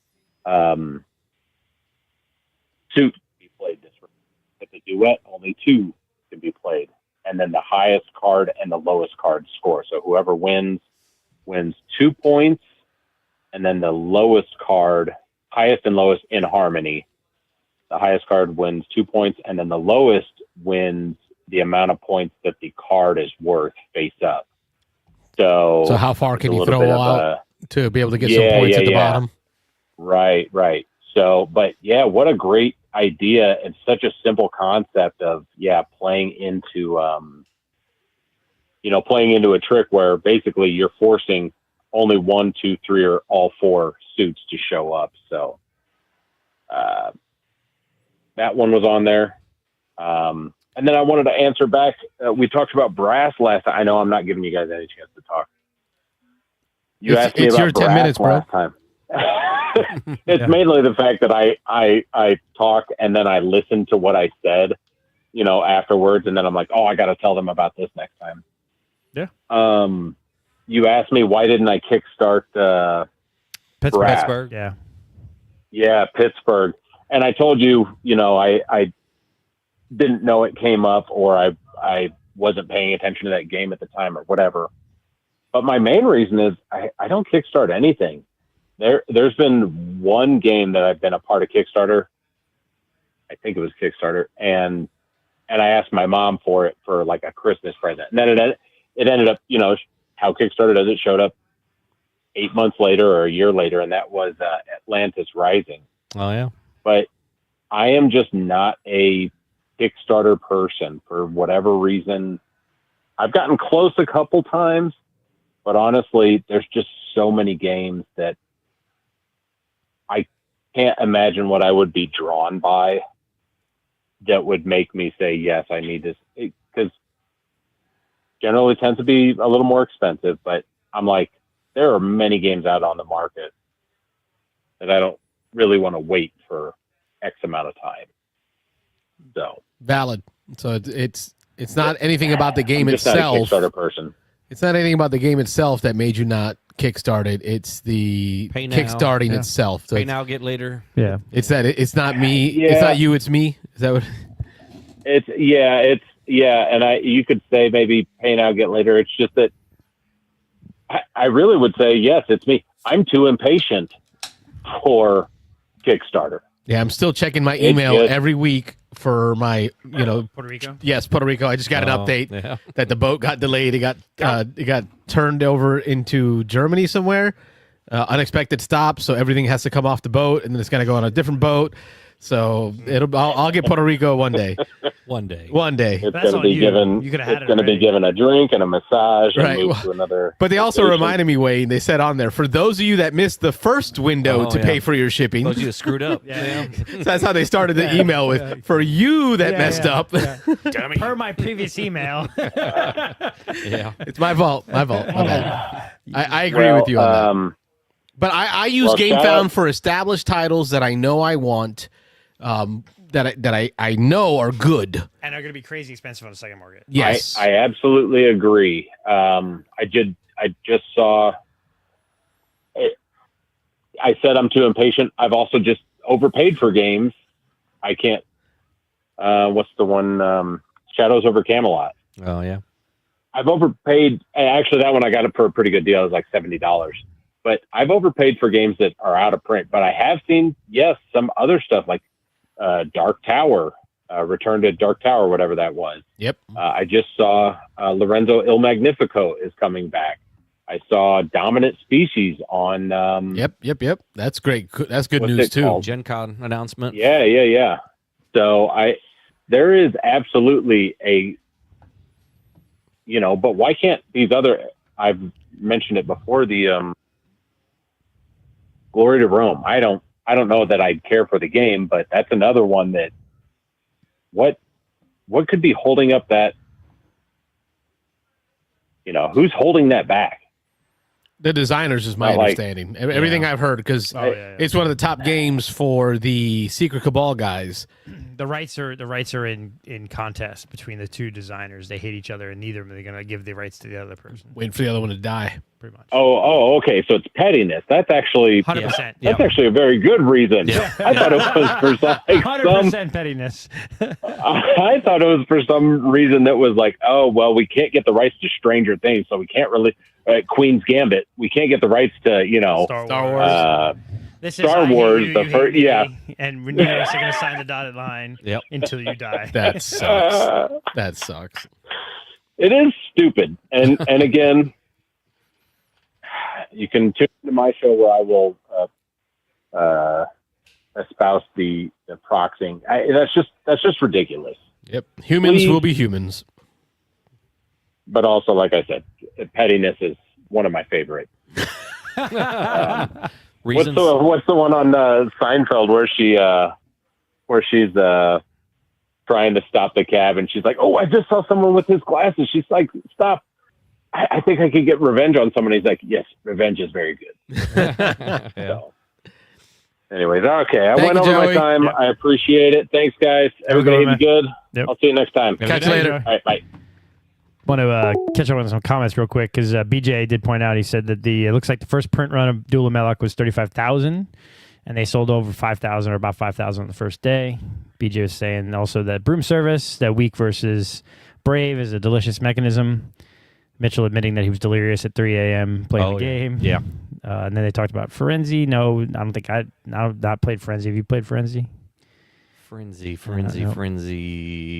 Speaker 6: suit can be played this round. If it's a duet, only 2 can be played. And then the highest card and the lowest card score. So whoever wins 2 points, and then the lowest card, highest and lowest in harmony. The highest card wins 2 points, and then the lowest wins the amount of points that the card is worth face up. So
Speaker 2: how far can you throw out to be able to get some points at the bottom?
Speaker 6: Right. So, but yeah, what a great idea. It's such a simple concept of, playing into, playing into a trick where basically you're forcing only 1, 2, 3, or all 4 suits to show up. So, that one was on there. And then I wanted to answer back. We talked about brass last time. I know I'm not giving you guys any chance to talk. You asked me about brass
Speaker 2: 10 minutes, bro.
Speaker 6: last time. It's mainly the fact that I talk and then I listen to what I said, afterwards, and then I'm like, oh, I got to tell them about this next time.
Speaker 3: Yeah.
Speaker 6: You asked me why didn't I kickstart
Speaker 3: Pittsburgh?
Speaker 4: Yeah.
Speaker 6: Yeah, Pittsburgh. And I told you, I didn't know it came up, or I wasn't paying attention to that game at the time or whatever. But my main reason is I don't kickstart anything. There's been one game that I've been a part of Kickstarter. I think it was Kickstarter. And I asked my mom for it for like a Christmas present. And then it ended up, how Kickstarter does, it showed up 8 months later or a year later. And that was Atlantis Rising.
Speaker 3: Oh, yeah.
Speaker 6: But I am just not a Kickstarter person for whatever reason. I've gotten close a couple times, but honestly, there's just so many games that I can't imagine what I would be drawn by that would make me say, yes, I need this. Because generally tends to be a little more expensive, but I'm like, there are many games out on the market that I don't really want to wait for X amount of time. So
Speaker 2: valid. So it's not anything about the game
Speaker 6: I'm just
Speaker 2: itself.
Speaker 6: Not a Kickstarter person.
Speaker 2: It's not anything about the game itself that made you not kickstart it. It's the
Speaker 3: Pay now.
Speaker 2: kickstarting itself. So
Speaker 3: Pay now, get later.
Speaker 4: Yeah.
Speaker 2: it's that it's not me.
Speaker 6: Yeah.
Speaker 2: It's not you. It's me. Is that what?
Speaker 6: yeah, and you could say maybe pay now, get later. It's just that I really would say, yes, it's me. I'm too impatient for Kickstarter.
Speaker 2: Yeah, I'm still checking my email every week for my,
Speaker 4: Puerto Rico.
Speaker 2: Yes, Puerto Rico. I just got an update that the boat got delayed. It got turned over into Germany somewhere. Unexpected stop, so everything has to come off the boat, and then it's gonna go on a different boat. So I'll get Puerto Rico one day.
Speaker 3: One day.
Speaker 6: It's
Speaker 4: That's
Speaker 6: going to
Speaker 4: on
Speaker 6: be
Speaker 4: you.
Speaker 6: given.
Speaker 4: You could've had
Speaker 6: It's
Speaker 4: it
Speaker 6: going to be
Speaker 4: already.
Speaker 6: given a drink and a massage and
Speaker 2: Right.
Speaker 6: move to another.
Speaker 2: But they also
Speaker 6: location.
Speaker 2: reminded me, Wayne. They said on there, for those of you that missed the first window
Speaker 3: Oh,
Speaker 2: to
Speaker 3: yeah.
Speaker 2: pay for your shipping,
Speaker 3: Those you just screwed up.
Speaker 4: Yeah.
Speaker 2: so that's how they started the email with. For you that messed up,
Speaker 4: Per my previous email.
Speaker 3: Yeah.
Speaker 2: it's my fault. My bad. I agree
Speaker 6: Well,
Speaker 2: with you on that. But I use
Speaker 6: well, shout
Speaker 2: GameFound
Speaker 6: out-
Speaker 2: for established titles that I know I want, that I know are good.
Speaker 4: And are going to be crazy expensive on the second market.
Speaker 2: Yes.
Speaker 6: I absolutely agree. I just saw. I said I'm too impatient. I've also just overpaid for games. I can't. What's the one? Shadows over Camelot.
Speaker 3: Oh, yeah.
Speaker 6: I've overpaid. Actually, that one I got it for a pretty good deal. It was like $70. But I've overpaid for games that are out of print. But I have seen, yes, some other stuff like Dark Tower, Return to Dark Tower, whatever that was.
Speaker 2: Yep.
Speaker 6: I just saw Lorenzo Il Magnifico is coming back. I saw Dominant Species on.
Speaker 2: Yep. That's great. That's good
Speaker 6: What's
Speaker 2: news
Speaker 6: it
Speaker 2: too.
Speaker 6: called?
Speaker 3: Gen Con announcement.
Speaker 6: Yeah. So there is absolutely a, but why can't these other? I've mentioned it before. The Glory to Rome. I don't know that I'd care for the game, but that's another one that. What could be holding up that? Who's holding that back?
Speaker 2: The designers is my
Speaker 6: Not like-
Speaker 2: understanding. Everything I've heard, because
Speaker 4: yeah.
Speaker 2: it's one of the top games for the Secret Cabal guys.
Speaker 4: The rights are in contest between the two designers. They hate each other, and neither of them are going to give the rights to the other person.
Speaker 2: Waiting for the other one to die.
Speaker 4: Pretty much.
Speaker 6: Oh, okay. So it's pettiness. That's actually
Speaker 4: 100%.
Speaker 6: that's actually a very good reason.
Speaker 3: Yeah.
Speaker 6: I thought it was for some.
Speaker 4: 100% pettiness.
Speaker 6: I thought it was for some reason that was like, oh well, we can't get the rights to Stranger Things, so we can't really Queen's Gambit. We can't get the rights to
Speaker 2: Star Wars.
Speaker 4: This
Speaker 6: Star
Speaker 4: I hate
Speaker 6: Wars,
Speaker 4: you,
Speaker 6: the
Speaker 4: you hate
Speaker 6: first-
Speaker 4: me,
Speaker 6: yeah.
Speaker 4: and neither of us are going to sign the dotted line
Speaker 3: Yep.
Speaker 4: until you die.
Speaker 2: That sucks. That sucks.
Speaker 6: It is stupid, and again, you can tune into my show where I will espouse the proxying. That's just ridiculous.
Speaker 2: Yep. Humans
Speaker 6: Please.
Speaker 2: will be humans.
Speaker 6: But also, like I said, pettiness is one of my favorite.
Speaker 3: Reasons.
Speaker 6: What's the one on Seinfeld where she's trying to stop the cab and she's like, "Oh, I just saw someone with his glasses." She's like, "Stop! I think I could get revenge on someone." He's like, "Yes, revenge is very good."
Speaker 3: Yeah.
Speaker 6: So, anyways, okay, I
Speaker 2: Thank
Speaker 6: went
Speaker 2: you,
Speaker 6: over my
Speaker 2: Joey.
Speaker 6: time.
Speaker 4: Yep.
Speaker 6: I appreciate it. Thanks, guys.
Speaker 4: Have a good
Speaker 6: Everybody
Speaker 4: one,
Speaker 6: be good.
Speaker 4: Yep.
Speaker 6: I'll see you next time.
Speaker 2: Catch you later.
Speaker 6: All right, bye.
Speaker 4: Want to catch up on some comments real quick because BJ did point out. He said that it looks like the first print run of Duel of Melloc was 35,000, and they sold over 5,000 or about 5,000 on the first day. BJ was saying also that Broom Service, that Weak versus Brave, is a delicious mechanism. Mitchell admitting that he was delirious at 3 a.m. playing the game.
Speaker 3: Yeah.
Speaker 4: And then they talked about Frenzy. No, I don't think I've not played Frenzy. Have you played Frenzy?
Speaker 3: Frenzy.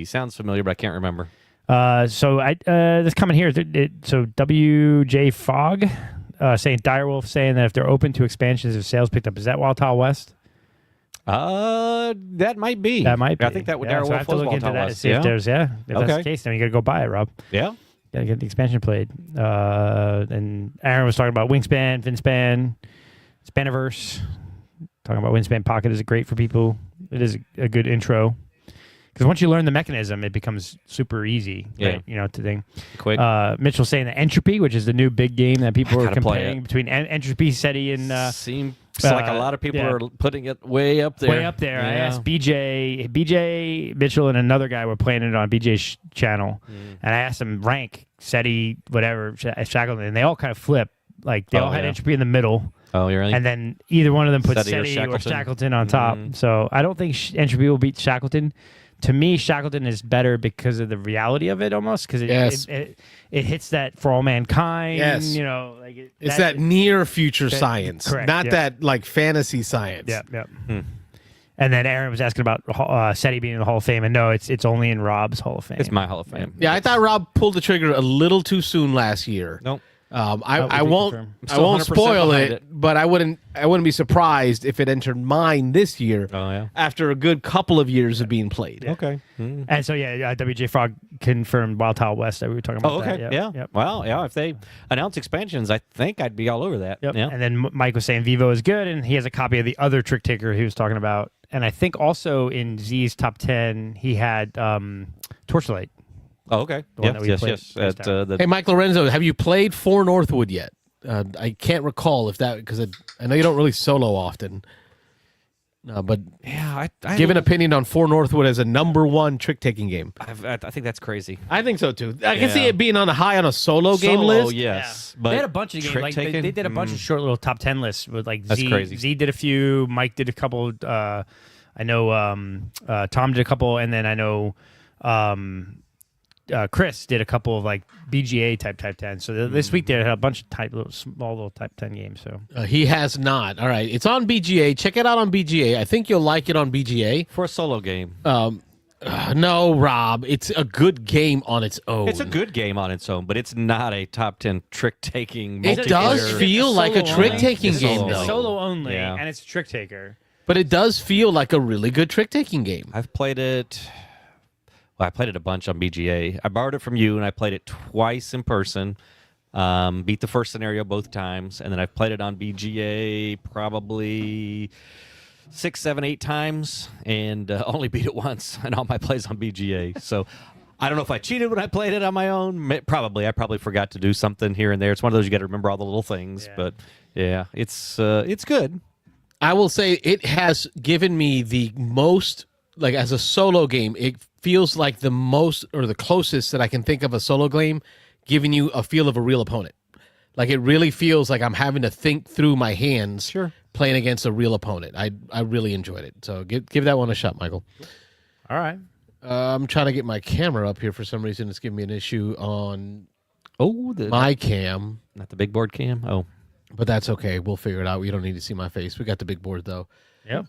Speaker 3: Sounds familiar, but I can't remember.
Speaker 4: This comment here. So WJ Fogg saying Direwolf saying that if they're open to expansions if sales picked up, is that Wild Tile West?
Speaker 3: That might be.
Speaker 4: That might be.
Speaker 3: I think that would
Speaker 4: So I
Speaker 3: Darewolf
Speaker 4: have to
Speaker 3: was
Speaker 4: look
Speaker 3: Wild
Speaker 4: into
Speaker 3: Tile
Speaker 4: that to
Speaker 3: West.
Speaker 4: see if there's if that's
Speaker 3: Okay.
Speaker 4: the case. Then you got to go buy it, Rob.
Speaker 3: Yeah.
Speaker 4: Got to get the expansion played. And Aaron was talking about Wingspan, Finspan, Spaniverse. Talking about Wingspan Pocket is great for people. It is a good intro. Because once you learn the mechanism, it becomes super easy, right? To think.
Speaker 3: Quick.
Speaker 4: Mitchell saying that Entropy, which is the new big game that people are
Speaker 3: gotta play
Speaker 4: comparing
Speaker 3: it.
Speaker 4: between Entropy, SETI, and
Speaker 3: Seems like a lot of people are putting it way up there.
Speaker 4: way up there. I
Speaker 3: Yeah.
Speaker 4: asked BJ, Mitchell, and another guy were playing it on BJ's channel, and I asked them rank SETI, whatever, Shackleton, and they all kind of flip. Like they all had Entropy in the middle.
Speaker 3: Oh, you're really?
Speaker 4: And then either one of them put
Speaker 3: SETI or
Speaker 4: SETI or
Speaker 3: Shackleton?
Speaker 4: Shackleton on top. So I don't think Entropy will beat Shackleton. to me, Shackleton is better because of the reality of it, almost because it hits that for all mankind.
Speaker 2: Yes.
Speaker 4: You know, like
Speaker 2: It's that near future science,
Speaker 4: correct,
Speaker 2: not that like fantasy science.
Speaker 4: Yeah. And then Aaron was asking about SETI being in the Hall of Fame, and no, it's only in Rob's Hall of Fame.
Speaker 3: It's my Hall of Fame.
Speaker 2: Yeah, I thought Rob pulled the trigger a little too soon last year.
Speaker 3: Nope.
Speaker 2: I won't
Speaker 3: still 100%
Speaker 2: spoil
Speaker 3: behind
Speaker 2: it,
Speaker 3: it.
Speaker 2: but I wouldn't be surprised if it entered mine this year.
Speaker 3: Oh, yeah.
Speaker 2: After a good couple of years of being played.
Speaker 3: Okay.
Speaker 4: And so WJ Frog confirmed Wild Tile West that we were talking about.
Speaker 3: Oh, okay.
Speaker 4: That.
Speaker 3: Yeah.
Speaker 4: Yep.
Speaker 3: Well, yeah. If they announce expansions, I think I'd be all over that.
Speaker 4: Yep.
Speaker 3: Yeah.
Speaker 4: And then Mike was saying Vivo is good, and he has a copy of the other Trick Taker he was talking about. And I think also in Z's top 10, he had Torchlight.
Speaker 3: Oh, okay.
Speaker 4: The one that we
Speaker 3: Yes.
Speaker 4: played
Speaker 3: Yes.
Speaker 4: last time.
Speaker 2: Hey, Mike Lorenzo, have you played For Northwood yet? I can't recall if that because I know you don't really solo often. But
Speaker 3: Yeah. I
Speaker 2: give an opinion on For Northwood as a number one trick taking game.
Speaker 3: I think that's crazy.
Speaker 2: I think so too. I can
Speaker 3: Yeah.
Speaker 2: see it being on a solo game
Speaker 3: Solo,
Speaker 2: list.
Speaker 3: yes.
Speaker 4: They
Speaker 3: But
Speaker 4: had a bunch of games. Like they did a bunch of short little top 10 lists with like
Speaker 3: That's
Speaker 4: Z.
Speaker 3: crazy.
Speaker 4: Z did a few. Mike did a couple. I know Tom did a couple, and then I know Chris did a couple of like BGA type 10. So this week they had a bunch of small little type 10 games. So
Speaker 2: He has not. All right, it's on BGA. Check it out on BGA. I think you'll like it on BGA.
Speaker 3: for a solo game,
Speaker 2: No, Rob, it's a good game on its own.
Speaker 3: it's a good game on its own, but it's not a top 10 trick taking.
Speaker 2: It does feel like a trick-taking game,
Speaker 4: It's
Speaker 2: though.
Speaker 4: solo only,
Speaker 3: Yeah.
Speaker 4: and it's a trick taker.
Speaker 2: But it does feel like a really good trick taking game.
Speaker 3: I've played it. Well, I played it a bunch on BGA. I borrowed it from you, and I played it twice in person. Beat the first scenario both times, and then I've played it on BGA probably 6, 7, 8 times, and only beat it once in all my plays on BGA. So I don't know if I cheated when I played it on my own. Probably. I probably forgot to do something here and there. It's one of those you got to remember all the little things.
Speaker 4: Yeah.
Speaker 3: But yeah, it's good.
Speaker 2: I will say it has given me the most, like as a solo game, it feels like the most or the closest that I can think of a solo game giving you a feel of a real opponent. Like it really feels like I'm having to think through my hands playing against a real opponent. I really enjoyed it. So give that one a shot, Michael.
Speaker 4: All right.
Speaker 2: I'm trying to get my camera up here for some reason. It's giving me an issue on
Speaker 3: Oh,
Speaker 2: my cam.
Speaker 3: not the big board cam. Oh,
Speaker 2: But that's okay. We'll figure it out. You don't need to see my face. We got the big board though.
Speaker 4: Yep.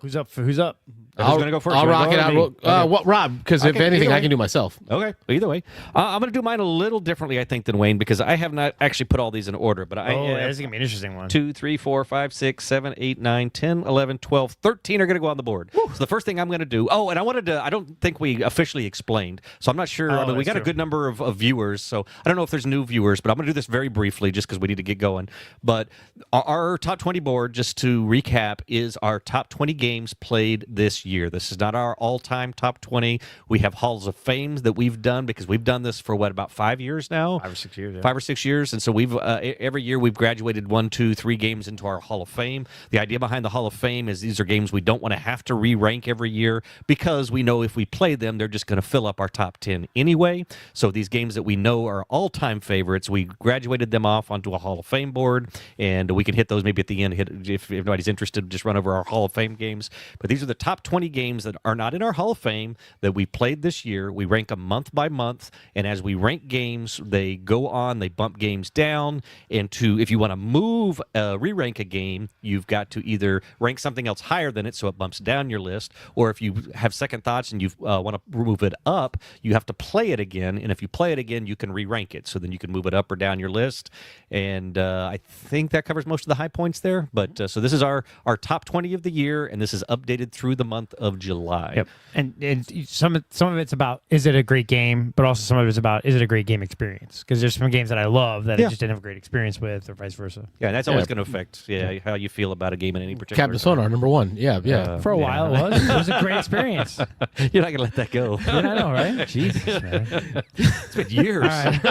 Speaker 4: Who's up? Who's up?
Speaker 3: who's gonna go first?
Speaker 2: I'll
Speaker 3: You wanna
Speaker 2: rock it
Speaker 3: go or
Speaker 2: out.
Speaker 3: me?
Speaker 2: What, Rob? Because if
Speaker 3: Okay,
Speaker 2: anything,
Speaker 3: either
Speaker 2: I
Speaker 3: way.
Speaker 2: can do myself.
Speaker 3: Okay. Either way, I'm going to do mine a little differently, I think, than Wayne because I have not actually put all these in order. But I
Speaker 4: This
Speaker 3: have
Speaker 4: is gonna be an interesting one.
Speaker 3: 2, 3, 4, 5, 6, 7, 8, 9, 10, 11, 12, 13 are going to go on the board. So the first thing I'm going to do. Oh, and I don't think we officially explained. So I'm not sure. I mean, we
Speaker 4: that's
Speaker 3: got a
Speaker 4: true.
Speaker 3: good number of viewers. So I don't know if there's new viewers, but I'm going to do this very briefly just because we need to get going. But our top 20 board, just to recap, is our top 20 games played this year. This is not our all-time top 20. We have Halls of Fame that we've done because we've done this for about 5 years now?
Speaker 4: 5 or 6 years. Yeah.
Speaker 3: 5 or 6 years, and so we've every year we've graduated 1, 2, 3 games into our Hall of Fame. The idea behind the Hall of Fame is these are games we don't want to have to re-rank every year because we know if we play them, they're just going to fill up our top 10 anyway. So these games that we know are all-time favorites, we graduated them off onto a Hall of Fame board, and we can hit those maybe at the end. If nobody's interested, just run over our Hall of Fame games. But these are the top 20 games that are not in our Hall of Fame that we played this year. We rank them month by month, and as we rank games, they go on, they bump games down. And if you want to move, re-rank a game, you've got to either rank something else higher than it so it bumps down your list, or if you have second thoughts and you want to move it up, you have to play it again. And if you play it again, you can re-rank it. So then you can move it up or down your list. And I think that covers most of the high points there. But so this is our top 20 of the year, and this is updated through the month of July.
Speaker 4: Yep. And some of it's about is it a great game, but also some of it's about is it a great game experience? Because there's some games that I love that I just didn't have a great experience with, or vice versa.
Speaker 3: Yeah, that's always going to affect how you feel about a game in any particular
Speaker 2: Captain Sonar, number one. Yeah.
Speaker 4: For a while, it was. It was a great experience.
Speaker 3: You're not going to let that go.
Speaker 4: I know, right? Jesus, man.
Speaker 3: It's been years.
Speaker 4: All right.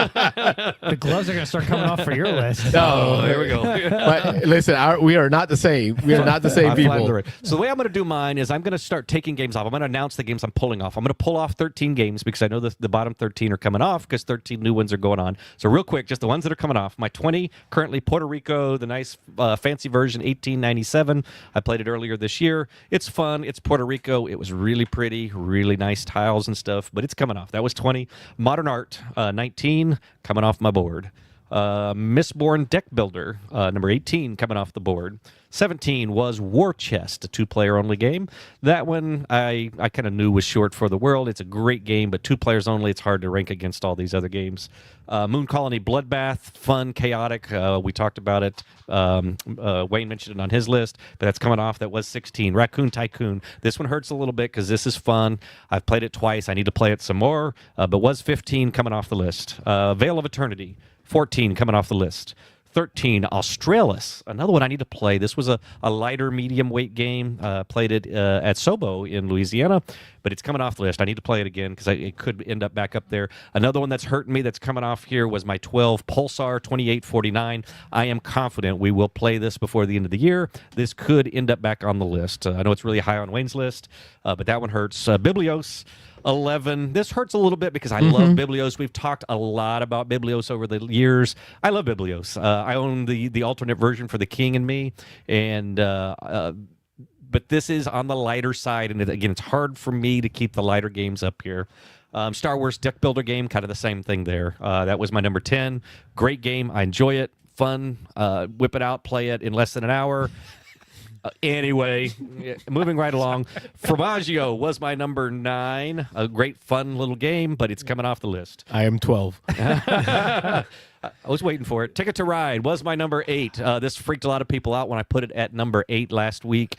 Speaker 4: The gloves are going to start coming off for your list.
Speaker 2: Oh,
Speaker 3: there we go.
Speaker 2: But listen, we are not the same. We are not the same people.
Speaker 3: So the way I'm going to do mine is I'm going to start taking games off. I'm going to announce the games I'm pulling off. I'm going to pull off 13 games because I know the bottom 13 are coming off because 13 new ones are going on. So real quick, just the ones that are coming off. My 20, currently Puerto Rico, the nice fancy version, 1897. I played it earlier this year. It's fun. It's Puerto Rico. It was really pretty, really nice tiles and stuff, but it's coming off. That was 20. Modern Art, 19, coming off my board. Mistborn Deck Builder, number 18, coming off the board. 17 was War Chest, a 2-player only game. That one I kind of knew was short for the world. It's a great game, but 2 players only. It's hard to rank against all these other games. Moon Colony Bloodbath, fun, chaotic. We talked about it. Wayne mentioned it on his list, but that's coming off. That was 16. Raccoon Tycoon. This one hurts a little bit because this is fun. I've played it twice. I need to play it some more, but was 15 coming off the list. Veil of Eternity. 14 coming off the list. 13, Australis, another one I need to play. This was a lighter medium weight game. Played it at Sobo in Louisiana, but it's coming off the list. I need to play it again because it could end up back up there. Another one that's hurting me that's coming off here was my 12, Pulsar 2849. I am confident we will play this before the end of the year. This could end up back on the list. I know it's really high on Wayne's list, but that one hurts. Biblios, 11. This hurts a little bit because I love Biblios. We've talked a lot about Biblios over the years. I love Biblios. I own the alternate version for the King and Me, and but this is on the lighter side, and again, it's hard for me to keep the lighter games up here. Star Wars Deck Builder game, kind of the same thing there. That was my number 10. Great game. I enjoy it. Fun. Whip it out, play it in less than an hour. Anyway, moving right along. Formaggio was my number 9. A great, fun little game, but it's coming off the list.
Speaker 2: I am 12.
Speaker 3: I was waiting for it. Ticket to Ride was my number 8. This freaked a lot of people out when I put it at number 8 last week.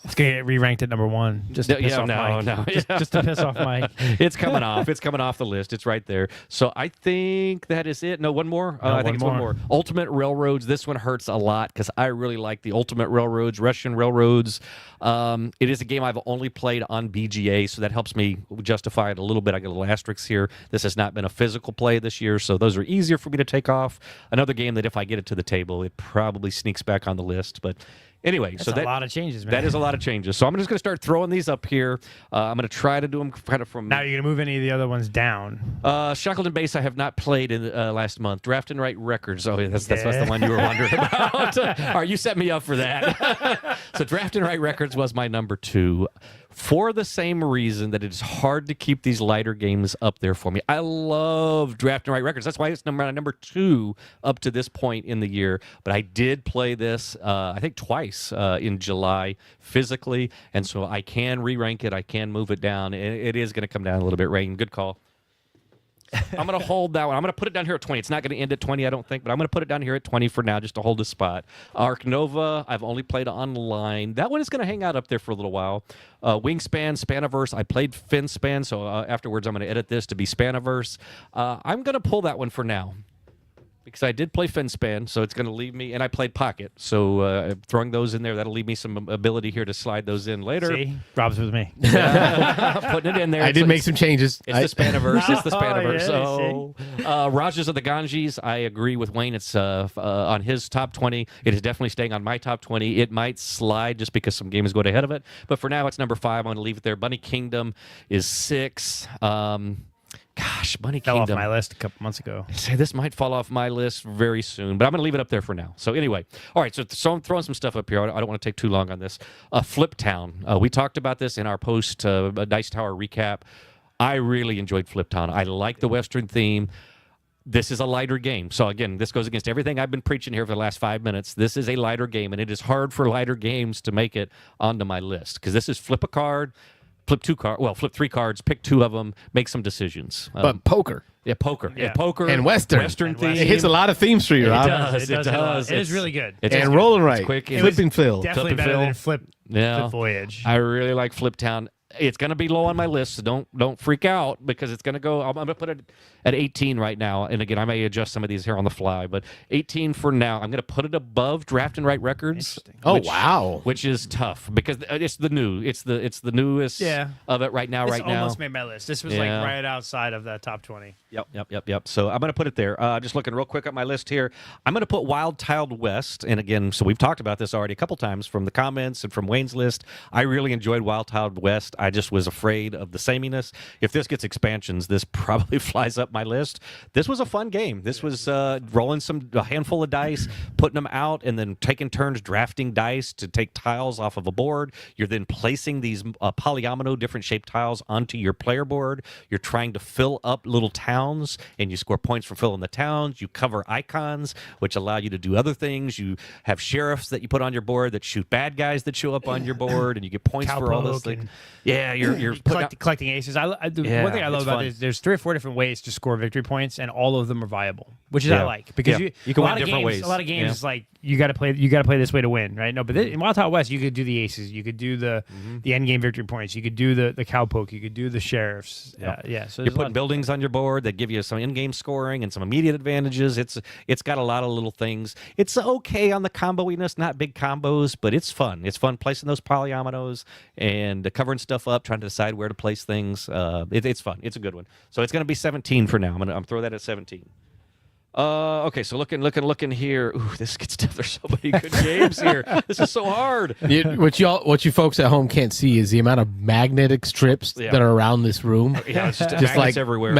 Speaker 4: It's going to get re-ranked at number 1. Just to piss off Mike. Just to piss off Mike.
Speaker 3: It's coming off. It's coming off the list. It's right there. So I think that is it. No, one more? I think it's one more. Ultimate Railroads. This one hurts a lot because I really like the Ultimate Railroads, Russian Railroads. It is a game I've only played on BGA, so that helps me justify it a little bit. I got a little asterisk here. This has not been a physical play this year, so those are easier for me to take off. Another game that if I get it to the table, it probably sneaks back on the list, but... Anyway,
Speaker 4: that's a lot of changes, man.
Speaker 3: That is a lot of changes. So I'm just going to start throwing these up here. I'm going to try to do them kind of from...
Speaker 4: Now you're going to move any of the other ones down.
Speaker 3: Shackleton Base I have not played in last month. Draft and Write Records. Oh, that's the one you were wondering about. All right, you set me up for that. So Draft and Write Records was my number 2. For the same reason that it is hard to keep these lighter games up there for me. I love Draft and Write Records. That's why it's number 2 up to this point in the year. But I did play this, I think, twice in July physically, and so I can re-rank it. I can move it down. It is going to come down a little bit, Rain. Good call. I'm going to hold that one. I'm going to put it down here at 20. It's not going to end at 20, I don't think, but I'm going to put it down here at 20 for now just to hold the spot. Arc Nova, I've only played online. That one is going to hang out up there for a little while. Wingspan, Spaniverse, I played FinSpan, so afterwards I'm going to edit this to be Spaniverse. I'm going to pull that one for now, because I did play FinSpan, so it's going to leave me, and I played Pocket, so throwing those in there, that'll leave me some ability here to slide those in later.
Speaker 4: See? Rob's with me.
Speaker 3: Putting it in there.
Speaker 2: I did make some changes.
Speaker 3: It's the Spaniverse. It's the Spaniverse.
Speaker 4: Yeah,
Speaker 3: so, Rajas of the Ganges, I agree with Wayne. It's on his top 20. It is definitely staying on my top 20. It might slide just because some games go ahead of it, but for now, it's number 5. I'm going to leave it there. Bunny Kingdom is 6. Gosh, Bunny Kingdom.
Speaker 4: Fell off my list a couple months ago.
Speaker 3: Say this might fall off my list very soon, but I'm going to leave it up there for now. So anyway, all right, so I'm throwing some stuff up here. I don't want to take too long on this. Flip Town. We talked about this in our post Dice Tower recap. I really enjoyed Flip Town. I like the Western theme. This is a lighter game. So again, this goes against everything I've been preaching here for the last 5 minutes. This is a lighter game, and it is hard for lighter games to make it onto my list because this is flip a card, flip 3 cards, pick 2 of them, make some decisions.
Speaker 2: But poker.
Speaker 3: Yeah, poker.
Speaker 4: Yeah.
Speaker 3: Yeah, poker.
Speaker 2: And Western.
Speaker 3: Western theme.
Speaker 2: It hits a lot of themes for you, Rob.
Speaker 3: It does.
Speaker 4: It is really good.
Speaker 3: It's
Speaker 2: Rolling Right.
Speaker 3: quick.
Speaker 2: Flip and Fill.
Speaker 4: Definitely
Speaker 3: Flip and
Speaker 4: better
Speaker 3: Fill.
Speaker 4: than Flip Voyage.
Speaker 3: I really like Flip Town. it's going to be low on my list, so don't freak out because it's going to go. I'm going to put it at 18 right now. And again, I may adjust some of these here on the fly, but 18 for now. I'm going to put it above Draft and Write Records.
Speaker 2: Oh, wow.
Speaker 3: Which is tough because it's the newest of it right now.
Speaker 4: This almost made my list. This was like right outside of the top 20.
Speaker 3: Yep. So I'm going to put it there. Just looking real quick at my list here. I'm going to put Wild Tiled West. And again, so we've talked about this already a couple times from the comments and from Wayne's list. I really enjoyed Wild Tiled West. I just was afraid of the sameness. If this gets expansions, this probably flies up my list. This was a fun game. This was rolling a handful of dice, putting them out, and then taking turns drafting dice to take tiles off of a board. You're then placing these polyomino different shaped tiles onto your player board. You're trying to fill up little towns, and you score points for filling the towns. You cover icons, which allow you to do other things. You have sheriffs that you put on your board that shoot bad guys that show up on your board, and you get points for all those things. Yeah, you're
Speaker 4: collecting aces. One thing I love about this, there's 3 or 4 different ways to score victory points, and all of them are viable, which is I like because
Speaker 3: you can win different ways.
Speaker 4: A lot of games is like you got to play this way to win, right? No, but in Wild Tiled West, you could do the aces, you could do the end game victory points, you could do the cowpoke, you could do the sheriffs. So
Speaker 3: you're putting buildings on your board that give you some in-game scoring and some immediate advantages. It's got a lot of little things. It's okay on the combo-iness, not big combos, but it's fun. It's fun placing those polyominoes and covering stuff up, trying to decide where to place things. It's fun. It's a good one. So it's going to be 17 for now. I'm throw that at 17. Okay, so looking here. Ooh, this gets tough. There's so many good games here. This is so hard.
Speaker 2: What you folks at home can't see is the amount of magnetic strips that are around this room.
Speaker 3: Yeah, it's just like everywhere.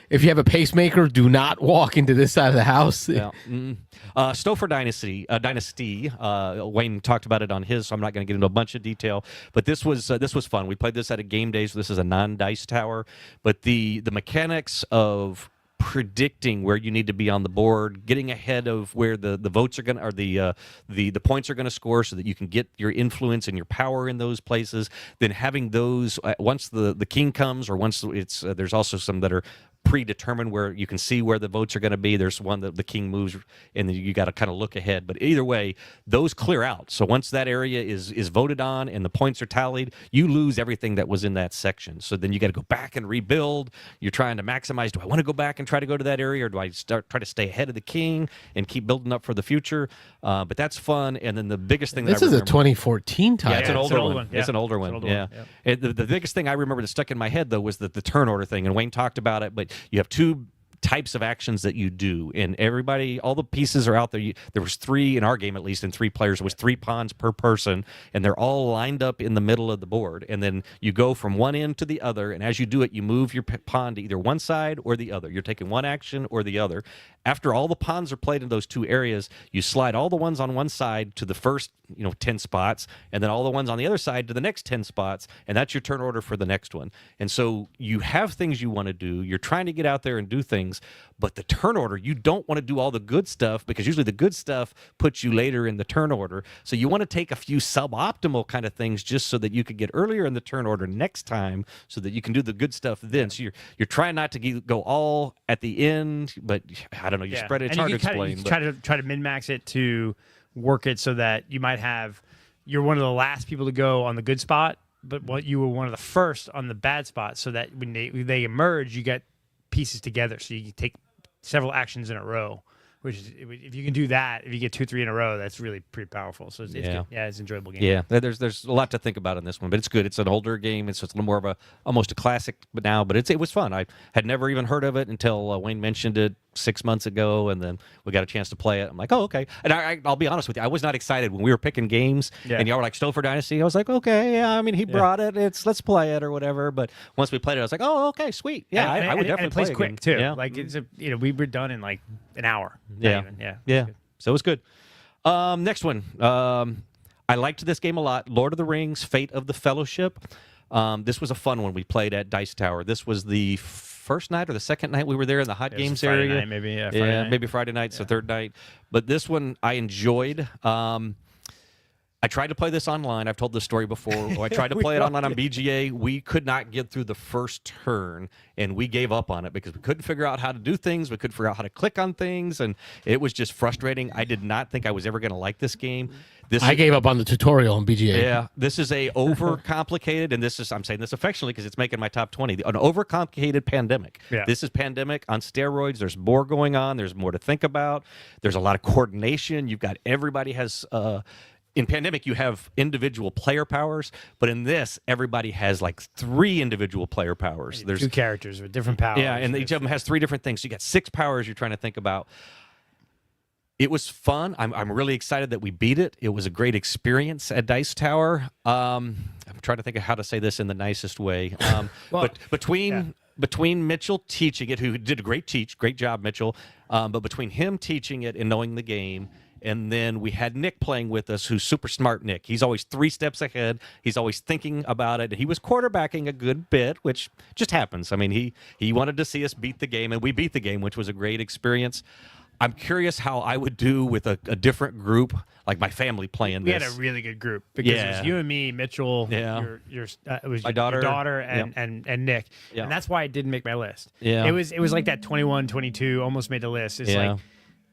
Speaker 2: If you have a pacemaker, do not walk into this side of the house.
Speaker 3: Yeah. Stouffer Dynasty. Wayne talked about it on his, so I'm not going to get into a bunch of detail. But this was fun. We played this at a game day. So this is a non-dice tower, but the mechanics of predicting where you need to be on the board, getting ahead of where the votes are going to, or the points are going to score, so that you can get your influence and your power in those places. Then having those once the king comes, or once it's there's also some that are predetermined where you can see where the votes are going to be. There's one that the king moves, and then you got to kind of look ahead. But either way, those clear out. So once that area is voted on and the points are tallied, you lose everything that was in that section. So then you got to go back and rebuild. You're trying to maximize. Do I want to go back and try to go to that area, or do I try to stay ahead of the king and keep building up for the future? But that's fun. And then the biggest thing
Speaker 2: this is a 2014 title.
Speaker 3: Yeah, it's an older one. It's an older one. Yeah. The biggest thing I remember that stuck in my head though was the turn order thing, and Wayne talked about it. But you have 2 types of actions that you do, and all the pieces are out there. There was 3 in our game, at least in 3 players. It was 3 pawns per person, and they're all lined up in the middle of the board. And then you go from one end to the other, and as you do it, you move your pawn to either one side or the other. You're taking one action or the other. After all the pawns are played in those 2 areas, you slide all the ones on one side to the first 10 spots, and then all the ones on the other side to the next 10 spots, and that's your turn order for the next one. And so you have things you want to do. You're trying to get out there and do things, but the turn order, you don't want to do all the good stuff, because usually the good stuff puts you later in the turn order. So you want to take a few suboptimal kind of things just so that you could get earlier in the turn order next time, so that you can do the good stuff then. So you're trying not to go all at the end, but I don't know, you spread it. It's hard to explain.
Speaker 4: You try to min-max it to work it so that you might have, you're one of the last people to go on the good spot, but you were one of the first on the bad spot, so that when they emerge, you get pieces together, so you can take several actions in a row. Which is, if you can do that, if you get 2, 3 in a row, that's really pretty powerful. So it's good. Yeah, it's an enjoyable game.
Speaker 3: Yeah, there's a lot to think about in this one, but it's good. It's an older game, so it's a little more of almost a classic, but it was fun. I had never even heard of it until Wayne mentioned it 6 months ago, and then we got a chance to play it. I'm like, oh, okay. And I'll be honest with you, I was not excited when we were picking games, and y'all were like, Stouffer Dynasty. I was like, okay, yeah. I mean, he brought it. Let's play it or whatever. But once we played it, I was like, oh, okay, sweet. Yeah, I would definitely play it.
Speaker 4: And it plays quick
Speaker 3: again.
Speaker 4: too.
Speaker 3: Yeah.
Speaker 4: Like it's we were done in like an hour.
Speaker 3: Yeah. So it was good. Next one. I liked this game a lot. Lord of the Rings: Fate of the Fellowship. This was a fun one we played at Dice Tower. This was the first night or the second night we were there in the hot games
Speaker 4: Friday
Speaker 3: area.
Speaker 4: Night, maybe. Friday night.
Speaker 3: Maybe Friday night. So third night. But this one I enjoyed. I tried to play this online. I've told this story before. I tried to play it online on BGA. We could not get through the first turn, and we gave up on it because we couldn't figure out how to do things. We couldn't figure out how to click on things, and it was just frustrating. I did not think I was ever going to like this game.
Speaker 2: I gave up on the tutorial on BGA.
Speaker 3: Yeah, this is a overcomplicated, and I'm saying this affectionately because it's making my top 20. An overcomplicated pandemic.
Speaker 4: Yeah.
Speaker 3: This is pandemic on steroids. There's more going on. There's more to think about. There's a lot of coordination. You've got everybody has. In pandemic, you have individual player powers, but in this, everybody has like 3 individual player powers.
Speaker 4: There's 2 characters with different powers.
Speaker 3: Yeah, and each of them has 3 different things. So you got 6 powers you're trying to think about. It was fun. I'm really excited that we beat it. It was a great experience at Dice Tower. I'm trying to think of how to say this in the nicest way. But between Mitchell teaching it, who did a great job, Mitchell, but between him teaching it and knowing the game, and then we had Nick playing with us, who's super smart. Nick, he's always 3 steps ahead. He's always thinking about it. He was quarterbacking a good bit, which just happens. I mean, he wanted to see us beat the game, and we beat the game, which was a great experience. I'm curious how I would do with a different group, like my family playing
Speaker 4: We
Speaker 3: this.
Speaker 4: had a really good group because it was you and me, Mitchell, it was
Speaker 3: My
Speaker 4: your
Speaker 3: daughter.
Speaker 4: daughter and Nick.
Speaker 3: Yeah.
Speaker 4: And that's why it didn't make my list.
Speaker 3: Yeah.
Speaker 4: It was like that 21, 22 almost made the list. It's like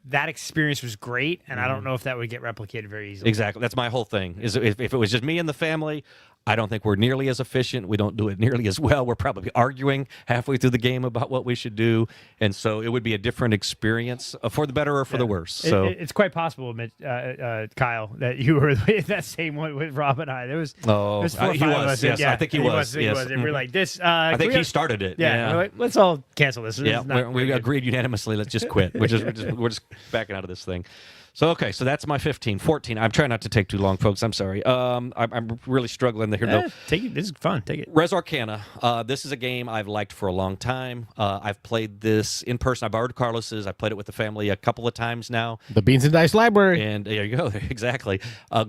Speaker 4: that experience was great, and I don't know if that would get replicated very easily.
Speaker 3: Exactly. That's my whole thing. Is if it was just me and the family, I don't think we're nearly as efficient. We don't do it nearly as well. We're probably arguing halfway through the game about what we should do, and so it would be a different experience for the better or for the worse. So
Speaker 4: it's quite possible, Kyle, that you were that same one with Rob and I. There was 4 or 5
Speaker 3: he
Speaker 4: of
Speaker 3: was.
Speaker 4: us.
Speaker 3: Yes,
Speaker 4: Yeah,
Speaker 3: I think he was.
Speaker 4: He
Speaker 3: Yes.
Speaker 4: was. And we're like this.
Speaker 3: I think he started it.
Speaker 4: Yeah. We're like, let's all cancel this. This
Speaker 3: Yeah,
Speaker 4: is not
Speaker 3: we
Speaker 4: very good.
Speaker 3: agreed unanimously. Let's just quit. We're just backing out of this thing. So okay, so that's my 15, 14. I'm trying not to take too long, folks. I'm sorry. I'm really struggling here though.
Speaker 4: Take it. This is fun. Take it.
Speaker 3: Res Arcana. This is a game I've liked for a long time. I've played this in person. I borrowed Carlos's. I played it with the family a couple of times now.
Speaker 2: The Beans and Dice Library.
Speaker 3: And there you go. Exactly.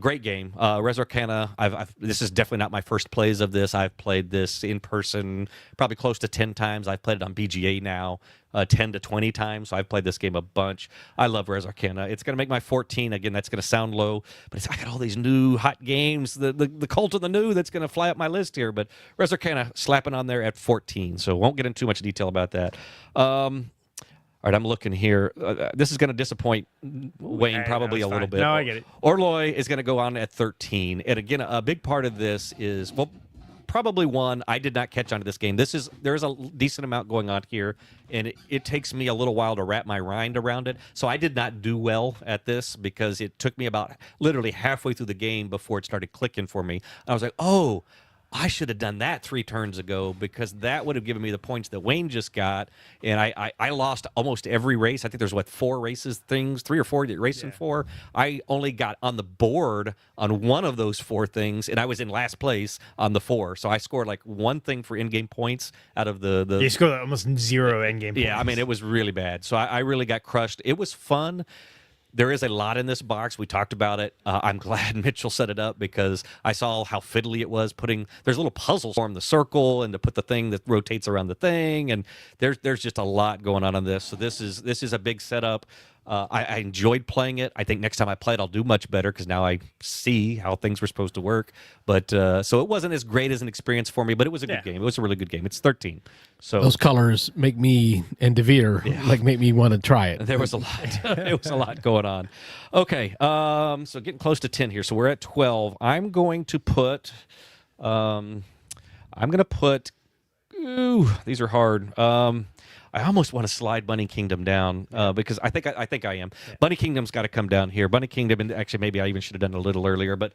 Speaker 3: Great game. Res Arcana. This is definitely not my first plays of this. I've played this in person probably close to 10 times. I've played it on BGA now 10 to 20 times. So I've played this game a bunch. I love Res Arcana. It's going to make my 14. Again, that's going to sound low, but I got all these new hot games. The cult of the new that's going to fly up my list here. But Res Arcana slapping on there at 14. So won't get into too much detail about that. All right, I'm looking here. This is going to disappoint Wayne probably a little bit.
Speaker 4: No, I get it.
Speaker 3: Orloy is going to go on at 13. And again, a big part of this is, well, probably one, I did not catch on to this game. There is a decent amount going on here, and it takes me a little while to wrap my mind around it. So I did not do well at this because it took me about literally halfway through the game before it started clicking for me. I was like, oh, I should have done that 3 turns ago because that would have given me the points that Wayne just got. And I lost almost every race. I think there's 4 races things, 3 or 4 racing for. I only got on the board on one of those 4 things, and I was in last place on the 4. So I scored like 1 thing for in-game points out of the
Speaker 4: You scored almost 0 in-game points.
Speaker 3: Yeah, I mean, it was really bad. So I really got crushed. It was fun. There is a lot in this box. We talked about it. I'm glad Mitchell set it up because I saw how fiddly it was there's little puzzles to form the circle and to put the thing that rotates around the thing. And there's just a lot going on this. So this is a big setup. I enjoyed playing it. I think next time I play it, I'll do much better because now I see how things were supposed to work. But so it wasn't as great as an experience for me, but it was a good game. It was a really good game. It's 13. So
Speaker 2: those colors make me and Devere make me want to try it.
Speaker 3: there was a lot. There was a lot going on. Okay, so getting close to 10 here. So we're at 12. I'm going to put. Ooh, these are hard. I almost want to slide Bunny Kingdom down because I think I am. Yeah. Bunny Kingdom's got to come down here. Bunny Kingdom, and actually maybe I even should have done it a little earlier, but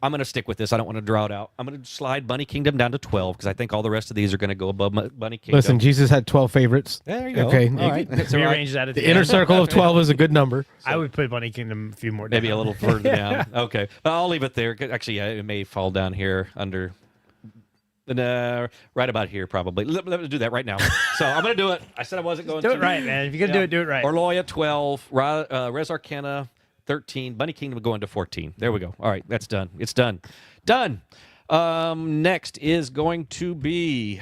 Speaker 3: I'm going to stick with this. I don't want to draw it out. I'm going to slide Bunny Kingdom down to 12 because I think all the rest of these are going to go above Bunny Kingdom.
Speaker 2: Listen, Jesus had 12 favorites.
Speaker 3: There you go.
Speaker 2: Okay.
Speaker 3: All right.
Speaker 4: So rearrange that.
Speaker 2: The inner circle of 12 is a good number.
Speaker 4: I would put Bunny Kingdom a few more down.
Speaker 3: Maybe a little further down. Okay. But I'll leave it there. Actually, it may fall down here under... right about here, probably. Let me do that right now. So I'm going to do it. I said I wasn't going to.
Speaker 4: Do it right, man. If you're going to do it right.
Speaker 3: Orloy at 12, Res Arcana 13, Bunny Kingdom going to 14. There we go. All right, that's done. It's done. Done. Next is going to be...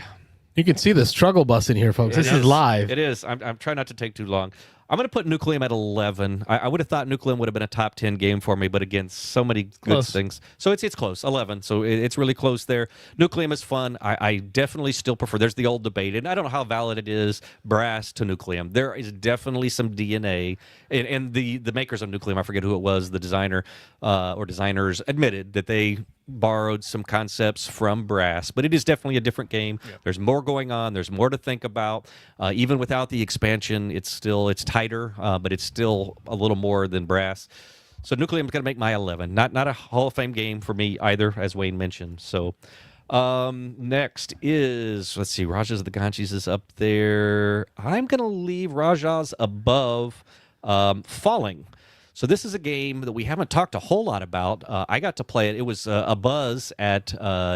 Speaker 2: You can see the struggle bus in here, folks. This is live.
Speaker 3: It is. I'm trying not to take too long. I'm going to put Nucleum at 11. I would have thought Nucleum would have been a top 10 game for me, but again, so many good
Speaker 2: Close.
Speaker 3: things. So it's close, 11. So it's really close there. Nucleum is fun. I definitely still prefer. There's the old debate, and I don't know how valid it is, brass to Nucleum. There is definitely some DNA, and the makers of Nucleum, I forget who it was, the designer or designers admitted that they borrowed some concepts from brass, but it is definitely a different game. There's more going on. There's more to think about. Even without the expansion, it's tighter, but it's still a little more than brass. So Nucleum is going to make my 11. Not a Hall of Fame game for me either, as Wayne mentioned. So next is, let's see, Rajas of the Ganges is up there. I'm going to leave Rajas above Falling. So this is a game that we haven't talked a whole lot about. I got to play it. It was a buzz at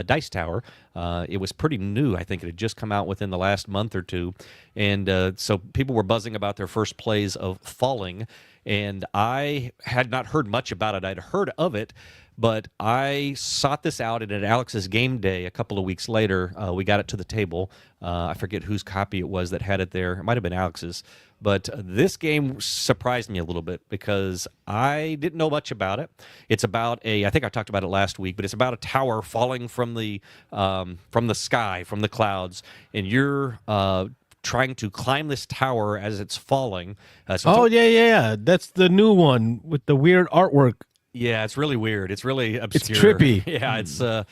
Speaker 3: Dice Tower. It was pretty new. I think it had just come out within the last month or two. And so people were buzzing about their first plays of Falling. And I had not heard much about it. I'd heard of it, but I sought this out. And at Alex's game day a couple of weeks later, we got it to the table. I forget whose copy it was that had it there. It might have been Alex's. But this game surprised me a little bit because I didn't know much about it. It's about I think I talked about it last week, but it's about a tower falling from the sky, from the clouds, and you're trying to climb this tower as it's falling.
Speaker 2: Yeah. That's the new one with the weird artwork.
Speaker 3: Yeah, it's really weird. It's really obscure.
Speaker 2: It's trippy.
Speaker 3: Yeah, it's so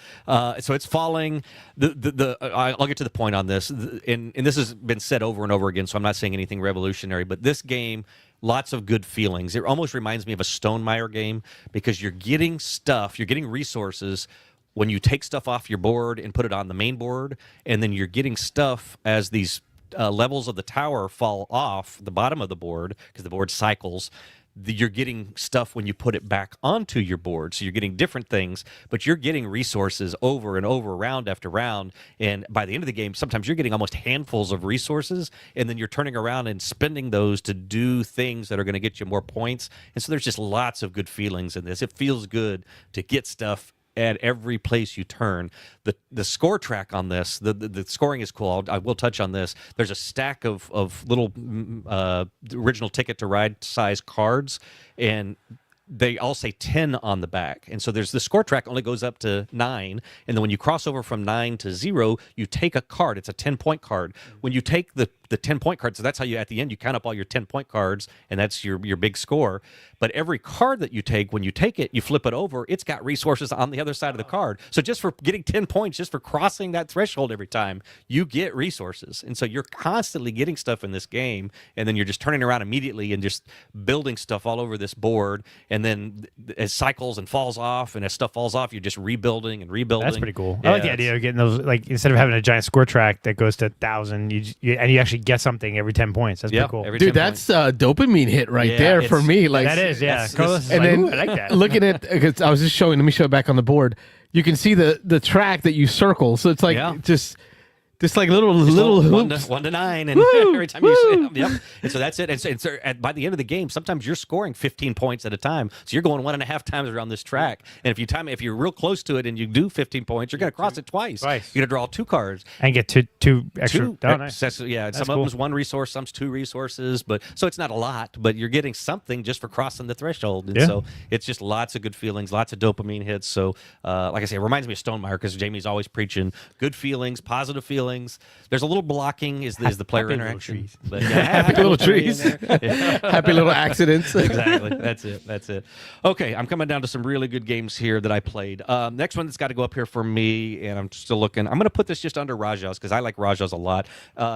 Speaker 3: it's falling. I'll get to the point on this, and this has been said over and over again. So I'm not saying anything revolutionary, but this game, lots of good feelings. It almost reminds me of a Stonemaier game because you're getting stuff, you're getting resources when you take stuff off your board and put it on the main board, and then you're getting stuff as these levels of the tower fall off the bottom of the board because the board cycles. You're getting stuff when you put it back onto your board. So you're getting different things, but you're getting resources over and over, round after round. And by the end of the game, sometimes you're getting almost handfuls of resources, and then you're turning around and spending those to do things that are going to get you more points. And so there's just lots of good feelings in this. It feels good to get stuff at every place you turn. The score track on this, the scoring is cool. I will touch on this. There's a stack of little original Ticket to Ride size cards, and they all say 10 on the back. And so the score track only goes up to 9. And then when you cross over from 9 to 0, you take a card. It's a 10-point card. When you take the 10-point card, so that's how you, at the end, you count up all your 10-point cards, and that's your big score. But every card that you take, when you take it, you flip it over, it's got resources on the other side of the card. So just for getting 10 points, just for crossing that threshold every time, you get resources. And so you're constantly getting stuff in this game, and then you're just turning around immediately and just building stuff all over this board. And then as cycles and falls off, and as stuff falls off, you're just rebuilding and rebuilding.
Speaker 4: That's pretty cool.
Speaker 3: Yeah,
Speaker 4: I like the idea of getting those, like, instead of having a giant score track that goes to 1,000, you actually get something every 10 points. That's pretty cool.
Speaker 2: Dude, that's a dopamine hit right there for me. Like
Speaker 4: that is, yeah. Carlos is
Speaker 2: and
Speaker 4: like,
Speaker 2: then
Speaker 4: "Ooh, I like that."
Speaker 2: looking at, because I was just showing, let me show it back on the board. You can see the track that you circle. So it's like just like little hoops.
Speaker 3: 1 to 9, and every time you say, yep. And so that's it. And so by the end of the game, sometimes you're scoring 15 points at a time. So you're going 1.5 times around this track. And if you're real close to it and you do 15 points, you're going to cross it twice. You're going to draw 2 cards
Speaker 4: and get two extra. Oh, nice.
Speaker 3: Yeah,
Speaker 4: That's
Speaker 3: some
Speaker 4: cool.
Speaker 3: of them's 1 resource, some's 2 resources, but so it's not a lot, but you're getting something just for crossing the threshold. And so it's just lots of good feelings, lots of dopamine hits. So like I say, it reminds me of Stonemaier because Jamie's always preaching good feelings, positive feelings. There's a little blocking is the player interaction. But
Speaker 2: Happy little trees. Happy little accidents.
Speaker 3: Exactly. That's it. Okay, I'm coming down to some really good games here that I played. Next one that's got to go up here for me, and I'm still looking. I'm going to put this just under Rajas because I like Rajas a lot.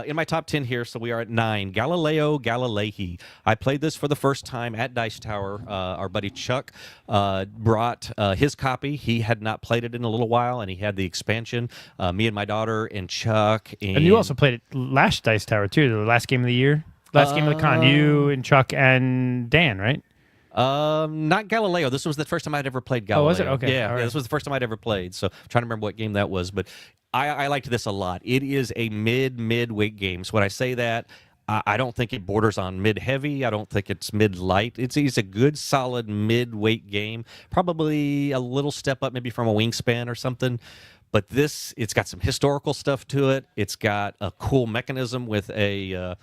Speaker 3: In my top 10 here, so we are at 9. Galileo Galilei. I played this for the first time at Dice Tower. Our buddy Chuck brought his copy. He had not played it in a little while, and he had the expansion. Me and my daughter and Chuck.
Speaker 4: And you also played it last Dice Tower, too, the last game of the year. Last game of the con. You and Chuck and Dan, right?
Speaker 3: Not Galileo. This was the first time I'd ever played Galileo.
Speaker 4: Oh, was it? Okay.
Speaker 3: Yeah,
Speaker 4: All right.
Speaker 3: this was the first time I'd ever played. So I'm trying to remember what game that was, but I liked this a lot. It is a mid-weight game. So when I say that, I don't think it borders on mid-heavy. I don't think it's mid-light. It's a good, solid mid-weight game. Probably a little step up maybe from a Wingspan or something. But it's got some historical stuff to it. It's got a cool mechanism with a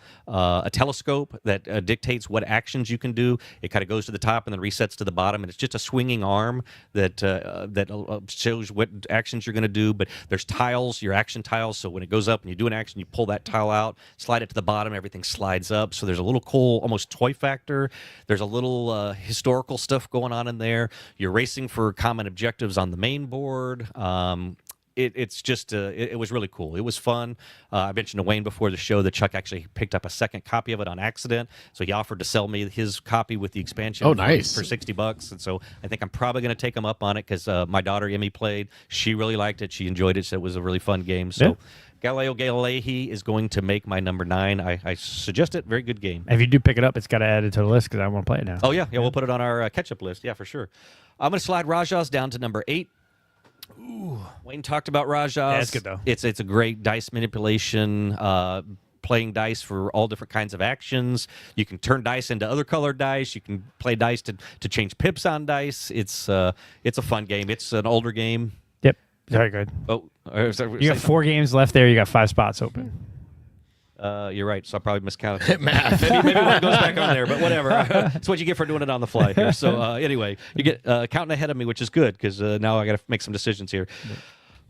Speaker 3: telescope that dictates what actions you can do. It kind of goes to the top and then resets to the bottom, and it's just a swinging arm that shows what actions you're going to do. But there's tiles, your action tiles. So when it goes up and you do an action, you pull that tile out, slide it to the bottom, everything slides up. So there's a little cool, almost toy factor. There's a little historical stuff going on in there. You're racing for common objectives on the main board. It's just it was really cool. It was fun. I mentioned to Wayne before the show that Chuck actually picked up a second copy of it on accident, so he offered to sell me his copy with the expansion.
Speaker 2: Oh, nice.
Speaker 3: For $60, and so I think I'm probably going to take him up on it because my daughter Emmy played. She really liked it. She enjoyed it. So it was a really fun game. So. Yeah. Galileo Galilei is going to make my number 9. I suggest it. Very good game.
Speaker 4: If you do pick it up, it's got to add it to the list because I want to play it now.
Speaker 3: Oh, yeah. We'll put it on our catch-up list. Yeah, for sure. I'm going to slide Rajas down to number 8. Ooh. Wayne talked about Rajas.
Speaker 4: Yeah, it's good, though.
Speaker 3: It's a great dice manipulation, playing dice for all different kinds of actions. You can turn dice into other colored dice. You can play dice to change pips on dice. It's a fun game. It's an older game.
Speaker 4: Yep. Very good.
Speaker 3: Oh,
Speaker 4: you got 4 games left there. You got 5 spots open.
Speaker 3: You're right, so I probably miscounted. Math. maybe one goes back on there, but whatever. That's what you get for doing it on the fly here. So anyway, you get counting ahead of me, which is good because now I got to make some decisions here.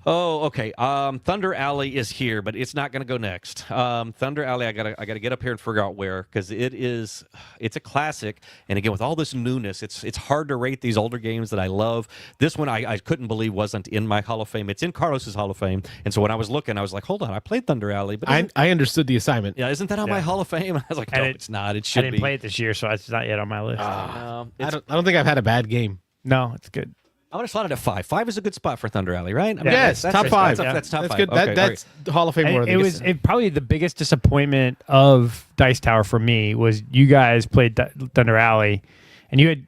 Speaker 3: Oh, okay. Thunder Alley is here, but it's not going to go next. Thunder Alley, I gotta get up here and figure out where because it's a classic, and again with all this newness, it's hard to rate these older games that I love. This one I couldn't believe wasn't in my Hall of Fame. It's in Carlos's Hall of Fame, and so when I was looking, I was like, hold on, I played Thunder Alley, but
Speaker 2: I understood the assignment.
Speaker 3: Yeah, isn't that on my Hall of Fame? I was like, no, it's not. It should be.
Speaker 4: I didn't play it this year, so it's not yet on my list.
Speaker 2: I don't think I've had a bad game.
Speaker 4: No, it's good.
Speaker 3: I'm going to slot it at 5. 5 is a good spot for Thunder Alley, right? I mean,
Speaker 2: yes, top 5.
Speaker 3: That's top 5.
Speaker 2: Good.
Speaker 3: Okay,
Speaker 2: that's Hall of Fame worthy.
Speaker 4: It was probably the biggest disappointment of Dice Tower for me was you guys played Thunder Alley, and you had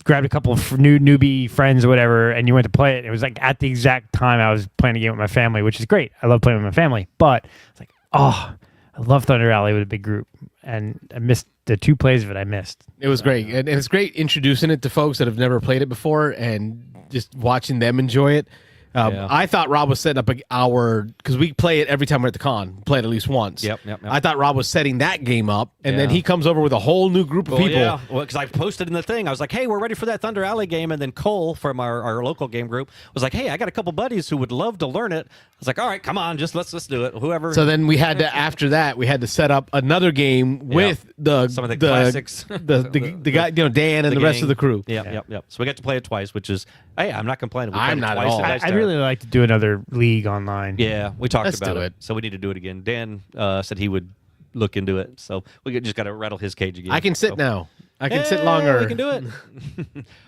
Speaker 4: grabbed a couple of newbie friends or whatever, and you went to play it. It was like at the exact time I was playing a game with my family, which is great. I love playing with my family, but it's like, I love Thunder Alley with a big group, and I missed the 2 plays of it. I missed.
Speaker 2: It was great, and it's great introducing it to folks that have never played it before, and just watching them enjoy it. I thought Rob was setting up because we play it every time we're at the con. Play it at least once.
Speaker 3: Yep.
Speaker 2: I thought Rob was setting that game up, and then he comes over with a whole new group of people.
Speaker 3: Yeah, because I posted in the thing. I was like, hey, we're ready for that Thunder Alley game. And then Cole from our local game group was like, hey, I got a couple buddies who would love to learn it. I was like, all right, come on, just let's do it. Whoever.
Speaker 2: So then we had to, after that, we had to set up another game with
Speaker 3: some of the classics.
Speaker 2: the guy, Dan and the rest of the crew.
Speaker 3: Yep. So we got to play it twice, which is, hey, I'm not complaining.
Speaker 2: I'm not at all.
Speaker 4: I'd really like to do another league online.
Speaker 3: Yeah, we talked
Speaker 2: Let's
Speaker 3: about
Speaker 2: do
Speaker 3: it. So we need to do it again. Dan said he would look into it. So we just got to rattle his cage again.
Speaker 2: I can sit now. I can sit longer.
Speaker 3: We can do it.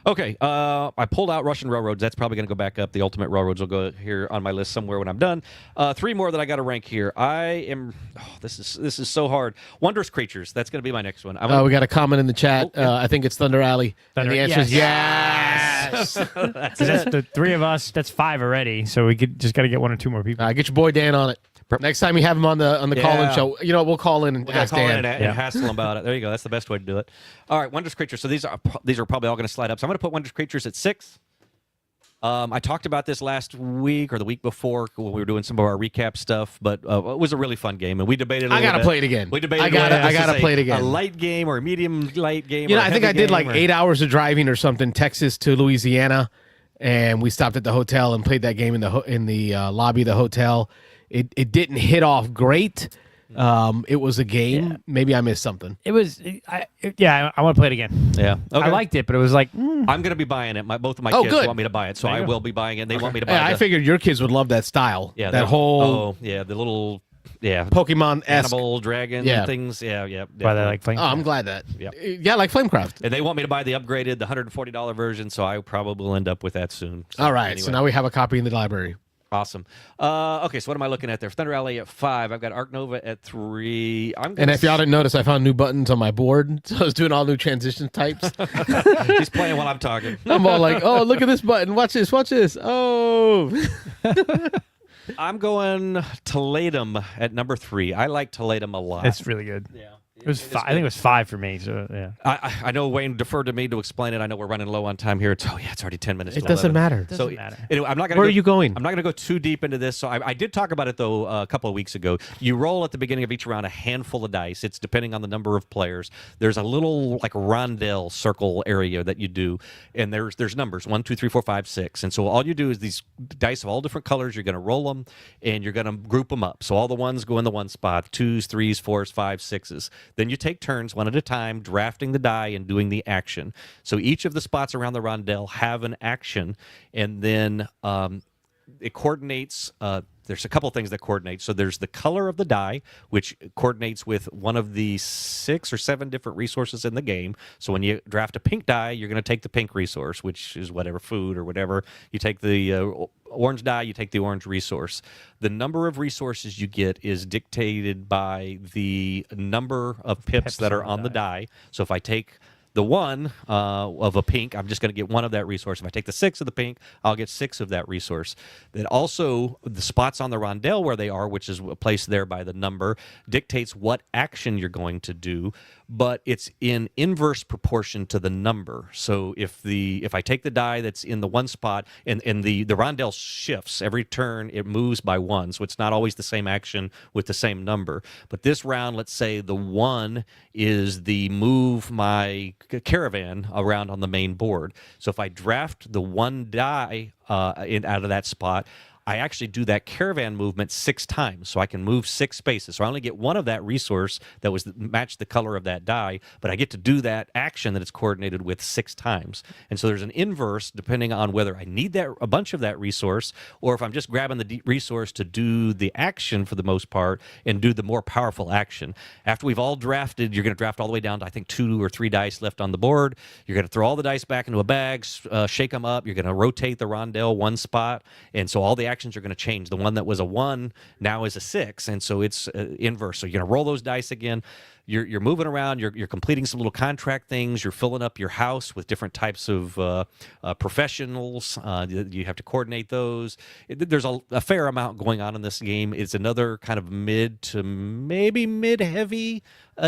Speaker 3: Okay. I pulled out Russian Railroads. That's probably going to go back up. The Ultimate Railroads will go here on my list somewhere when I'm done. 3 more that I got to rank here. This is so hard. Wondrous Creatures. That's going to be my next one.
Speaker 2: We got a comment in the chat. I think it's Thunder Alley. And the answer is
Speaker 4: yes. That's the 3 of us. That's 5 already. So we just got to get 1 or 2 more people.
Speaker 2: Get your boy Dan on it. Next time we have him on the call-in show, we'll call in and ask Dan.
Speaker 3: And hassle him about it. There you go. That's the best way to do it. All right, Wondrous Creatures. So these are probably all going to slide up. So I'm going to put Wondrous Creatures at 6. I talked about this last week or the week before when we were doing some of our recap stuff, but it was a really fun game, and we debated.
Speaker 2: I gotta play it again.
Speaker 3: We debated.
Speaker 2: I gotta play it again.
Speaker 3: A light game or a medium light game.
Speaker 2: I think I did like 8 hours of driving or something, Texas to Louisiana, and we stopped at the hotel and played that game in the lobby of the hotel. It didn't hit off great. It was a game. Yeah. Maybe I missed something.
Speaker 4: It was. I want to play it again.
Speaker 3: Yeah, okay.
Speaker 4: I liked it, but it was like
Speaker 3: I'm going to be buying it. Both of my kids want me to buy it, so I will be buying it. They want me to buy it.
Speaker 2: I figured your kids would love that style.
Speaker 3: Yeah,
Speaker 2: that whole.
Speaker 3: Oh, yeah, the little. Yeah,
Speaker 2: Pokemon
Speaker 3: animal dragon things. Yeah.
Speaker 4: Why they like Flamecraft.
Speaker 2: Oh, I'm glad that. Yeah, like Flamecraft.
Speaker 3: And they want me to buy the upgraded, the $140 version, so I probably will end up with that soon. So,
Speaker 2: all right, so now we have a copy in the library.
Speaker 3: Awesome. Okay, so what am I looking at there? Thunder Alley at 5. I've got Arc Nova at 3.
Speaker 2: And if y'all didn't notice, I found new buttons on my board, so I was doing all new transition types.
Speaker 3: He's playing while I'm talking.
Speaker 2: I'm all like, oh, look at this button. Watch this. Oh.
Speaker 3: I'm going Toledum at number 3. I like Toledum a lot.
Speaker 4: It's really good.
Speaker 3: Yeah.
Speaker 4: It was five. I think it was 5 for me. So yeah.
Speaker 3: I know Wayne deferred to me to explain it. I know we're running low on time here. It's already 10 minutes.
Speaker 2: It
Speaker 3: to
Speaker 2: doesn't
Speaker 3: 11.
Speaker 2: matter.
Speaker 4: Doesn't matter.
Speaker 3: Anyway, I'm not going.
Speaker 2: Where are you going?
Speaker 3: I'm not going to go too deep into this. So I did talk about it though a couple of weeks ago. You roll at the beginning of each round a handful of dice. It's depending on the number of players. There's a little like rondelle circle area that you do, and there's numbers 1, 2, 3, 4, 5, 6. And so all you do is these dice of all different colors. You're going to roll them, and you're going to group them up. So all the ones go in the one spot. 2s, 3s, 4s, 5s, 6s. Then you take turns one at a time, drafting the die and doing the action. So each of the spots around the rondelle have an action, and then it coordinates. There's a couple things that coordinate. So there's the color of the die, which coordinates with one of the 6 or 7 different resources in the game. So when you draft a pink die, you're going to take the pink resource, which is whatever, food or whatever. You take the orange die, you take the orange resource. The number of resources you get is dictated by the number of pips that are on the die. So if I take the 1 of a pink, I'm just going to get 1 of that resource. If I take the 6 of the pink, I'll get 6 of that resource. Then also the spots on the rondelle where they are, which is placed there by the number, dictates what action you're going to do, but it's in inverse proportion to the number. So if I take the die that's in the 1 spot, and the rondelle shifts every turn, it moves by 1, so it's not always the same action with the same number. But this round, let's say the 1 is the move my caravan around on the main board. So if I draft the 1 die out of that spot, I actually do that caravan movement 6 times, so I can move 6 spaces. So I only get 1 of that resource that was matched the color of that die, but I get to do that action that it's coordinated with 6 times. And so there's an inverse depending on whether I need a bunch of that resource, or if I'm just grabbing the resource to do the action for the most part and do the more powerful action. After we've all drafted, you're going to draft all the way down to I think 2 or 3 dice left on the board. You're going to throw all the dice back into a bag, shake them up. You're going to rotate the rondelle 1 spot, and so all the actions are going to change. The one that was a 1 now is a 6, and so it's inverse. So you're going to roll those dice again. You're moving around. You're completing some little contract things. You're filling up your house with different types of professionals. You have to coordinate those. There's a fair amount going on in this game. It's another kind of mid to maybe mid-heavy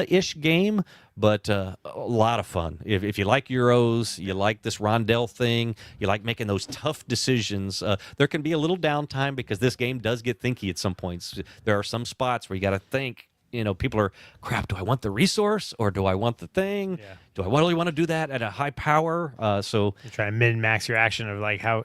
Speaker 3: ish game, but a lot of fun. If you like Euros, you like this rondelle thing, you like making those tough decisions, there can be a little downtime because this game does get thinky at some points. There are some spots where you got to think, people are, crap, do I want the resource or do I want the thing?
Speaker 4: Yeah.
Speaker 3: Do I really want to do that at a high power? So
Speaker 4: You're trying to min-max your action of like how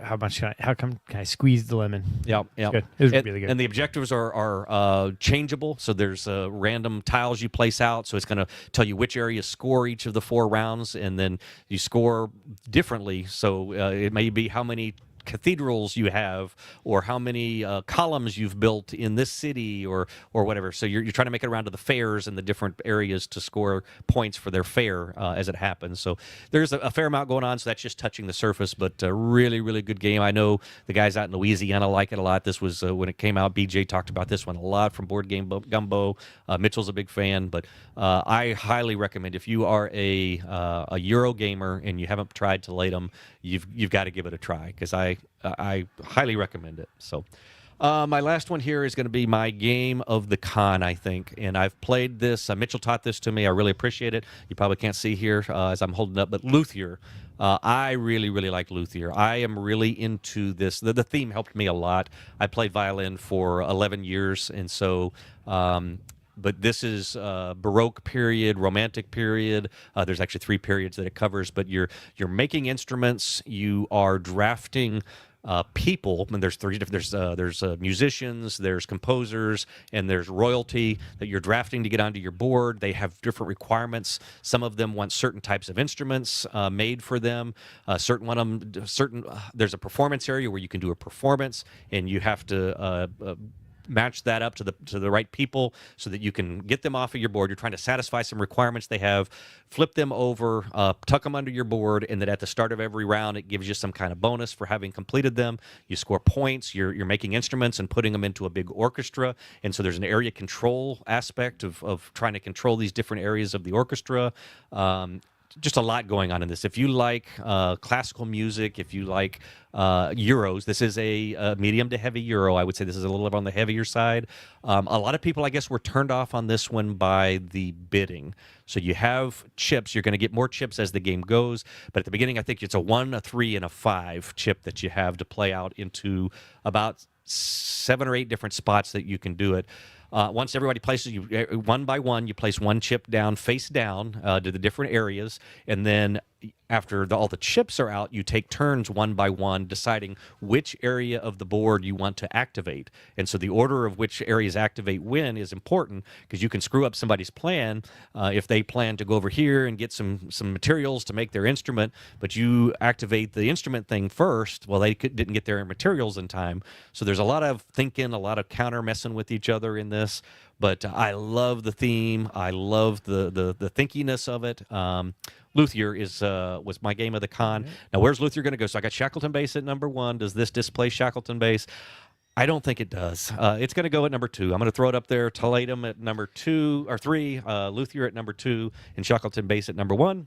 Speaker 4: come can I squeeze the lemon?
Speaker 3: yeah.
Speaker 4: Good. It was really good.
Speaker 3: And the objectives are changeable. So there's random tiles you place out. So it's going to tell you which areas score each of the 4 rounds, and then you score differently. So it may be how many cathedrals you have, or how many columns you've built in this city, or whatever. So you're trying to make it around to the fairs and the different areas to score points for their fair as it happens. So there's a fair amount going on. So that's just touching the surface, but a really, really good game. I know the guys out in Louisiana like it a lot. This was when it came out. BJ talked about this one a lot from Board Game Gumbo. Mitchell's a big fan, but I highly recommend if you are a Euro gamer and you haven't tried Teletum, you've got to give it a try, because I highly recommend it. So my last one here is going to be my game of the con, I think. And I've played this. Mitchell taught this to me. I really appreciate it. You probably can't see here as I'm holding up, but Luthier. I really, really like Luthier. I am really into this. The theme helped me a lot. I played violin for 11 years, and so... but this is Baroque period, Romantic period. There's actually 3 periods that it covers. But you're making instruments. You are drafting people. And there's 3 different. There's musicians, there's composers, and there's royalty that you're drafting to get onto your board. They have different requirements. Some of them want certain types of instruments made for them. There's a performance area where you can do a performance, and you have to match that up to the right people so that you can get them off of your board. You're trying to satisfy some requirements they have, flip them over, tuck them under your board, and that at the start of every round it gives you some kind of bonus for having completed them. You score points. You're making instruments and putting them into a big orchestra, and so there's an area control aspect of trying to control these different areas of the orchestra. just a lot going on in this. If you like classical music, if you like Euros, this is a medium to heavy Euro. I would say this is a little bit on the heavier side. A lot of people, I guess, were turned off on this one by the bidding. So you have chips. You're going to get more chips as the game goes. But at the beginning, I think it's a 1, a 3, and a 5 chip that you have to play out into about 7 or 8 different spots that you can do it. Once everybody places you one by one, you place one chip down, face down, to the different areas, and then after all the chips are out, you take turns one by one, deciding which area of the board you want to activate. And so the order of which areas activate when is important, because you can screw up somebody's plan if they plan to go over here and get some materials to make their instrument, but you activate the instrument thing first. Well, they didn't get their materials in time. So there's a lot of thinking, a lot of counter messing with each other in this. But I love the theme. I love the thinkiness of it. Luthier was my game of the con. Now, where's Luthier going to go? So I got Shackleton Base at number 1. Does this displace Shackleton Base? I don't think it does. It's going to go at number 2. I'm going to throw it up there. Toledo at number 2 or 3. Luthier at number 2, and Shackleton Base at number 1.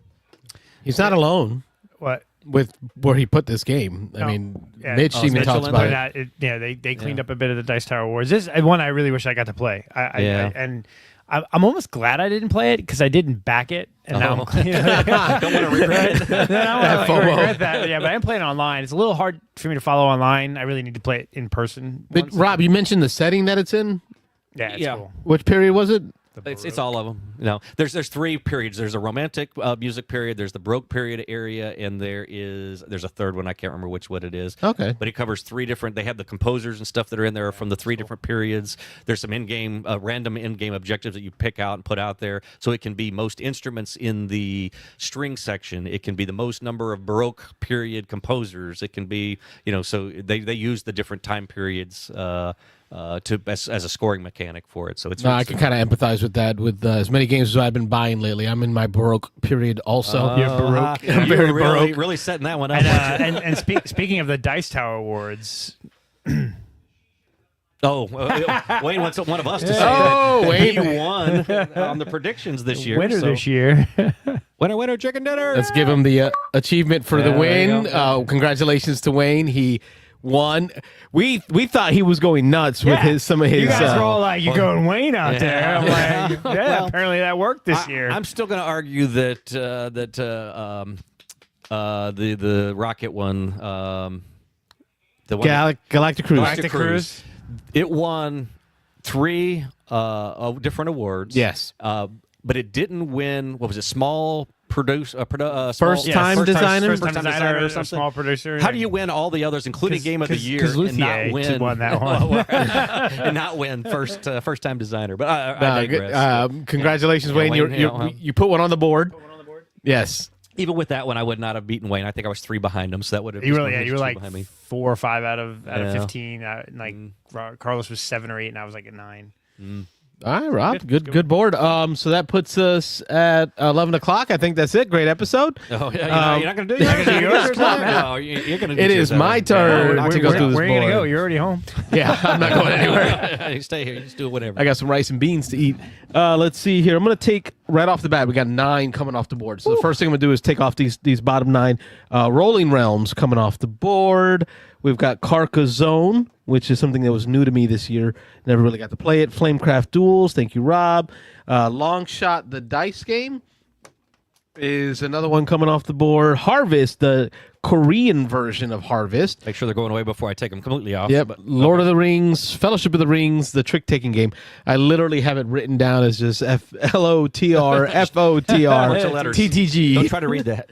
Speaker 2: He's not alone
Speaker 4: What?
Speaker 2: with where he put this game. I
Speaker 4: No.
Speaker 2: mean,
Speaker 4: Yeah.
Speaker 2: Mitch even
Speaker 3: Mitchell
Speaker 2: talks
Speaker 3: and
Speaker 2: about it.
Speaker 4: They cleaned up a bit of the Dice Tower Wars. This is one I really wish I got to play. I'm almost glad I didn't play it because I didn't back it, and now
Speaker 3: Don't want to regret it.
Speaker 4: I don't regret that. Yeah, but I'm playing online. It's a little hard for me to follow online. I really need to play it in person.
Speaker 2: But
Speaker 4: once.
Speaker 2: Rob, you mentioned the setting that it's in.
Speaker 4: Yeah, it's
Speaker 3: Yeah.
Speaker 4: cool.
Speaker 2: Which period was it?
Speaker 3: It's all of them. There's 3 periods. There's a romantic music period. There's the Baroque period area, and there's a third one. I can't remember which one it is.
Speaker 2: Okay.
Speaker 3: But it covers 3 different. They have the composers and stuff that are in there from the 3 different periods. There's some in-game, random in-game objectives that you pick out and put out there. So it can be most instruments in the string section. It can be the most number of Baroque period composers. It can be, so they use the different time periods. As a scoring mechanic for it, so it's.
Speaker 2: No, I can kind of empathize with that. With as many games as I've been buying lately, I'm in my Baroque period also.
Speaker 4: You're Baroque.
Speaker 3: You're
Speaker 2: Very
Speaker 3: really,
Speaker 2: Baroque.
Speaker 3: really setting that one up.
Speaker 4: And speaking of the Dice Tower Awards,
Speaker 3: Wayne wants one of us to say
Speaker 2: Oh,
Speaker 3: that
Speaker 2: Wayne.
Speaker 3: he won on the predictions this year.
Speaker 4: winner
Speaker 3: so-
Speaker 4: this year.
Speaker 3: Winner, chicken dinner.
Speaker 2: Let's give him the achievement for the
Speaker 3: Yeah, there you
Speaker 2: win. Congratulations to Wayne. He won. We thought he was going nuts with some of his.
Speaker 4: You guys were all like, "You're going Wayne out there." I'm like,
Speaker 3: Well,
Speaker 4: apparently that worked this year.
Speaker 3: I'm still going to argue that the rocket one, the one
Speaker 2: Galactic Cruise.
Speaker 3: Galactic Cruise. It won 3 different awards.
Speaker 2: Yes.
Speaker 3: But it didn't win. What was it? Small producer,
Speaker 2: First-time designer?
Speaker 4: first-time
Speaker 3: First-time
Speaker 4: designer,
Speaker 3: or
Speaker 4: a
Speaker 3: something.
Speaker 4: small producer.
Speaker 3: How do you win all the others, including Game of the Year, and not win?
Speaker 4: won that one.
Speaker 3: and not win first-time designer? But I digress.
Speaker 2: Congratulations, Wayne.
Speaker 3: Wayne,
Speaker 2: You put one on the board. Yes.
Speaker 3: Even with that one, I would not have beaten Wayne. I think I was 3 behind him, so that would have.
Speaker 4: You were
Speaker 3: just
Speaker 4: you were
Speaker 3: two
Speaker 4: like
Speaker 3: behind me.
Speaker 4: 4 or 5 out of
Speaker 3: Yeah.
Speaker 4: 15. Carlos was 7 or 8, and I was like at 9.
Speaker 2: All right, Rob. Good board. So that puts us at 11 o'clock. I think that's it. Great episode.
Speaker 3: Oh yeah, you're not going to do yours. No, you're going to.
Speaker 2: It is my turn to go through this
Speaker 4: Where are you
Speaker 2: board.
Speaker 4: gonna go? You're already home.
Speaker 2: Yeah, I'm not going anywhere.
Speaker 3: You stay here. You just do whatever.
Speaker 2: I got some rice and beans to eat. Let's see here. I'm going to take right off the bat. We got 9 coming off the board. So the first thing I'm going to do is take off these bottom 9 Rolling Realms coming off the board. We've got Carcassonne, which is something that was new to me this year. Never really got to play it. Flamecraft Duels. Thank you, Rob. Long Shot, the dice game, is another one coming off the board. Harvest, the Korean version of Harvest.
Speaker 3: Make sure they're going away before I take them completely off.
Speaker 2: Yep. Lord of the Rings, Fellowship of the Rings, the trick-taking game. I literally have it written down as just FLOTR, FOTR,
Speaker 3: Bunch of letters.
Speaker 2: TTG.
Speaker 3: Don't try to read that.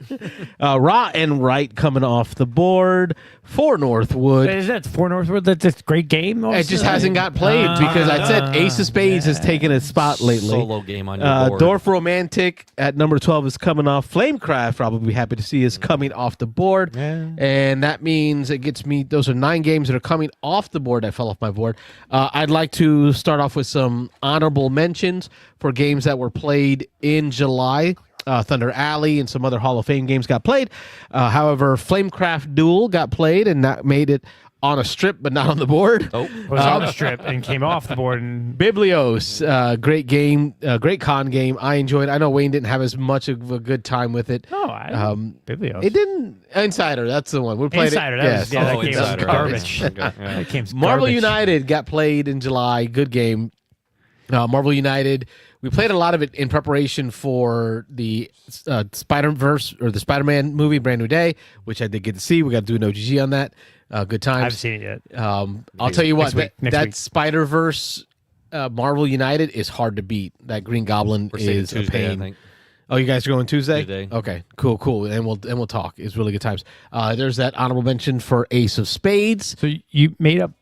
Speaker 2: Raw and Right coming off the board. For Northwood.
Speaker 4: Is that 4 Northwood? That's a great game.
Speaker 2: It just hasn't got played because I said Ace of Spades has taken a spot lately.
Speaker 3: Solo game on your board.
Speaker 2: Dorf Romantic at number 12 is coming off. Flamecraft, Rob will be happy to see, is coming off the board.
Speaker 4: Yeah.
Speaker 2: And that means it gets me, those are 9 games that are coming off the board that fell off my board. I'd like to start off with some honorable mentions for games that were played in July. Thunder Alley and some other Hall of Fame games got played. However, Flamecraft Duel got played, and that made it on a strip, but not on the board.
Speaker 3: Oh,
Speaker 4: was on the strip and came off the board. And
Speaker 2: Biblios, great game, great con game. I enjoyed it. I know Wayne didn't have as much of a good time with it.
Speaker 4: no, Biblios.
Speaker 2: It didn't. Insider, that's the one. We played
Speaker 4: Insider,
Speaker 2: it.
Speaker 4: that was- yeah, that game was
Speaker 3: Insider.
Speaker 4: garbage.
Speaker 3: Okay. Yeah.
Speaker 4: That game's
Speaker 2: Marvel
Speaker 4: garbage.
Speaker 2: United got played in July. Good game. Marvel United. We played a lot of it in preparation for the Spider-Verse or the Spider-Man movie, Brand New Day, which I did get to see. We got to do an OGG on that. Good times.
Speaker 4: I haven't seen it yet.
Speaker 2: I'll tell you what,
Speaker 4: Next
Speaker 2: that
Speaker 4: week.
Speaker 2: Spider-Verse Marvel United is hard to beat. That Green Goblin
Speaker 3: We're seeing
Speaker 2: is a
Speaker 3: Tuesday, I
Speaker 2: pain.
Speaker 3: think.
Speaker 2: Oh, you guys are going Tuesday?
Speaker 3: Tuesday.
Speaker 2: Okay, cool. And we'll talk. It's really good times. There's that honorable mention for Ace of Spades.
Speaker 4: So you made up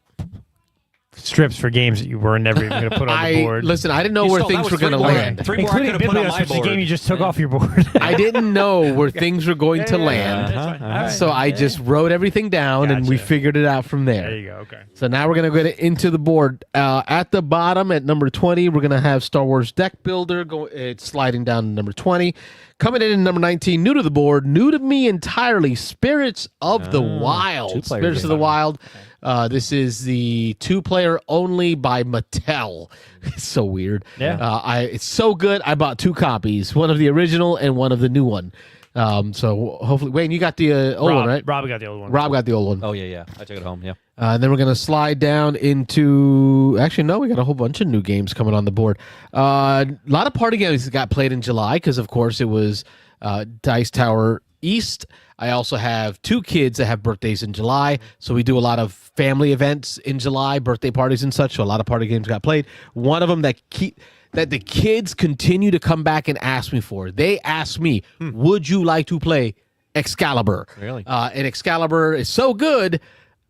Speaker 4: strips for games that you were never even going to put on the board.
Speaker 2: Listen, I didn't know
Speaker 3: You
Speaker 2: where
Speaker 3: stole- that
Speaker 2: things
Speaker 3: was
Speaker 2: were going to
Speaker 3: three more.
Speaker 2: land.
Speaker 3: Three more I
Speaker 4: including
Speaker 3: could have put on
Speaker 4: Biblios,
Speaker 3: my
Speaker 4: which is the
Speaker 3: board.
Speaker 4: game you just took off your board.
Speaker 2: I didn't know where things were going to land. So I just wrote everything down and we
Speaker 4: Gotcha.
Speaker 2: figured it out from there.
Speaker 4: There you go. Okay.
Speaker 2: So now we're going to get into the board. At the bottom, at number 20, we're going to have Star Wars Deck Builder. It's sliding down to number 20. Coming in at number 19, new to the board, new to me entirely, Spirits of the Wild.
Speaker 3: two-player
Speaker 2: Spirits of
Speaker 3: game.
Speaker 2: the Wild. This is the 2-player only by Mattel. It's so weird.
Speaker 4: Yeah.
Speaker 2: It's so good. I bought 2 copies, one of the original and one of the new one. So hopefully, Wayne, you got the old one, right?
Speaker 4: Rob got the old one.
Speaker 2: Rob got the old one.
Speaker 3: Oh, yeah. I took it home, yeah.
Speaker 2: And then we're going to slide down into. Actually, no, we got a whole bunch of new games coming on the board. A lot of party games that got played in July because, of course, it was Dice Tower East. I also have 2 kids that have birthdays in July, so we do a lot of family events in July, birthday parties and such. So a lot of party games got played. One of them that the kids continue to come back and ask me for. They asked me, "Would you like to play Excalibur?"
Speaker 3: Really?
Speaker 2: And Excalibur is so good.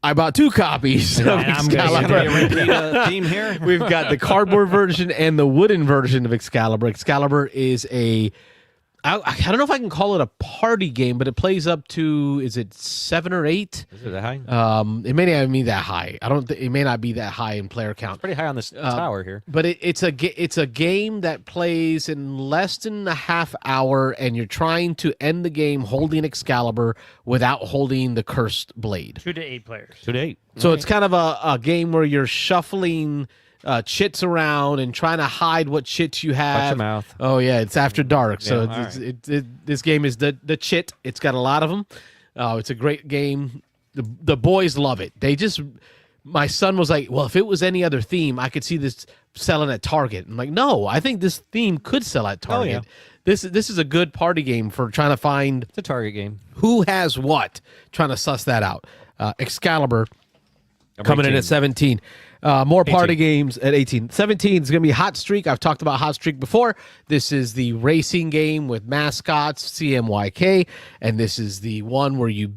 Speaker 2: I bought 2 copies of
Speaker 4: and I'm gonna get
Speaker 2: Excalibur.
Speaker 3: Theme here?
Speaker 2: We've got the cardboard version and the wooden version of Excalibur. Excalibur is I don't know if I can call it a party game, but it plays up to, is it 7 or 8?
Speaker 3: Is it that high?
Speaker 2: It may not be that high. It may not be that high in player count.
Speaker 3: Pretty high on this tower here.
Speaker 2: But it's a game that plays in less than a half hour, and you're trying to end the game holding Excalibur without holding the cursed blade.
Speaker 4: 2 to 8 players.
Speaker 3: 2 to 8.
Speaker 2: So it's kind of a game where you're shuffling chits around and trying to hide what chits you have.
Speaker 3: Watch your mouth.
Speaker 2: Oh yeah, it's after dark, so
Speaker 3: Yeah,
Speaker 2: this game is the chit. It's got a lot of them. It's a great game. The boys love it. My son was like, "Well, if it was any other theme, I could see this selling at Target." I'm like, "No, I think this theme could sell at Target." This is a good party game for trying to find
Speaker 3: It's a Target game.
Speaker 2: who has what. Trying to suss that out. Excalibur coming in
Speaker 3: 18.
Speaker 2: at 17. More party games at 18. 17 is going to be Hot Streak. I've talked about Hot Streak before. This is the racing game with mascots, CMYK, and this is the one where you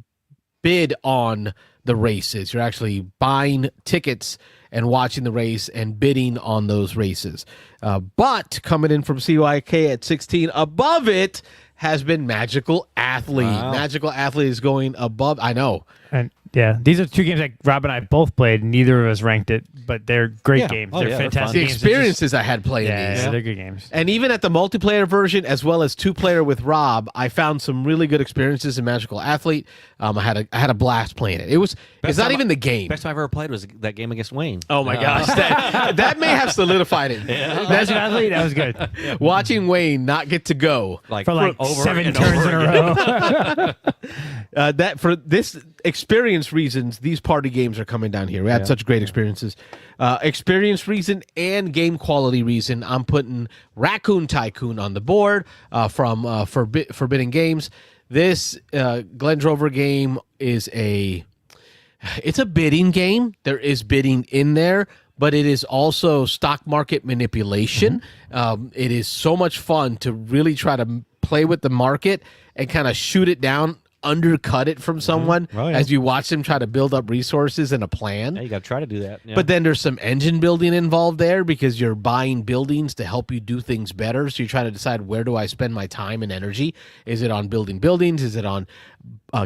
Speaker 2: bid on the races. You're actually buying tickets and watching the race and bidding on those races. But coming in from CYK at 16, above it has been Magical Athlete.
Speaker 3: Wow.
Speaker 2: Magical Athlete is going above. I know.
Speaker 4: And yeah, these are 2 games that Rob and I both played. Neither of us ranked it, but they're great
Speaker 3: Yeah.
Speaker 4: games.
Speaker 3: Oh,
Speaker 4: They're
Speaker 3: yeah, they're
Speaker 4: fantastic
Speaker 2: The
Speaker 4: games.
Speaker 2: experiences I had playing
Speaker 4: Yeah,
Speaker 2: these.
Speaker 4: they're good games.
Speaker 2: And even at the multiplayer version, as well as 2-player with Rob, I found some really good experiences in Magical Athlete. I had a blast playing it. It's not
Speaker 3: time
Speaker 2: even the game.
Speaker 3: Best time I've ever played was that game against Wayne.
Speaker 2: Oh my gosh, that may have solidified it.
Speaker 4: That's Athlete. That was good.
Speaker 2: Watching Wayne not get to go
Speaker 3: Like
Speaker 4: For like
Speaker 3: over
Speaker 4: 7
Speaker 3: and
Speaker 4: turns
Speaker 3: over
Speaker 4: in
Speaker 3: again.
Speaker 4: a row.
Speaker 2: that for this experience reasons, these party games are coming down here. We had such great experiences. Experience reason and game quality reason, I'm putting Raccoon Tycoon on the board from Forbidden Games. This Glen Drover game is it's a bidding game. There is bidding in there, but it is also stock market manipulation. It is so much fun to really try to play with the market and kind of shoot it down, undercut it from someone
Speaker 3: Oh, yeah.
Speaker 2: as you watch them try to build up resources and a plan.
Speaker 3: Yeah, you got to try to do that. Yeah.
Speaker 2: But then there's some engine building involved there because you're buying buildings to help you do things better. So you try to decide, where do I spend my time and energy? Is it on building buildings? Is it on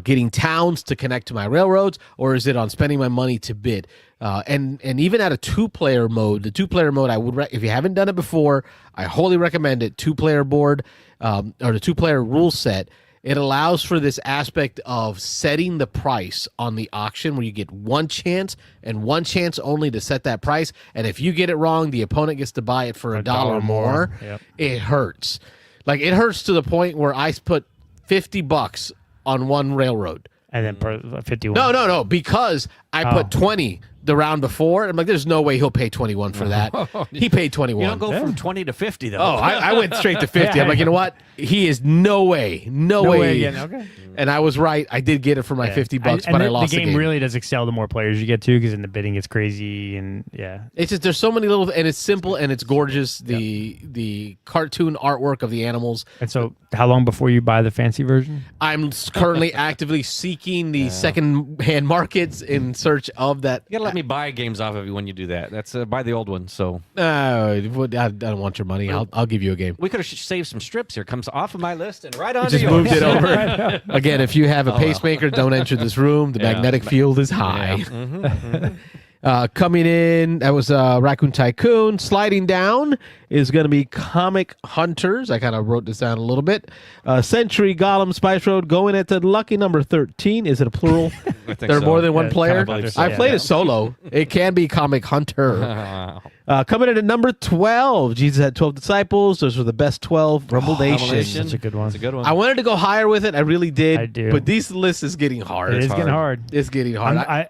Speaker 2: getting towns to connect to my railroads? Or is it on spending my money to bid? And even at a 2-player mode, the 2-player mode, I would if you haven't done it before, I wholly recommend it. 2-player board or the 2-player rule set. it allows for this aspect of setting the price on the auction where you get one chance and one chance only to set that price. And if you get it wrong, the opponent gets to buy it for a dollar more.
Speaker 4: Yep.
Speaker 2: It hurts. Like, it hurts to the point where I put $50 on one railroad.
Speaker 4: And then per 51.
Speaker 2: No, because I put 20 the round before. I'm like, there's no way he'll pay 21 for that. He paid 21.
Speaker 3: You don't go from 20 to 50 though.
Speaker 2: Oh, I went straight to 50. I'm like, you know what? He is no way.
Speaker 4: Again. Okay.
Speaker 2: And I was right. I did get it for my $50,
Speaker 4: And
Speaker 2: but I lost
Speaker 4: the game. Really does excel the more players you get to, because then the bidding gets crazy, and
Speaker 2: It's just, there's so many little, and it's simple and it's gorgeous. The cartoon artwork of the animals.
Speaker 4: And so, how long before you buy the fancy version?
Speaker 2: I'm currently actively seeking the second-hand markets in search of that.
Speaker 3: You gotta let me buy games off of you when you do that. That's buy the old one. So
Speaker 2: I don't want your money. I'll give you a game.
Speaker 3: we could have saved some strips here. Comes off of my list and right on.
Speaker 2: Just moved it over. Again, if you have a pacemaker, don't enter this room. The magnetic field is high. Coming in, that was Raccoon Tycoon. Sliding down is going to be Comic Hunters. I kind of wrote this down a little bit. Century Golem Spice Road going at the lucky number 13. Is it a plural?
Speaker 3: I think
Speaker 2: There are
Speaker 3: so.
Speaker 2: more than one player.
Speaker 3: believe so.
Speaker 2: I played it solo. It can be Comic Hunter. Coming in at number 12. Jesus had 12 disciples. Those were the best 12. Rumble Nation.
Speaker 3: Nation.
Speaker 4: Such a good one.
Speaker 3: It's a good one.
Speaker 2: I wanted to go higher with it. I really did.
Speaker 4: I do.
Speaker 2: But this list is getting hard.
Speaker 4: It is getting hard.
Speaker 2: It's getting hard.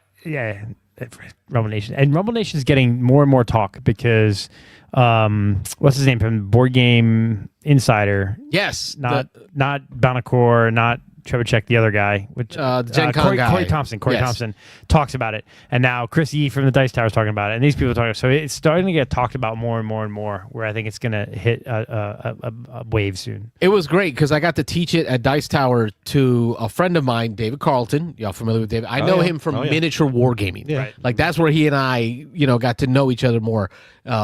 Speaker 4: Rumble Nation. And Rumble Nation is getting more and more talk because, what's his name from Board Game Insider?
Speaker 2: Yes.
Speaker 4: Not Bonacore, not Trevor, the other guy, which
Speaker 2: Gen Con guy.
Speaker 4: Corey Thompson. Corey
Speaker 2: Yes.
Speaker 4: Thompson talks about it, and now Chris E from the Dice Tower is talking about it, and these people are talking. So it's starting to get talked about more and more and more. Where I think it's going to hit a wave soon.
Speaker 2: It was great because I got to teach it at Dice Tower to a friend of mine, David Carlton. Y'all familiar with David? I know him from miniature wargaming.
Speaker 4: Right.
Speaker 2: Like, that's where he and I, got to know each other more,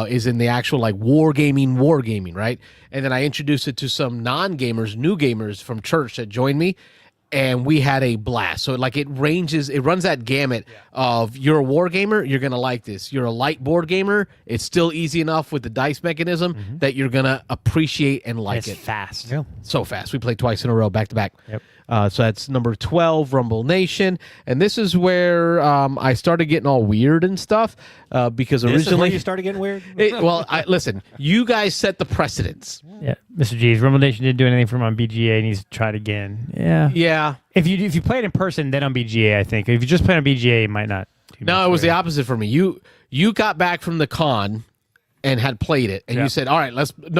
Speaker 2: is in the actual, like, wargaming, right? And then I introduced it to some non-gamers, new gamers from church that joined me. And we had a blast. So, like, it runs that gamut of, you're a war gamer, you're going to like this. You're a light board gamer, it's still easy enough with the dice mechanism that you're going to appreciate and like
Speaker 4: It's
Speaker 2: it.
Speaker 4: fast.
Speaker 3: Yeah.
Speaker 2: So fast. We played twice in a row, back to back.
Speaker 4: Yep.
Speaker 2: So that's number 12, Rumble Nation. And this is where I started getting all weird and stuff because
Speaker 3: This is where
Speaker 2: originally...
Speaker 3: you started getting weird.
Speaker 2: Listen, you guys set the precedence.
Speaker 4: Yeah, Mr. G's Rumble Nation didn't do anything for him on BGA. Needs to try it again. Yeah.
Speaker 2: Yeah.
Speaker 4: If you play it in person, then on BGA, I think. If you just play on BGA, it might not. do
Speaker 2: No,
Speaker 4: much
Speaker 2: it was
Speaker 4: for
Speaker 2: the
Speaker 4: you.
Speaker 2: opposite for me. You got back from the con and had played it, and
Speaker 4: Yeah.
Speaker 2: you said, all right,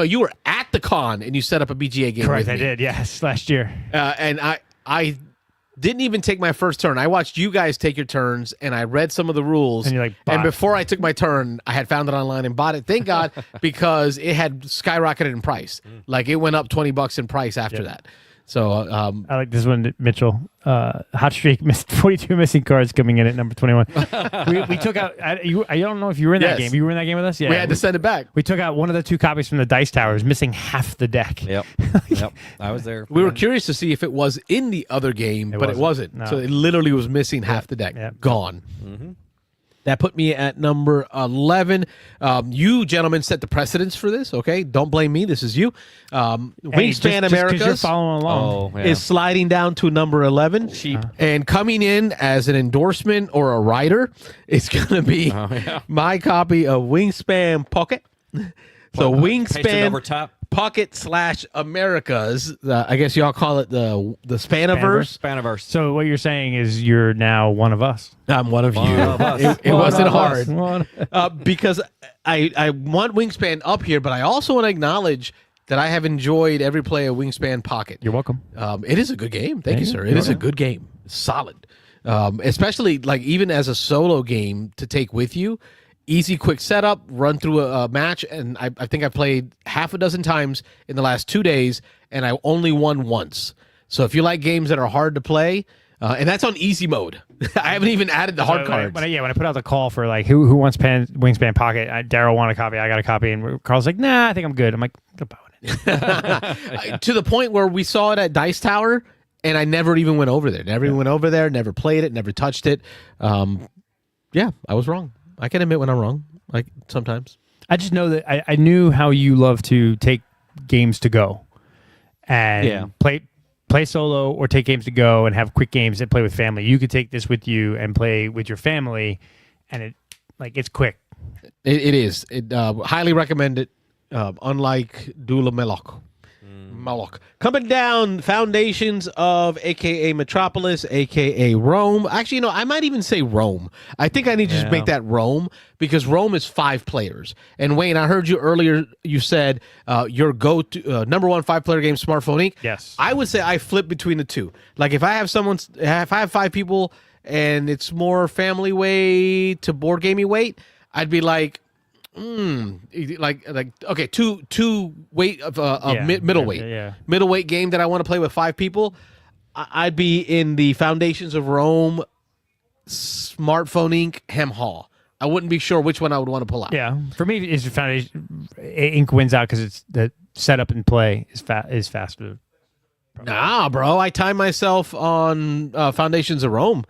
Speaker 2: you were at the con, and you set up a BGA game
Speaker 4: Correct,
Speaker 2: with
Speaker 4: I
Speaker 2: me.
Speaker 4: did. Yes, last year.
Speaker 2: And I didn't even take my first turn. I watched you guys take your turns, and I read some of the rules.
Speaker 4: And you're like,
Speaker 2: and
Speaker 4: bought.
Speaker 2: before I took my turn, I had found it online and bought it. Thank God, because it had skyrocketed in price. Like, it went up $20 in price after that. So,
Speaker 4: I like this one, Mitchell. Hot streak, missed 42 missing cards coming in at number 21. we took out. I don't know if you were in that
Speaker 2: Yes.
Speaker 4: game. You were in that game with us. Yeah,
Speaker 2: we had to send it back.
Speaker 4: We took out one of the two copies from the Dice Towers, missing half the deck.
Speaker 3: Yep. I was there.
Speaker 2: We were curious to see if it was in the other game, but it wasn't.
Speaker 4: No.
Speaker 2: So it literally was missing half the deck.
Speaker 4: Yep.
Speaker 2: Gone. That put me at number 11. You gentlemen set the precedence for this, okay? Don't blame me. This is you.
Speaker 4: Hey,
Speaker 2: Wingspan
Speaker 4: just 'cause you're
Speaker 2: Americas
Speaker 4: following along.
Speaker 3: Oh, yeah.
Speaker 2: is sliding down to number 11.
Speaker 3: Cheap.
Speaker 2: And coming in as an endorsement or a rider, it's going to be my copy of Wingspan Pocket. So
Speaker 3: Pasted over
Speaker 2: Wingspan
Speaker 3: top.
Speaker 2: Pocket / Americas. I guess y'all call it the Spaniverse.
Speaker 3: Spaniverse.
Speaker 4: So what you're saying is you're now one of us.
Speaker 2: I'm one of you.
Speaker 3: of us.
Speaker 2: It wasn't hard.
Speaker 4: One.
Speaker 2: Because I want Wingspan up here, but I also want to acknowledge that I have enjoyed every play of Wingspan Pocket.
Speaker 4: You're welcome.
Speaker 2: It is a good game. Thank you,
Speaker 4: you.
Speaker 2: sir. It is a good game. Solid. Especially, like, even as a solo game to take with you. Easy, quick setup, run through a match, and I think I played half a dozen times in the last 2 days, and I only won once. So if you like games that are hard to play, and that's on easy mode. I haven't even added the hard cards.
Speaker 4: When I put out the call for like who wants Wingspan Pocket, Daryl wanted a copy, I got a copy, and Carl's like, nah, I think I'm good. I'm like, go buy one.
Speaker 2: To the point where we saw it at Dice Tower, and I never even went over there. Never played it, never touched it. Yeah, I was wrong. I can admit when I'm wrong, like sometimes.
Speaker 4: I just know that I knew how you love to take games to go and play play solo or take games to go and have quick games and play with family. You could take this with you and play with your family, and it's quick.
Speaker 2: It is. Highly recommend it. Unlike Dula Melok. Moloch. Coming down, Foundations of a.k.a. Metropolis, a.k.a. Rome. Actually, I might even say Rome. I think I need to just make that Rome, because Rome is 5 players. And Wayne, I heard you earlier, you said your go-to number 1 5-player game, Smartphone Inc.
Speaker 4: Yes.
Speaker 2: I would say I flip between the two. Like if I have 5 people and it's more family weight to board gamey weight, I'd be like, okay, two weight of middleweight, middleweight game that I want to play with 5 people. I'd be in the Foundations of Rome, Smartphone Inc. Hem Hall. I wouldn't be sure which one I would want to pull out.
Speaker 4: Yeah, for me, it's Foundation Inc. wins out because it's the setup and play is faster.
Speaker 2: Nah, bro, I time myself on Foundations of Rome.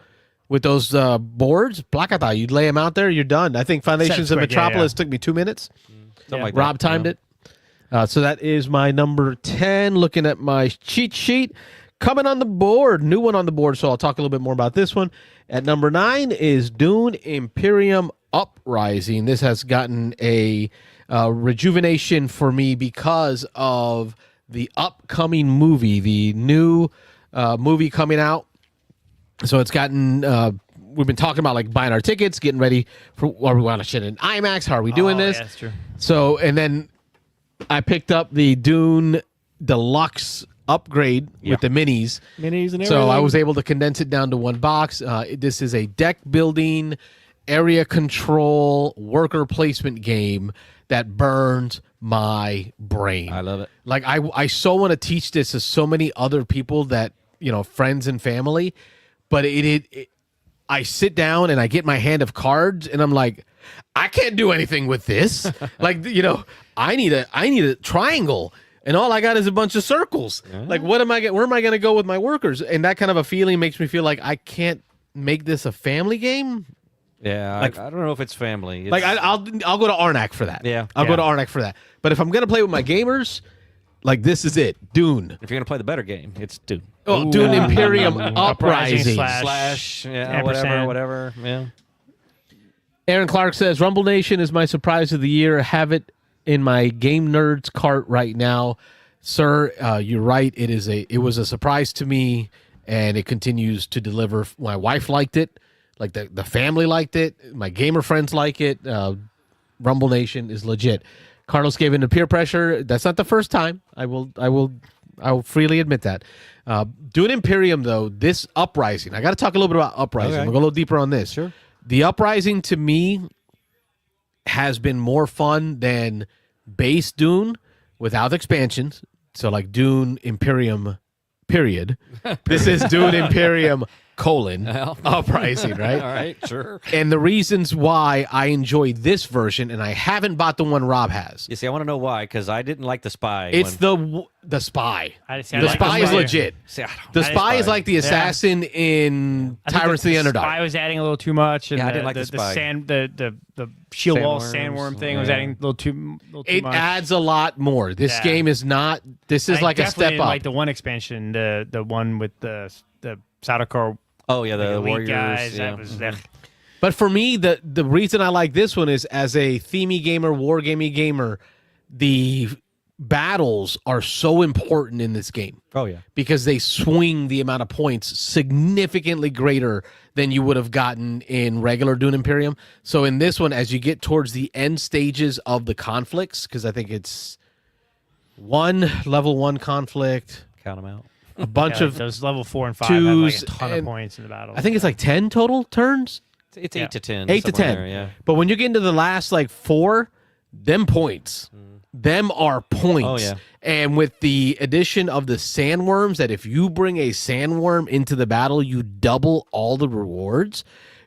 Speaker 2: With those boards, Placata, you'd lay them out there, you're done. I think Foundations of Metropolis took me 2 minutes.
Speaker 3: Like
Speaker 2: Rob timed it. So that is my number 10. Looking at my cheat sheet. Coming on the board, new one on the board, so I'll talk a little bit more about this one. At number 9 is Dune Imperium Uprising. This has gotten a rejuvenation for me because of the upcoming movie, the new movie coming out. So it's gotten, we've been talking about like buying our tickets, getting ready for, are we want to shit in IMAX? How are we doing this?
Speaker 4: Yeah, that's true.
Speaker 2: So, and then I picked up the Dune Deluxe upgrade with the minis.
Speaker 3: And everything.
Speaker 2: So I was able to condense it down to one box. This is a deck building, area control, worker placement game that burns my brain.
Speaker 3: I love it.
Speaker 2: Like I so want to teach this to so many other people that, friends and family. But I sit down and I get my hand of cards and I'm like, I can't do anything with this. Like, I need a triangle and all I got is a bunch of circles. Yeah. Like, where am I going to go with my workers? And that kind of a feeling makes me feel like I can't make this a family game.
Speaker 3: Yeah, like, I don't know if it's family.
Speaker 2: Like, I'll go to Arnak for that.
Speaker 3: Yeah.
Speaker 2: I'll go to Arnak for that. But if I'm going to play with my gamers, like, this is it. Dune.
Speaker 3: If you're going to play the better game, it's Dune.
Speaker 2: Oh, Dune Imperium Uprising.
Speaker 3: Slash whatever. Yeah.
Speaker 2: Aaron Clark says, Rumble Nation is my surprise of the year. Have it in my Game Nerds cart right now. Sir, you're right. It was a surprise to me, and it continues to deliver. My wife liked it. Like the family liked it. My gamer friends like it. Rumble Nation is legit. Carlos gave in to peer pressure. That's not the first time. I will freely admit that. Dune Imperium, though, this Uprising. I got to talk a little bit about Uprising.
Speaker 3: Okay.
Speaker 2: We'll go a little deeper on this.
Speaker 3: Sure.
Speaker 2: The Uprising, to me, has been more fun than base Dune without expansions. So, like Dune Imperium, period. This is Dune Imperium, Uprising, right?
Speaker 3: All right, sure.
Speaker 2: And the reasons why I enjoy this version, and I haven't bought the one Rob has.
Speaker 3: You see, I want to know why, because I didn't like the Spy.
Speaker 2: It's the Spy. The Spy is legit.
Speaker 3: See,
Speaker 2: the Spy is like the assassin in Tyrants of the Underdog.
Speaker 4: The Spy was adding a little too much. And
Speaker 3: I didn't like the Spy.
Speaker 4: The shield wall sandworm thing was adding a little too much.
Speaker 2: It adds a lot more. This game is not. This is like a step up.
Speaker 4: Like the one expansion, the one with the Sadokar.
Speaker 3: Oh yeah, the Warriors
Speaker 4: guys.
Speaker 3: Yeah.
Speaker 4: That was
Speaker 2: But for me, the reason I like this one is as a themey gamer, wargaming gamer, the battles are so important in this game.
Speaker 3: Oh yeah,
Speaker 2: because they swing the amount of points significantly greater than you would have gotten in regular Dune Imperium. So in this one, as you get towards the end stages of the conflicts, because I think it's level 1 conflict,
Speaker 3: count them out.
Speaker 2: A bunch of
Speaker 4: those level 4 and 5
Speaker 2: twos
Speaker 4: have like a ton of points in the battle.
Speaker 2: I think it's like 10 total turns.
Speaker 3: It's 8 to 10.
Speaker 2: 8 to 10.
Speaker 3: There, yeah.
Speaker 2: But when you get into the last like 4, them points. Them are points.
Speaker 3: Oh, yeah.
Speaker 2: And with the addition of the sandworms, that if you bring a sandworm into the battle, you double all the rewards.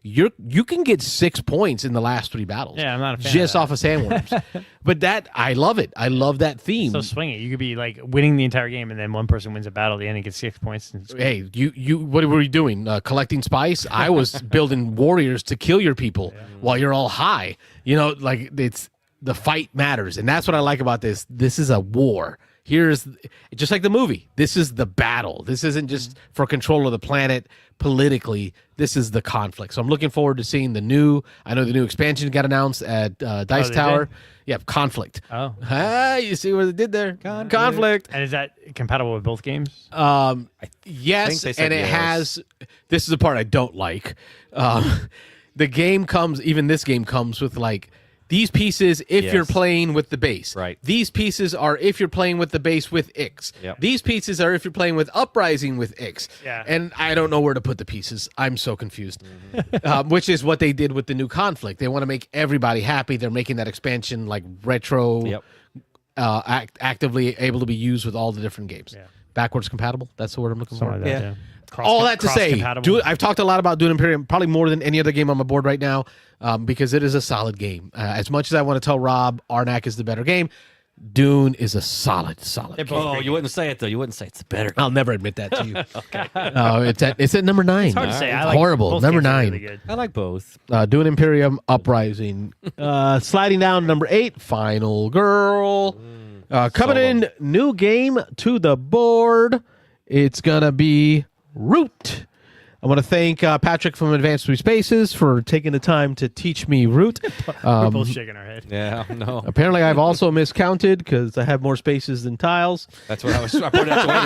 Speaker 2: You can get 6 points in the last 3 battles.
Speaker 4: Yeah, I'm not a fan
Speaker 2: just
Speaker 4: of
Speaker 2: off of sandworms. But I love it. I love that theme.
Speaker 4: So swing it. You could be like winning the entire game, and then one person wins a battle at the end and gets 6 points.
Speaker 2: Hey, you what were you doing? Collecting spice? I was building warriors to kill your people while you're all high. Like it's the fight matters, and that's what I like about this. This is a war. here's just like the movie. This is the battle. This isn't just for control of the planet politically. This is the conflict. So I'm looking forward to seeing the new. I know the new expansion got announced at Dice
Speaker 4: they
Speaker 2: Tower.
Speaker 4: did?
Speaker 2: Yeah, conflict.
Speaker 4: Oh.
Speaker 2: You see what they did there? Conflict.
Speaker 4: And is that compatible with both games?
Speaker 2: Yes,
Speaker 3: they said
Speaker 2: and it
Speaker 3: yes.
Speaker 2: has. This is the part I don't like. The game comes. Even this game comes with like these pieces if
Speaker 3: Yes.
Speaker 2: you're playing with the base.
Speaker 3: Right.
Speaker 2: These pieces are if you're playing with the base with Ix.
Speaker 3: Yep.
Speaker 2: These pieces are if you're playing with Uprising with Ix.
Speaker 4: Yeah.
Speaker 2: And I don't know where to put the pieces. I'm so confused.
Speaker 3: Mm-hmm.
Speaker 2: Which is what they did with the new conflict. They want to make everybody happy. They're making that expansion like retro.
Speaker 3: Yep.
Speaker 2: Actively able to be used with all the different games.
Speaker 4: Yeah.
Speaker 2: Backwards compatible. That's the word I'm looking for.
Speaker 4: Something like that,
Speaker 3: Yeah.
Speaker 4: yeah.
Speaker 2: All that to say,
Speaker 4: Cross-compatible.
Speaker 2: I've talked a lot about Dune Imperium, probably more than any other game on my board right now, because it is a solid game. As much as I want to tell Rob Arnak is the better game, Dune is a solid game.
Speaker 3: Oh, you wouldn't say it though. You wouldn't say it's better.
Speaker 2: I'll never admit that to you. Okay. It's at number 9.
Speaker 4: It's hard to say.
Speaker 2: It's
Speaker 4: I like
Speaker 2: horrible.
Speaker 4: both
Speaker 2: Number
Speaker 4: games are
Speaker 2: 9.
Speaker 4: really good.
Speaker 3: I like both.
Speaker 2: Dune Imperium Uprising. Sliding down to number 8, Final Girl. Coming in, new game to the board. It's going to be Root. I want to thank Patrick from Advanced 3 Spaces for taking the time to teach me Root.
Speaker 4: We're both shaking our head.
Speaker 3: Yeah, no.
Speaker 2: Apparently, I've also miscounted because I have more spaces than tiles.
Speaker 3: That's what I was. I pointed out to Wayne.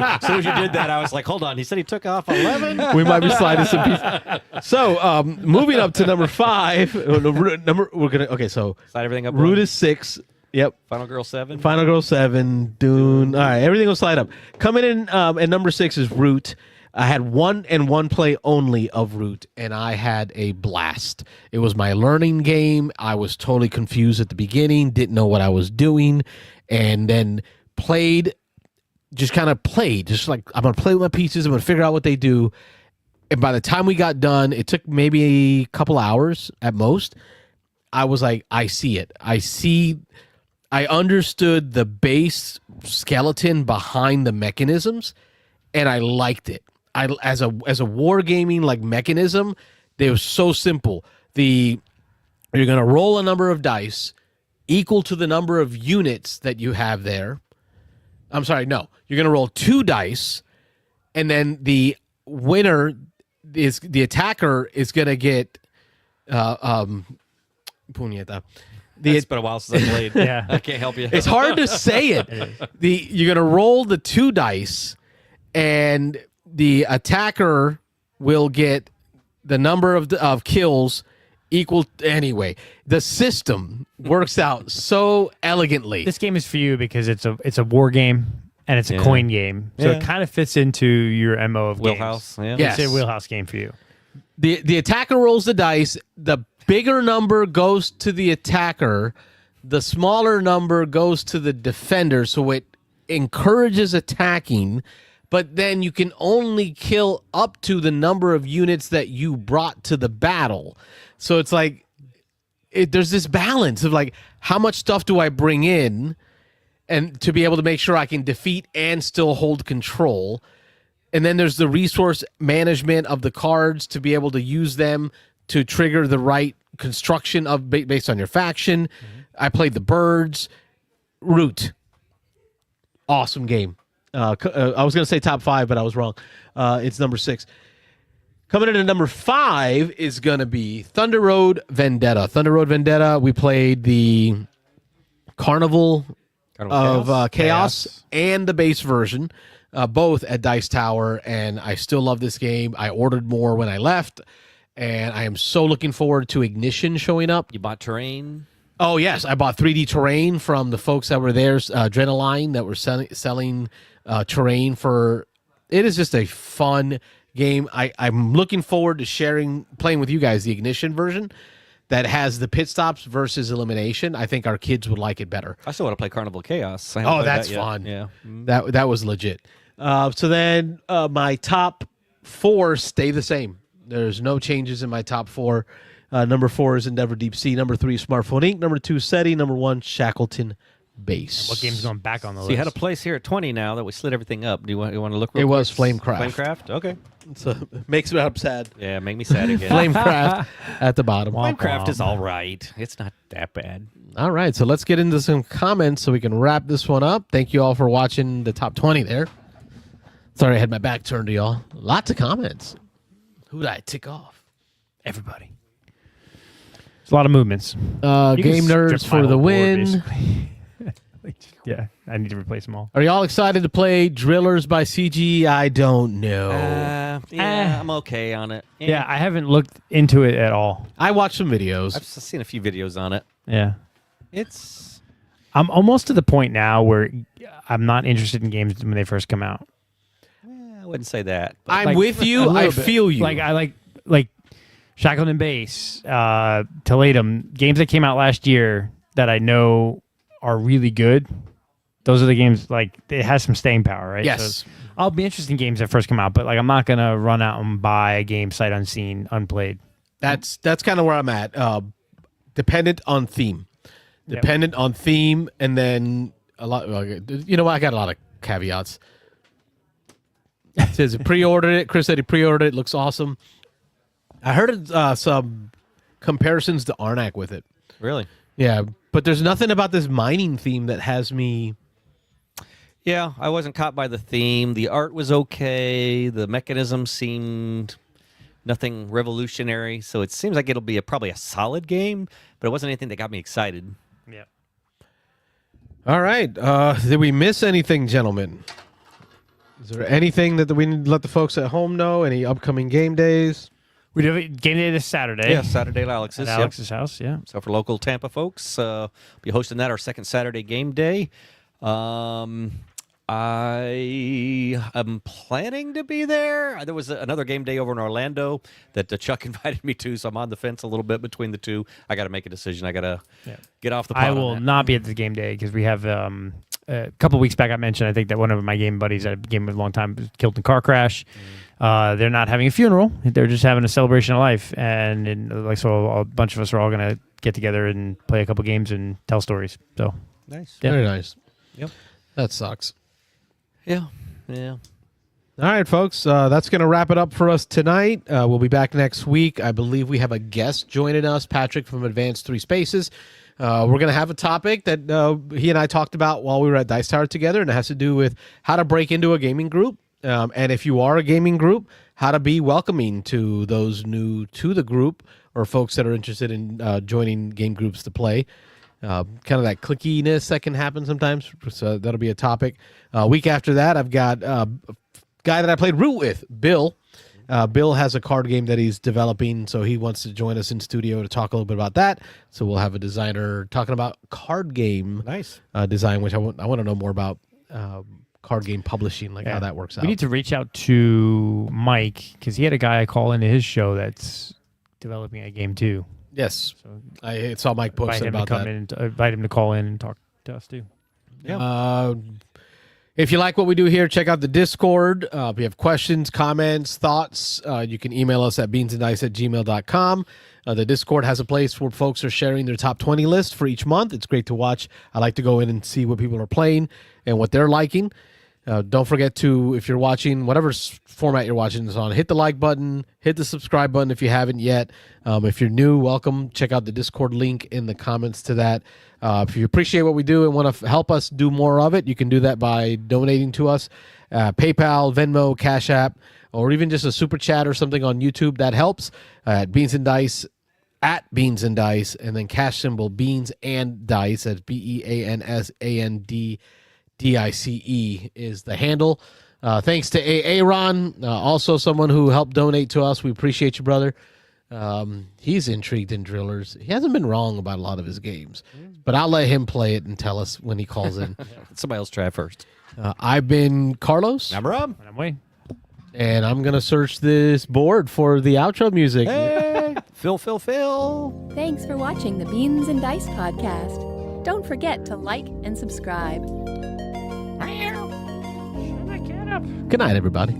Speaker 3: As soon as you did that, I was like, "Hold on." He said he took off 11.
Speaker 2: We might be sliding some pieces. So, moving up to number 5. So
Speaker 3: Slide everything up.
Speaker 2: Root
Speaker 3: one.
Speaker 2: is 6. Yep.
Speaker 3: Final Girl 7.
Speaker 2: Final Girl 7, Dune. All right, everything will slide up. Coming in at number 6 is Root. I had one play only of Root, and I had a blast. It was my learning game. I was totally confused at the beginning, didn't know what I was doing, and then just like, I'm going to play with my pieces. I'm going to figure out what they do. And by the time we got done, it took maybe a couple hours at most. I was like, I see it. I understood the base skeleton behind the mechanisms, and I liked it. As a wargaming like mechanism, they were so simple. You're gonna roll a number of dice equal to the number of units that you have there. I'm sorry, no. You're gonna roll 2 dice, and then the winner is the attacker is gonna get puñeta.
Speaker 3: It's been a while since I played.
Speaker 4: Yeah.
Speaker 3: I can't help you.
Speaker 2: It's hard to say it. You're gonna roll the 2 dice, and the attacker will get the number of kills equal. Anyway, the system works out so elegantly.
Speaker 4: This game is for you because it's a war game and it's a coin game, so
Speaker 3: Yeah.
Speaker 4: it kind of fits into your MO of
Speaker 3: Wheelhouse.
Speaker 4: games.
Speaker 3: Yeah.
Speaker 2: Yes.
Speaker 4: It's a wheelhouse game for you.
Speaker 2: The attacker rolls the dice. The bigger number goes to the attacker. The smaller number goes to the defender. So it encourages attacking, but then you can only kill up to the number of units that you brought to the battle. So it's like there's this balance of like, how much stuff do I bring in, and to be able to make sure I can defeat and still hold control. And then there's the resource management of the cards to be able to use them to trigger the right construction of based on your faction. I played the birds. Root. Awesome game. I was going to say top 5, but I was wrong. It's number 6. Coming in at number 5 is going to be Thunder Road Vendetta. Thunder Road Vendetta, we played the Carnival of Chaos and the base version, both at Dice Tower, and I still love this game. I ordered more when I left, and I am so looking forward to Ignition showing up.
Speaker 3: You bought terrain.
Speaker 2: Oh, yes. I bought 3D terrain from the folks that were there, Adrenaline, that were selling terrain for... It is just a fun game. I'm looking forward to playing with you guys the Ignition version that has the pit stops versus elimination. I think our kids would like it better.
Speaker 3: I still want to play Carnival Chaos. I haven't played
Speaker 2: that's
Speaker 3: that yet.
Speaker 2: fun.
Speaker 3: Yeah.
Speaker 2: That was legit. So then my top 4 stay the same. There's no changes in my top 4. Number 4 is Endeavor Deep Sea. Number 3 is Smartphone Inc. Number 2 SETI. Number 1 Shackleton base.
Speaker 4: What game's going back on the
Speaker 3: So
Speaker 4: list?
Speaker 3: you had a place here at 20 now that we slid everything up. Do you want to look real
Speaker 2: It
Speaker 3: quick?
Speaker 2: was Flamecraft.
Speaker 3: Flamecraft? Okay.
Speaker 2: So it makes me sad.
Speaker 3: Yeah, make me sad again.
Speaker 2: Flamecraft at the bottom.
Speaker 3: Flamecraft is all right. It's not that bad.
Speaker 2: All right, so let's get into some comments so we can wrap this one up. Thank you all for watching the top 20 there. Sorry I had my back turned to y'all. Lots of comments. Who did I tick off?
Speaker 4: Everybody. There's a lot of movements. You
Speaker 2: Game
Speaker 4: can strip
Speaker 2: Nerds
Speaker 4: my
Speaker 2: for the
Speaker 4: whole board,
Speaker 2: win.
Speaker 4: basically. Yeah, I need to replace them all.
Speaker 2: Are y'all excited to play Drillers by CG? I don't know.
Speaker 3: I'm okay on it.
Speaker 4: Yeah, I haven't looked into it at all.
Speaker 2: I watched some videos.
Speaker 3: I've seen a few videos on it.
Speaker 4: Yeah.
Speaker 3: It's
Speaker 4: I'm almost to the point now where I'm not interested in games when they first come out.
Speaker 3: I wouldn't say that. But
Speaker 2: I'm
Speaker 4: Like,
Speaker 2: with
Speaker 4: a
Speaker 2: you.
Speaker 4: little
Speaker 2: I
Speaker 4: bit.
Speaker 2: feel you.
Speaker 4: Like I like Shackled and Base, Toledo, games that came out last year that I know are really good. Those are the games, like, it has some staying power, right?
Speaker 2: Yes.
Speaker 4: So I'll be interested in games that first come out, but like I'm not gonna run out and buy a game sight unseen, unplayed.
Speaker 2: That's kind of where I'm at. Dependent on theme. Dependent on theme, and then a lot. You know what? I got a lot of caveats. It says he pre-ordered it. Chris said he pre-ordered it. Looks awesome. I heard some comparisons to Arnak with it.
Speaker 3: really?
Speaker 2: Yeah, but there's nothing about this mining theme that has me.
Speaker 3: Yeah, I wasn't caught by the theme. The art was okay. The mechanism seemed nothing revolutionary. So it seems like it'll be probably a solid game, but it wasn't anything that got me excited.
Speaker 4: Yeah.
Speaker 2: All right. Did we miss anything, gentlemen? Is there anything that we need to let the folks at home know? Any upcoming game days?
Speaker 4: We do have a game day this Saturday.
Speaker 3: Yeah, Saturday at Alex's.
Speaker 4: At
Speaker 3: Yep.
Speaker 4: Alex's house, yeah.
Speaker 3: So for local Tampa folks, be hosting that our second Saturday game day. I am planning to be there. There was another game day over in Orlando that Chuck invited me to, so I'm on the fence a little bit between the two. I got to make a decision. I got to get off the pot
Speaker 4: I
Speaker 3: on
Speaker 4: will
Speaker 3: that.
Speaker 4: not be at the game day because we have a couple weeks back I mentioned, I think, that one of my game buddies at a game with a long time was killed in a car crash. They're not having a funeral. They're just having a celebration of life. And so a bunch of us are all going to get together and play a couple games and tell stories. So
Speaker 3: Nice.
Speaker 4: Yeah.
Speaker 2: Very nice.
Speaker 3: Yep.
Speaker 2: That sucks.
Speaker 3: Yeah.
Speaker 2: All right, folks. That's going to wrap it up for us tonight. We'll be back next week. I believe we have a guest joining us, Patrick from Advanced 3 Spaces. We're going to have a topic that he and I talked about while we were at Dice Tower together, and it has to do with how to break into a gaming group. And if you are a gaming group, how to be welcoming to those new to the group or folks that are interested in joining game groups to play. Kind of that clickiness that can happen sometimes. So that'll be a topic. Week after that, I've got a guy that I played Root with, Bill. Bill has a card game that he's developing, so he wants to join us in studio to talk a little bit about that. So we'll have a designer talking about card game design, which I want to know more about card game publishing, like how that works out.
Speaker 4: We need to reach out to Mike because he had a guy I call into his show that's developing a game too.
Speaker 2: Yes,
Speaker 4: So
Speaker 2: I saw Mike posting about that.
Speaker 4: Invite him to call in and talk to us too.
Speaker 2: If you like what we do here, check out the Discord. If you have questions, comments, thoughts, you can email us at beansanddice@gmail.com. The Discord has a place where folks are sharing their top 20 list for each month. It's great to watch. I like to go in and see what people are playing and what they're liking. Don't forget to, if you're watching, whatever format you're watching this on, hit the like button, hit the subscribe button if you haven't yet. If you're new, welcome. Check out the Discord link in the comments to that. If you appreciate what we do and want to help us do more of it, you can do that by donating to us. PayPal, Venmo, Cash App, or even just a super chat or something on YouTube. That helps. At Beans and Dice, at Beans and Dice, and then cash symbol Beans and Dice. That's BeansAndDice is the handle. Thanks to Aaron, also someone who helped donate to us. We appreciate you, brother. He's intrigued in Drillers. He hasn't been wrong about a lot of his games, but I'll let him play it and tell us when he calls in.
Speaker 3: Somebody else try first.
Speaker 2: I've been Carlos,
Speaker 3: I'm Rob.
Speaker 4: And I'm Wayne.
Speaker 2: and I'm going to search this board for the outro music.
Speaker 3: Hey, Phil.
Speaker 1: Thanks for watching the Beans and Dice podcast. Don't forget to like and subscribe.
Speaker 2: Good night, everybody.